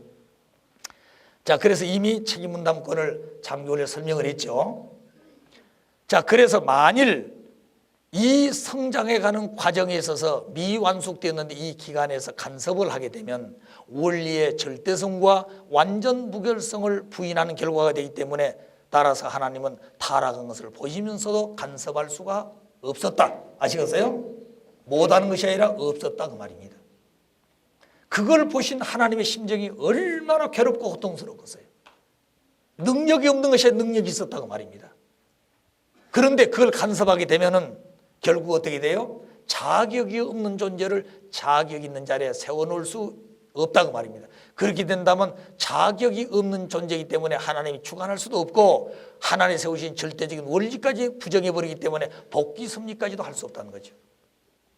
자, 그래서 이미 책임분담권을 잠기원에 설명을 했죠. 자, 그래서 만일 이 성장해가는 과정에 있어서 미완숙되었는데 이 기간에서 간섭을 하게 되면 원리의 절대성과 완전 무결성을 부인하는 결과가 되기 때문에 따라서 하나님은 타락한 것을 보시면서도 간섭할 수가 없었다. 아시겠어요? 못하는 것이 아니라 없었다 그 말입니다. 그걸 보신 하나님의 심정이 얼마나 괴롭고 고통스러웠겠어요. 능력이 없는 것이 아니라 능력이 있었다고 말입니다. 그런데 그걸 간섭하게 되면은 결국 어떻게 돼요? 자격이 없는 존재를 자격 있는 자리에 세워놓을 수 없다고 말입니다. 그렇게 된다면 자격이 없는 존재이기 때문에 하나님이 주관할 수도 없고 하나님이 세우신 절대적인 원리까지 부정해버리기 때문에 복귀 섭리까지도 할 수 없다는 거죠.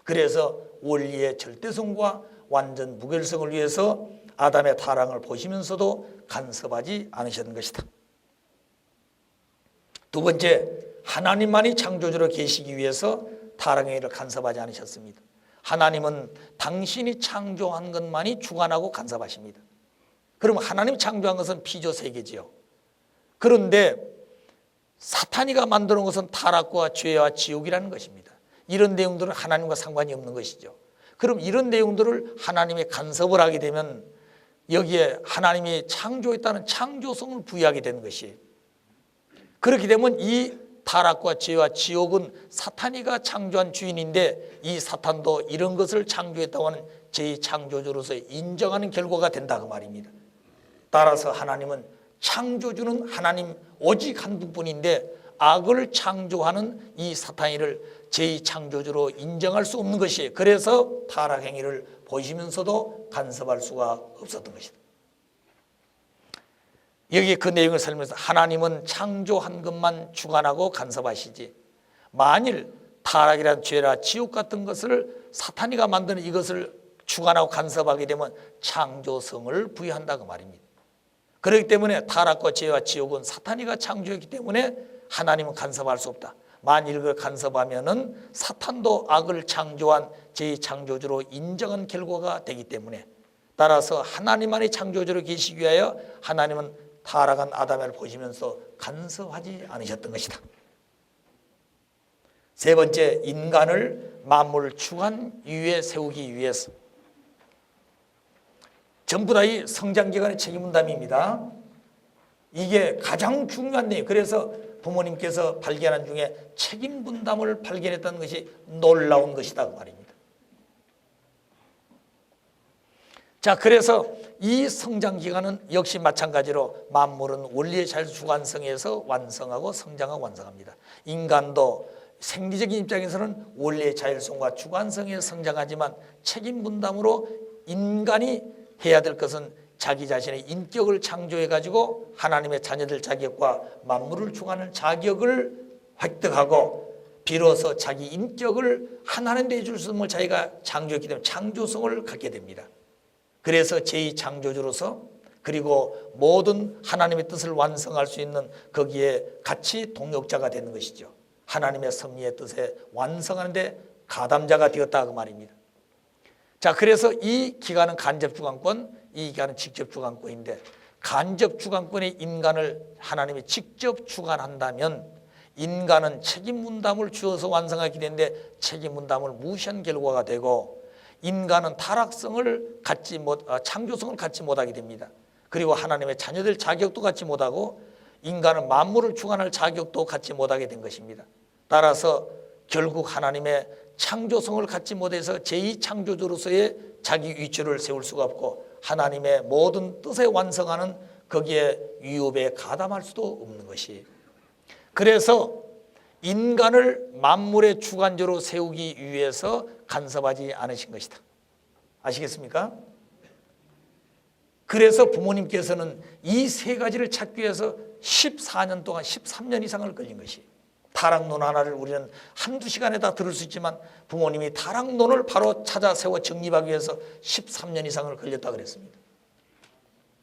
그래서 원리의 절대성과 완전 무결성을 위해서 아담의 타락을 보시면서도 간섭하지 않으셨던 것이다. 두 번째, 하나님만이 창조주로 계시기 위해서 타락의 일을 간섭하지 않으셨습니다. 하나님은 당신이 창조한 것만이 주관하고 간섭하십니다. 그러면 하나님이 창조한 것은 피조세계지요. 그런데 사탄이가 만드는 것은 타락과 죄와 지옥이라는 것입니다. 이런 내용들은 하나님과 상관이 없는 것이죠. 그럼 이런 내용들을 하나님이 간섭을 하게 되면 여기에 하나님이 창조했다는 창조성을 부여하게 되는 것이, 그렇게 되면 이 타락과 죄와 지옥은 사탄이가 창조한 주인인데 이 사탄도 이런 것을 창조했다고 하는 제2창조주로서 인정하는 결과가 된다 그 말입니다. 따라서 하나님은, 창조주는 하나님 오직 한 분뿐인데 악을 창조하는 이 사탄이를 제2창조주로 인정할 수 없는 것이, 그래서 타락 행위를 보시면서도 간섭할 수가 없었던 것이다. 여기 그 내용을 설명해서 하나님은 창조한 것만 주관하고 간섭하시지, 만일 타락이란 죄라 지옥 같은 것을 사탄이가 만드는 이것을 주관하고 간섭하게 되면 창조성을 부여한다 그 말입니다. 그렇기 때문에 타락과 죄와 지옥은 사탄이가 창조했기 때문에 하나님은 간섭할 수 없다. 만일 그걸 간섭하면은 사탄도 악을 창조한 제2창조주로 인정한 결과가 되기 때문에, 따라서 하나님만이 창조주로 계시기 위하여 하나님은 타락한 아담을 보시면서 간섭하지 않으셨던 것이다. 세 번째, 인간을 만물 주관 위에 세우기 위해서, 전부 다 이 성장기관의 책임 분담입니다. 이게 가장 중요한 내용. 그래서 부모님께서 발견한 중에 책임 분담을 발견했다는 것이 놀라운 것이다 그 말입니다. 자, 그래서 이 성장기관은 역시 마찬가지로 만물은 원리의 자율주관성에서 완성하고 성장하고 완성합니다. 인간도 생리적인 입장에서는 원리의 자율성과 주관성에서 성장하지만 책임 분담으로 인간이 해야 될 것은 자기 자신의 인격을 창조해 가지고 하나님의 자녀들 자격과 만물을 주관하는 자격을 획득하고 비로소 자기 인격을 하나님 내줄 수 있는 자기가 창조했기 때문에 창조성을 갖게 됩니다. 그래서 제2창조주로서, 그리고 모든 하나님의 뜻을 완성할 수 있는 거기에 같이 동역자가 되는 것이죠. 하나님의 섭리의 뜻에 완성하는 데 가담자가 되었다 그 말입니다. 자, 그래서 이 기간은 간접주관권, 이 기간은 직접주관권인데, 간접주관권의 인간을 하나님이 직접 주관한다면 인간은 책임 분담을 주어서 완성하게 되는데 책임 분담을 무시한 결과가 되고, 인간은 타락성을 창조성을 갖지 못하게 됩니다. 그리고 하나님의 자녀들 자격도 갖지 못하고 인간은 만물을 주관할 자격도 갖지 못하게 된 것입니다. 따라서 결국 하나님의 창조성을 갖지 못해서 제2창조주로서의 자기 위치를 세울 수가 없고 하나님의 모든 뜻에 완성하는 거기에 위협에 가담할 수도 없는 것이, 그래서 인간을 만물의 주관자로 세우기 위해서 간섭하지 않으신 것이다. 아시겠습니까? 그래서 부모님께서는 이 세 가지를 찾기 위해서 14년 동안 13년 이상을 걸린 것이, 타락론 하나를 우리는 한두 시간에 다 들을 수 있지만 부모님이 타락론을 바로 찾아 세워 정립하기 위해서 13년 이상을 걸렸다 그랬습니다.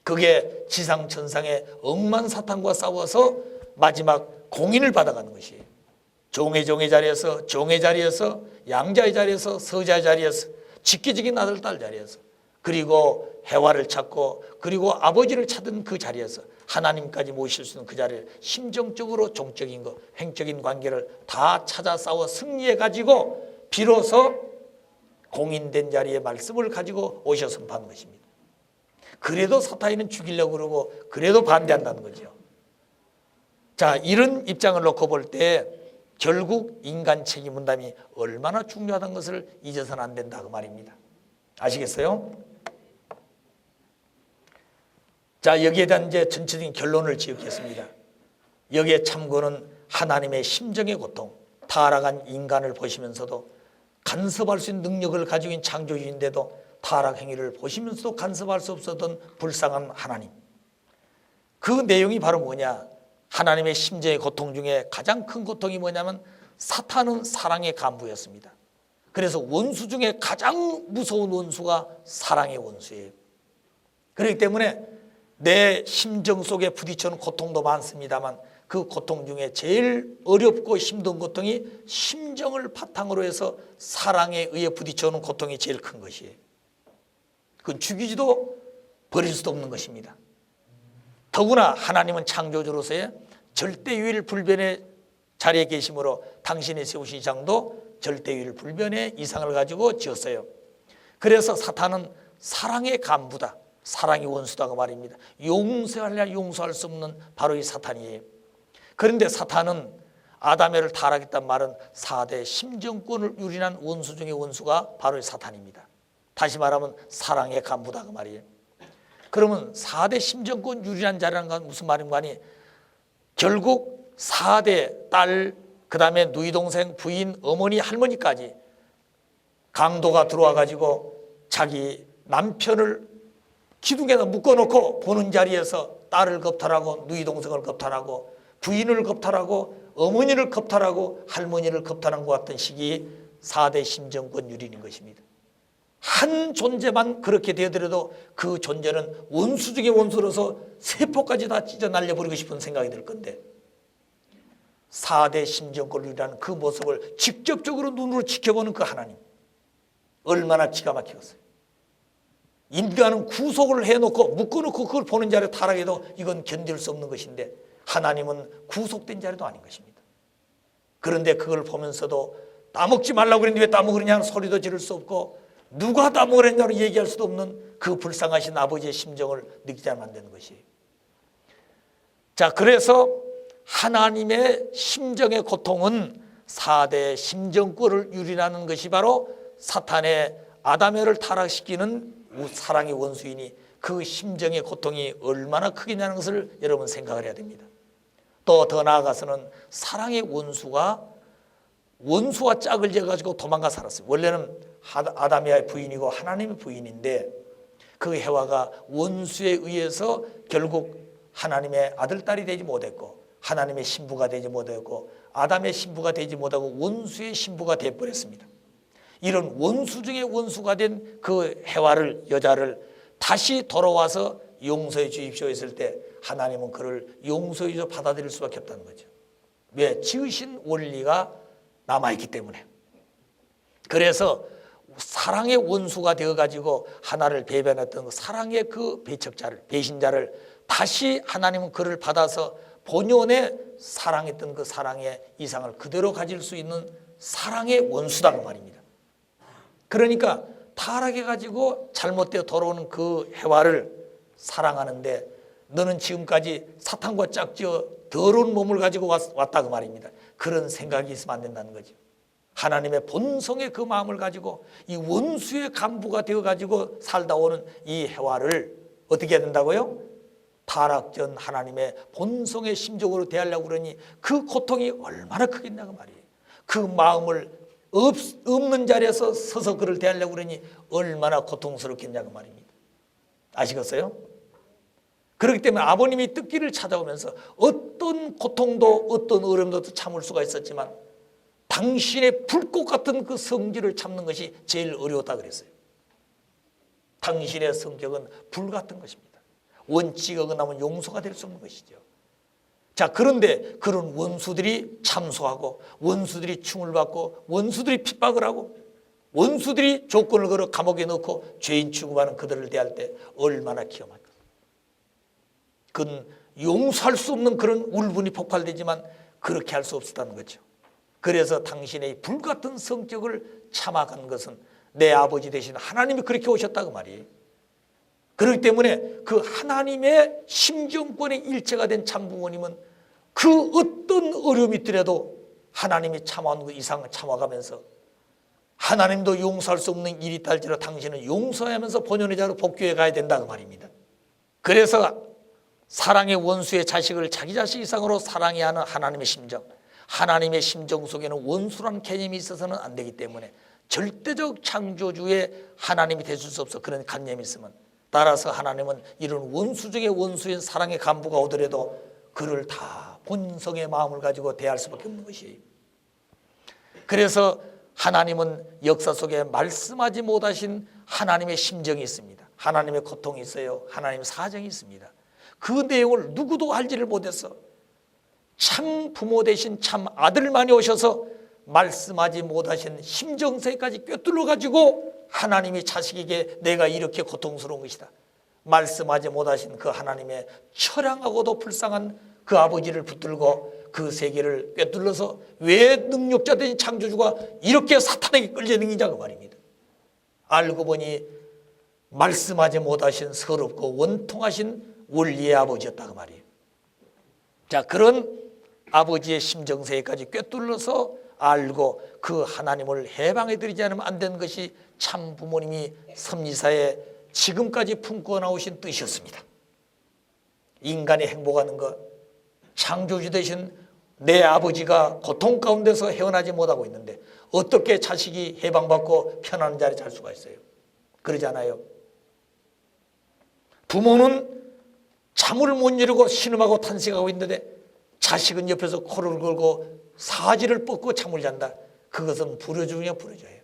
그게 지상천상의 억만 사탄과 싸워서 마지막 공인을 받아가는 것이에요. 종의 자리에서, 종의 자리에서, 양자의 자리에서, 서자의 자리에서, 직계적인 아들 딸 자리에서, 그리고 해화를 찾고 그리고 아버지를 찾은 그 자리에서 하나님까지 모실 수 있는 그 자리를 심정적으로 종적인 것, 행적인 관계를 다 찾아 싸워 승리해 가지고 비로소 공인된 자리에 말씀을 가지고 오셔 선포하는 것입니다. 그래도 사탄이는 죽이려고 그러고 그래도 반대한다는 거죠. 자, 이런 입장을 놓고 볼 때 결국 인간 책임 분담이 얼마나 중요하다는 것을 잊어서는 안 된다 그 말입니다. 아시겠어요? 자, 여기에 대한 이제 전체적인 결론을 지었겠습니다. 여기에 참고는 하나님의 심정의 고통, 타락한 인간을 보시면서도 간섭할 수 있는 능력을 가지고 있는 창조주인데도 타락 행위를 보시면서도 간섭할 수 없었던 불쌍한 하나님. 그 내용이 바로 뭐냐? 하나님의 심정의 고통 중에 가장 큰 고통이 뭐냐면 사탄은 사랑의 간부였습니다. 그래서 원수 중에 가장 무서운 원수가 사랑의 원수예요. 그렇기 때문에 내 심정 속에 부딪히는 고통도 많습니다만 그 고통 중에 제일 어렵고 힘든 고통이 심정을 바탕으로 해서 사랑에 의해 부딪혀오는 고통이 제일 큰 것이에요. 그건 죽이지도 버릴 수도 없는 것입니다. 더구나 하나님은 창조주로서의 절대유일 불변의 자리에 계심으로 당신이 세우신 이상도 절대유일 불변의 이상을 가지고 지었어요. 그래서 사탄은 사랑의 간부다, 사랑의 원수다고 말입니다. 용서하려 용서할 수 없는 바로 이 사탄이에요. 그런데 사탄은 아담을 타락했단 말은 4대 심정권을 유린한 원수 중의 원수가 바로 이 사탄입니다. 다시 말하면 사랑의 간부다 그 말이에요. 그러면 4대 심정권 유린한 자라는 건 무슨 말인가니, 결국 4대 딸, 그 다음에 누이 동생, 부인, 어머니, 할머니까지 강도가 들어와 가지고 자기 남편을 기둥에다 묶어놓고 보는 자리에서 딸을 겁탈하고 누이 동생을 겁탈하고 부인을 겁탈하고 어머니를 겁탈하고 할머니를 겁탈한 것 같은 식이 4대 심정권 유린인 것입니다. 한 존재만 그렇게 되더라도 그 존재는 원수 중의 원수로서 세포까지 다 찢어 날려버리고 싶은 생각이 들 건데, 4대 심정권을 유린하는 그 모습을 직접적으로 눈으로 지켜보는 그 하나님, 얼마나 기가 막히겠어요. 인간은 구속을 해놓고 묶어놓고 그걸 보는 자리에 타락해도 이건 견딜 수 없는 것인데, 하나님은 구속된 자리도 아닌 것입니다. 그런데 그걸 보면서도 따먹지 말라고 그랬는데 왜 따먹으느냐는 소리도 지를 수 없고, 누가 따먹으랬냐고 얘기할 수도 없는 그 불쌍하신 아버지의 심정을 느끼지 않으면 안 되는 것이에요. 자, 그래서 하나님의 심정의 고통은 4대 심정권을 유린하는 것이 바로 사탄의 아담을 타락시키는 사랑의 원수이니, 그 심정의 고통이 얼마나 크겠냐는 것을 여러분 생각을 해야 됩니다. 또 더 나아가서는 사랑의 원수가 원수와 짝을 지어가지고 도망가 살았어요. 원래는 아담의 부인이고 하나님의 부인인데, 그 해와가 원수에 의해서 결국 하나님의 아들딸이 되지 못했고 하나님의 신부가 되지 못했고 아담의 신부가 되지 못하고 원수의 신부가 되어버렸습니다. 이런 원수 중에 원수가 된 그 해와를, 여자를 다시 돌아와서 용서해 주십시오 했을 때 하나님은 그를 용서해 주어 받아들일 수밖에 없다는 거죠. 왜? 지으신 원리가 남아있기 때문에. 그래서 사랑의 원수가 되어가지고 하나를 배반했던 사랑의 그 배척자를, 배신자를 다시 하나님은 그를 받아서 본연의 사랑했던 그 사랑의 이상을 그대로 가질 수 있는 사랑의 원수다 그 말입니다. 그러니까 타락해가지고 잘못되어 돌아오는 그 해와를 사랑하는데, 너는 지금까지 사탄과 짝지어 더러운 몸을 가지고 왔다 그 말입니다. 그런 생각이 있으면 안 된다는 거죠. 하나님의 본성의 그 마음을 가지고 이 원수의 간부가 되어가지고 살다 오는 이 해와를 어떻게 해야 된다고요? 타락 전 하나님의 본성의 심정으로 대하려고 그러니 그 고통이 얼마나 크겠냐 그 말이에요. 그 마음을 없는 자리에서 서서 그를 대하려고 그러니 얼마나 고통스럽겠냐 그 말입니다. 아시겠어요? 그렇기 때문에 아버님이 뜻길을 찾아오면서 어떤 고통도 어떤 어려움도 참을 수가 있었지만 당신의 불꽃 같은 그 성질을 참는 것이 제일 어려웠다 그랬어요. 당신의 성격은 불 같은 것입니다. 원칙이 어긋나면 용서가 될 수 없는 것이죠. 자, 그런데 그런 원수들이 참소하고 원수들이 충을 받고 원수들이 핍박을 하고 원수들이 조건을 걸어 감옥에 넣고 죄인 취급하는 그들을 대할 때 얼마나 기가 막힐까. 그건 용서할 수 없는 그런 울분이 폭발되지만 그렇게 할 수 없었다는 거죠. 그래서 당신의 불같은 성격을 참아간 것은 내 아버지 되신 하나님이 그렇게 오셨다고 말이에요. 그렇기 때문에 그 하나님의 심정권의 일체가 된 참부모님은 그 어떤 어려움이 있더라도 하나님이 참아온 그 이상 참아가면서 하나님도 용서할 수 없는 일이 있다할지라도 당신은 용서하면서 본연의 자로 복귀해 가야 된다고 말입니다. 그래서 사랑의 원수의 자식을 자기 자식 이상으로 사랑해야 하는 하나님의 심정, 하나님의 심정 속에는 원수라는 개념이 있어서는 안 되기 때문에 절대적 창조주의 하나님이 되실 수 없어. 그런 관념이 있으면 따라서 하나님은 이런 원수 중에 원수인 사랑의 간부가 오더라도 그를 다 본성의 마음을 가지고 대할 수밖에 없는 것이에요. 그래서 하나님은 역사 속에 말씀하지 못하신 하나님의 심정이 있습니다. 하나님의 고통이 있어요. 하나님의 사정이 있습니다. 그 내용을 누구도 알지를 못했어. 참 부모 되신 참 아들만이 오셔서 말씀하지 못하신 심정세까지 꿰뚫어 가지고 하나님이 자식에게 내가 이렇게 고통스러운 것이다, 말씀하지 못하신 그 하나님의 처량하고도 불쌍한 그 아버지를 붙들고 그 세계를 꿰뚫어서 왜 능력자 된 창조주가 이렇게 사탄에게 끌려다니냐 그 말입니다. 알고 보니 말씀하지 못하신 서럽고 원통하신 원리의 아버지였다 그 말이에요. 자, 그런 아버지의 심정세까지 꿰뚫어서 알고 그 하나님을 해방해 드리지 않으면 안 되는 것이 참 부모님이 섭리사에 지금까지 품고 나오신 뜻이었습니다. 인간이 행복하는 것, 창조주 되신 내 아버지가 고통 가운데서 헤어나지 못하고 있는데 어떻게 자식이 해방받고 편안한 자리에 잘 수가 있어요? 그러지 않아요. 부모는 잠을 못 이루고 신음하고 탄식하고 있는데 자식은 옆에서 코를 걸고 사지를 뻗고 잠을 잔다. 그것은 불효중이야, 불효자예요.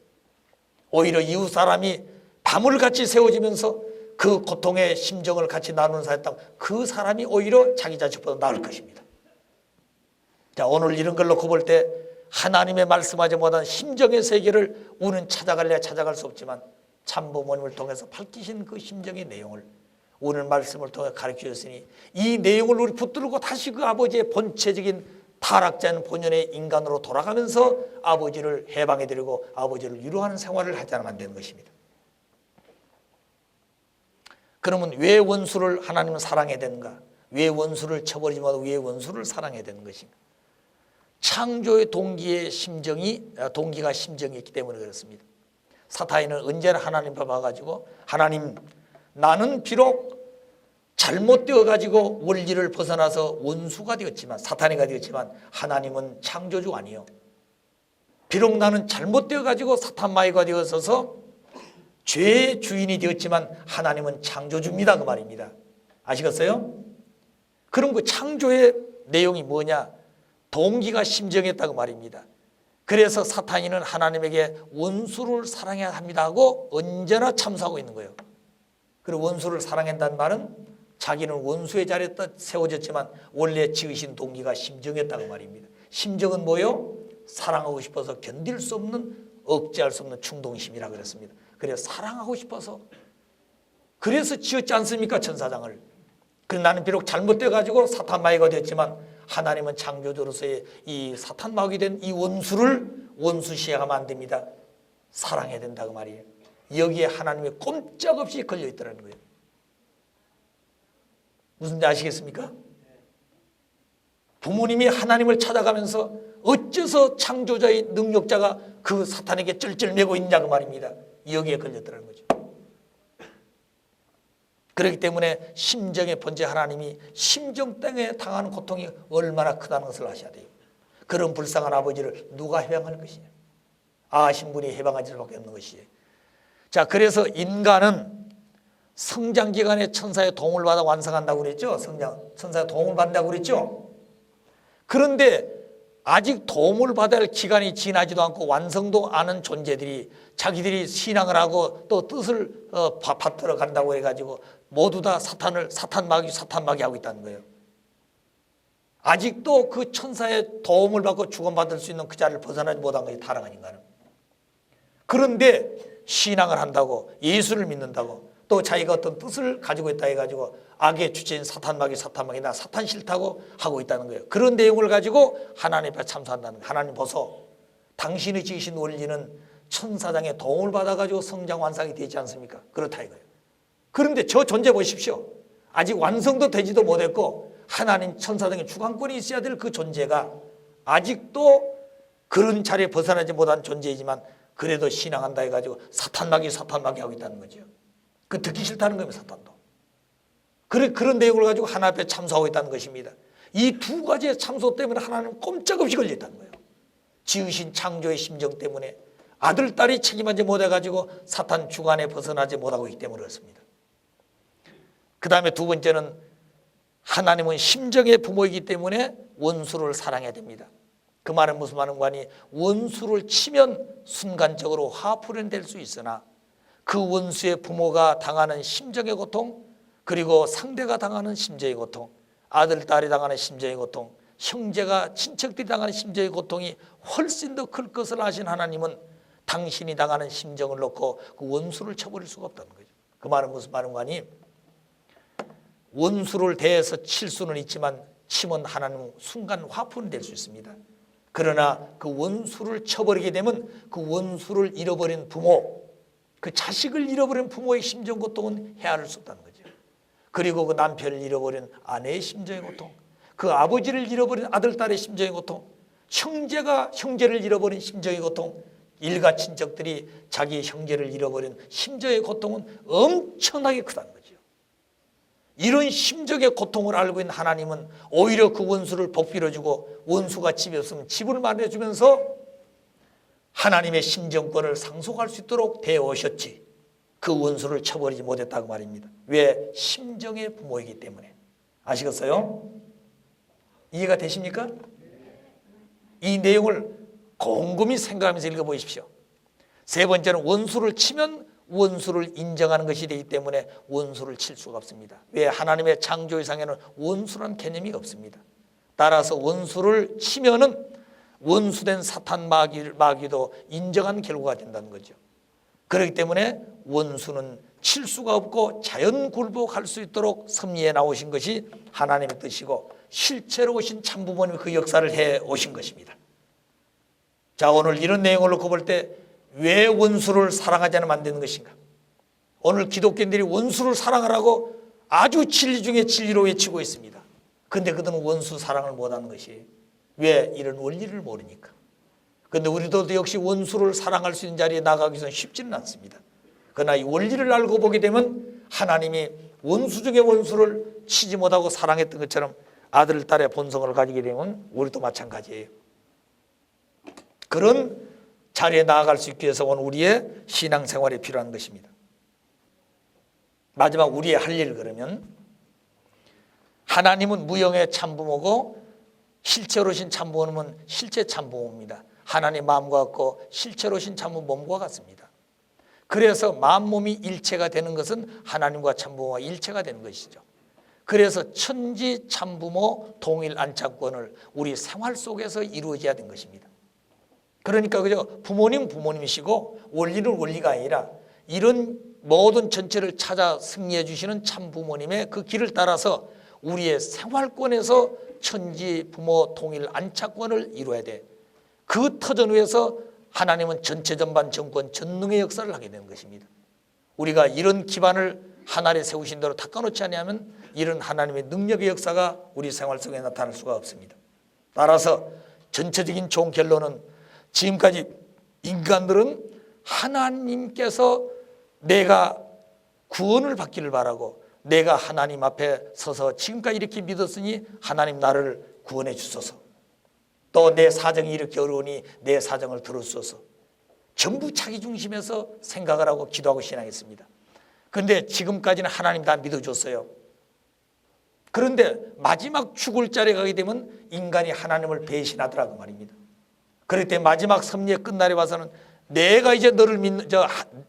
오히려 이웃 사람이 밤을 같이 세워지면서 그 고통의 심정을 같이 나누는 사이였다면 그 사람이 오히려 자기 자식보다 나을 것입니다. 자, 오늘 이런 걸 놓고 볼 때 하나님의 말씀하지 못한 심정의 세계를 우리는 찾아갈래야 찾아갈 수 없지만 참 부모님을 통해서 밝히신 그 심정의 내용을 오늘 말씀을 통해 가르쳐 주셨으니 이 내용을 우리 붙들고 다시 그 아버지의 본체적인 타락자인 본연의 인간으로 돌아가면서 아버지를 해방해드리고 아버지를 위로하는 생활을 하지 않으면 안 되는 것입니다. 그러면 왜 원수를 하나님은 사랑해야 되는가? 왜 원수를 쳐버리지 말고 왜 원수를 사랑해야 되는 것인가? 창조의 동기가 심정이 있기 때문에 그렇습니다. 사탄은 언제나 하나님 앞에 와가지고 하나님, 나는 비록 잘못되어 가지고 원리를 벗어나서 원수가 되었지만, 사탄이가 되었지만 하나님은 창조주 아니요. 비록 나는 잘못되어 가지고 사탄마귀가 되어서 죄의 주인이 되었지만 하나님은 창조주입니다 그 말입니다. 아시겠어요? 그럼 그 창조의 내용이 뭐냐? 동기가 심정했다고 말입니다. 그래서 사탄이는 하나님에게 원수를 사랑해야 합니다 하고 언제나 참소하고 있는 거예요. 그리고 원수를 사랑한다는 말은 자기는 원수의 자리에 세워졌지만 원래 지으신 동기가 심정했다고 말입니다. 심정은 뭐요? 사랑하고 싶어서 견딜 수 없는, 억제할 수 없는 충동심이라 그랬습니다. 그래서 사랑하고 싶어서, 그래서 지었지 않습니까 천사장을. 그래서 나는 비록 잘못돼 가지고 사탄마귀가 됐지만 하나님은 창조주로서의 이 사탄마귀 된 이 원수를 원수 시행하면 안 됩니다. 사랑해야 된다고 말이에요. 여기에 하나님이 꼼짝없이 걸려있더라는 거예요. 무슨지 아시겠습니까? 부모님이 하나님을 찾아가면서 어째서 창조자의 능력자가 그 사탄에게 쩔쩔매고 있냐 그 말입니다. 여기에 걸렸더라는 거죠. 그렇기 때문에 심정의 본체 하나님이 심정 때문에 당하는 고통이 얼마나 크다는 것을 아셔야 돼요. 그런 불쌍한 아버지를 누가 해방할 것이냐? 아신 분이 해방할 수밖에 없는 것이에요. 자, 그래서 인간은 성장 기간에 천사의 도움을 받아 완성한다고 그랬죠. 천사의 도움을 받는다고 그랬죠. 그런데 아직 도움을 받아야 할 기간이 지나지도 않고 완성도 않은 존재들이 자기들이 신앙을 하고 또 뜻을 받들어 간다고 해가지고 모두 다 사탄마귀 하고 있다는 거예요. 아직도 그 천사의 도움을 받고 주권받을 수 있는 그 자리를 벗어나지 못한 것이 타락한 인간은. 그런데 신앙을 한다고, 예수를 믿는다고, 또 자기가 어떤 뜻을 가지고 있다 해가지고 악의 주체인 사탄마귀 나 사탄 싫다고 하고 있다는 거예요. 그런 내용을 가지고 하나님 앞에 참소한다는 거예요. 하나님 보소, 당신이 지으신 원리는 천사장의 도움을 받아가지고 성장 완성이 되지 않습니까? 그렇다 이거예요. 그런데 저 존재 보십시오. 아직 완성도 되지도 못했고 하나님 천사장의 주관권이 있어야 될 그 존재가 아직도 그런 자리에 벗어나지 못한 존재이지만 그래도 신앙한다 해가지고 사탄마귀 하고 있다는 거죠. 그 듣기 싫다는 겁니다. 사탄도. 그런 내용을 가지고 하나님 앞에 참소하고 있다는 것입니다. 이 두 가지의 참소 때문에 하나님은 꼼짝없이 걸려있다는 거예요. 지으신 창조의 심정 때문에 아들, 딸이 책임하지 못해가지고 사탄 주관에 벗어나지 못하고 있기 때문에 그렇습니다. 그 다음에 두 번째는 하나님은 심정의 부모이기 때문에 원수를 사랑해야 됩니다. 그 말은 무슨 말인가니 원수를 치면 순간적으로 화풀이될 수 있으나 그 원수의 부모가 당하는 심정의 고통, 그리고 상대가 당하는 심정의 고통, 아들, 딸이 당하는 심정의 고통, 형제가, 친척들이 당하는 심정의 고통이 훨씬 더 클 것을 아신 하나님은 당신이 당하는 심정을 놓고 그 원수를 쳐버릴 수가 없다는 거죠. 그 말은 무슨 말인가니 원수를 대해서 칠 수는 있지만 치면 하나님은 순간 화풀이 될 수 있습니다. 그러나 그 원수를 쳐버리게 되면 그 원수를 잃어버린 부모, 그 자식을 잃어버린 부모의 심정 고통은 헤아릴 수 없다는 거죠. 그리고 그 남편을 잃어버린 아내의 심정의 고통, 그 아버지를 잃어버린 아들, 딸의 심정의 고통, 형제가 형제를 잃어버린 심정의 고통, 일가 친척들이 자기 형제를 잃어버린 심정의 고통은 엄청나게 크다는 거죠. 이런 심정의 고통을 알고 있는 하나님은 오히려 그 원수를 복빌어주고 원수가 집에 없으면 집을 마련해주면서 하나님의 심정권을 상속할 수 있도록 되어오셨지, 그 원수를 쳐버리지 못했다고 말입니다. 왜? 심정의 부모이기 때문에. 아시겠어요? 이해가 되십니까? 이 내용을 곰곰이 생각하면서 읽어보십시오. 세 번째는 원수를 치면 원수를 인정하는 것이 되기 때문에 원수를 칠 수가 없습니다. 왜? 하나님의 창조의상에는 원수란 개념이 없습니다. 따라서 원수를 치면은 원수된 사탄 마귀도 인정한 결과가 된다는 거죠. 그렇기 때문에 원수는 칠 수가 없고 자연 굴복할 수 있도록 섭리해 나오신 것이 하나님의 뜻이고 실제로 오신 참부모님이 그 역사를 해 오신 것입니다. 자, 오늘 이런 내용을 놓고 볼 때 왜 원수를 사랑하지 않으면 안 되는 것인가? 오늘 기독교인들이 원수를 사랑하라고 아주 진리 중에 진리로 외치고 있습니다. 그런데 그들은 원수 사랑을 못하는 것이 왜? 이런 원리를 모르니까. 그런데 우리도 역시 원수를 사랑할 수 있는 자리에 나가기 위해서는 쉽지는 않습니다. 그러나 이 원리를 알고 보게 되면 하나님이 원수 중에 원수를 치지 못하고 사랑했던 것처럼 아들, 딸의 본성을 가지게 되면 우리도 마찬가지예요. 그런 자리에 나아갈 수 있기 위해서 오늘 우리의 신앙생활이 필요한 것입니다. 마지막 우리의 할 일, 그러면 하나님은 무형의 참부모고 실제로 오신 참부모는 실제 참부모입니다. 하나님 마음과 같고 실제로 오신 참부모 몸과 같습니다. 그래서 마음 몸이 일체가 되는 것은 하나님과 참부모가 일체가 되는 것이죠. 그래서 천지 참부모 동일 안착권을 우리 생활 속에서 이루어져야 되는 것입니다. 그러니까 그죠? 부모님 부모님이시고 원리는 원리가 아니라 이런 모든 전체를 찾아 승리해 주시는 참부모님의 그 길을 따라서 우리의 생활권에서 천지 부모 동일 안착권을 이루어야 돼. 그 터전 위에서 하나님은 전체 전반 정권 전능의 역사를 하게 되는 것입니다. 우리가 이런 기반을 하나님이 세우신 대로 닦아놓지 않으면 이런 하나님의 능력의 역사가 우리 생활 속에 나타날 수가 없습니다. 따라서 전체적인 좋은 결론은 지금까지 인간들은 하나님께서 내가 구원을 받기를 바라고 내가 하나님 앞에 서서 지금까지 이렇게 믿었으니 하나님 나를 구원해 주소서, 또 내 사정이 이렇게 어려우니 내 사정을 들어주소서, 전부 자기 중심에서 생각을 하고 기도하고 신앙했습니다. 그런데 지금까지는 하나님 다 믿어줬어요. 그런데 마지막 죽을 자리에 가게 되면 인간이 하나님을 배신하더라고 말입니다. 그럴 때 마지막 섭리의 끝날에 와서는 내가 이제 너를 믿는,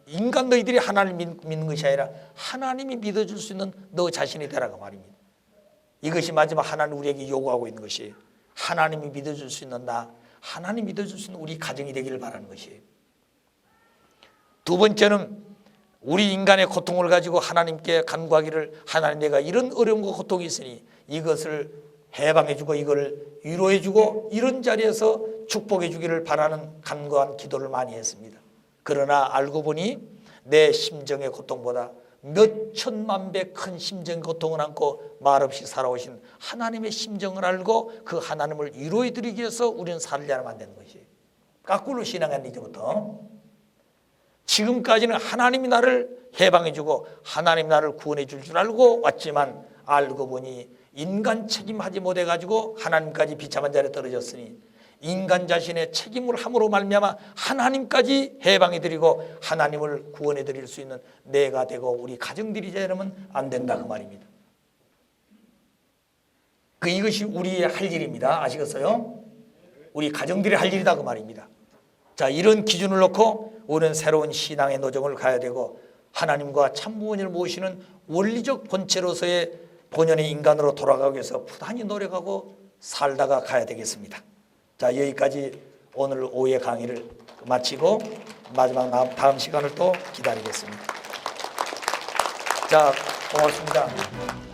인간 너희들이 하나님을 믿는 것이 아니라 하나님이 믿어줄 수 있는 너 자신이 되라고 말입니다. 이것이 마지막 하나님 우리에게 요구하고 있는 것이에요. 하나님이 믿어줄 수 있는 나, 하나님 믿어줄 수 있는 우리 가정이 되기를 바라는 것이에요. 두 번째는 우리 인간의 고통을 가지고 하나님께 간구하기를, 하나님 내가 이런 어려움과 고통이 있으니 이것을 해방해주고 이걸 위로해주고 이런 자리에서 축복해주기를 바라는 간구한 기도를 많이 했습니다. 그러나 알고 보니 내 심정의 고통보다 몇 천만 배 큰 심정의 고통을 안고 말없이 살아오신 하나님의 심정을 알고 그 하나님을 위로해드리기 위해서 우리는 살지 않으면 안 되는 것이에요. 거꾸로 신앙한 이제부터 지금까지는 하나님이 나를 해방해주고 하나님이 나를 구원해 줄 줄 알고 왔지만 알고 보니 인간 책임하지 못해가지고 하나님까지 비참한 자리에 떨어졌으니 인간 자신의 책임을 함으로 말미암아 하나님까지 해방해드리고 하나님을 구원해드릴 수 있는 내가 되고 우리 가정들이 되려면 안 된다 그 말입니다. 이것이 우리의 할 일입니다. 아시겠어요? 우리 가정들이 할 일이다 그 말입니다. 자, 이런 기준을 놓고 우리는 새로운 신앙의 노정을 가야 되고 하나님과 참부모님을 모시는 원리적 본체로서의 본연의 인간으로 돌아가기 위해서 부단히 노력하고 살다가 가야 되겠습니다. 자, 여기까지 오늘 오후의 강의를 마치고 마지막 다음 시간을 또 기다리겠습니다. 자, 고맙습니다.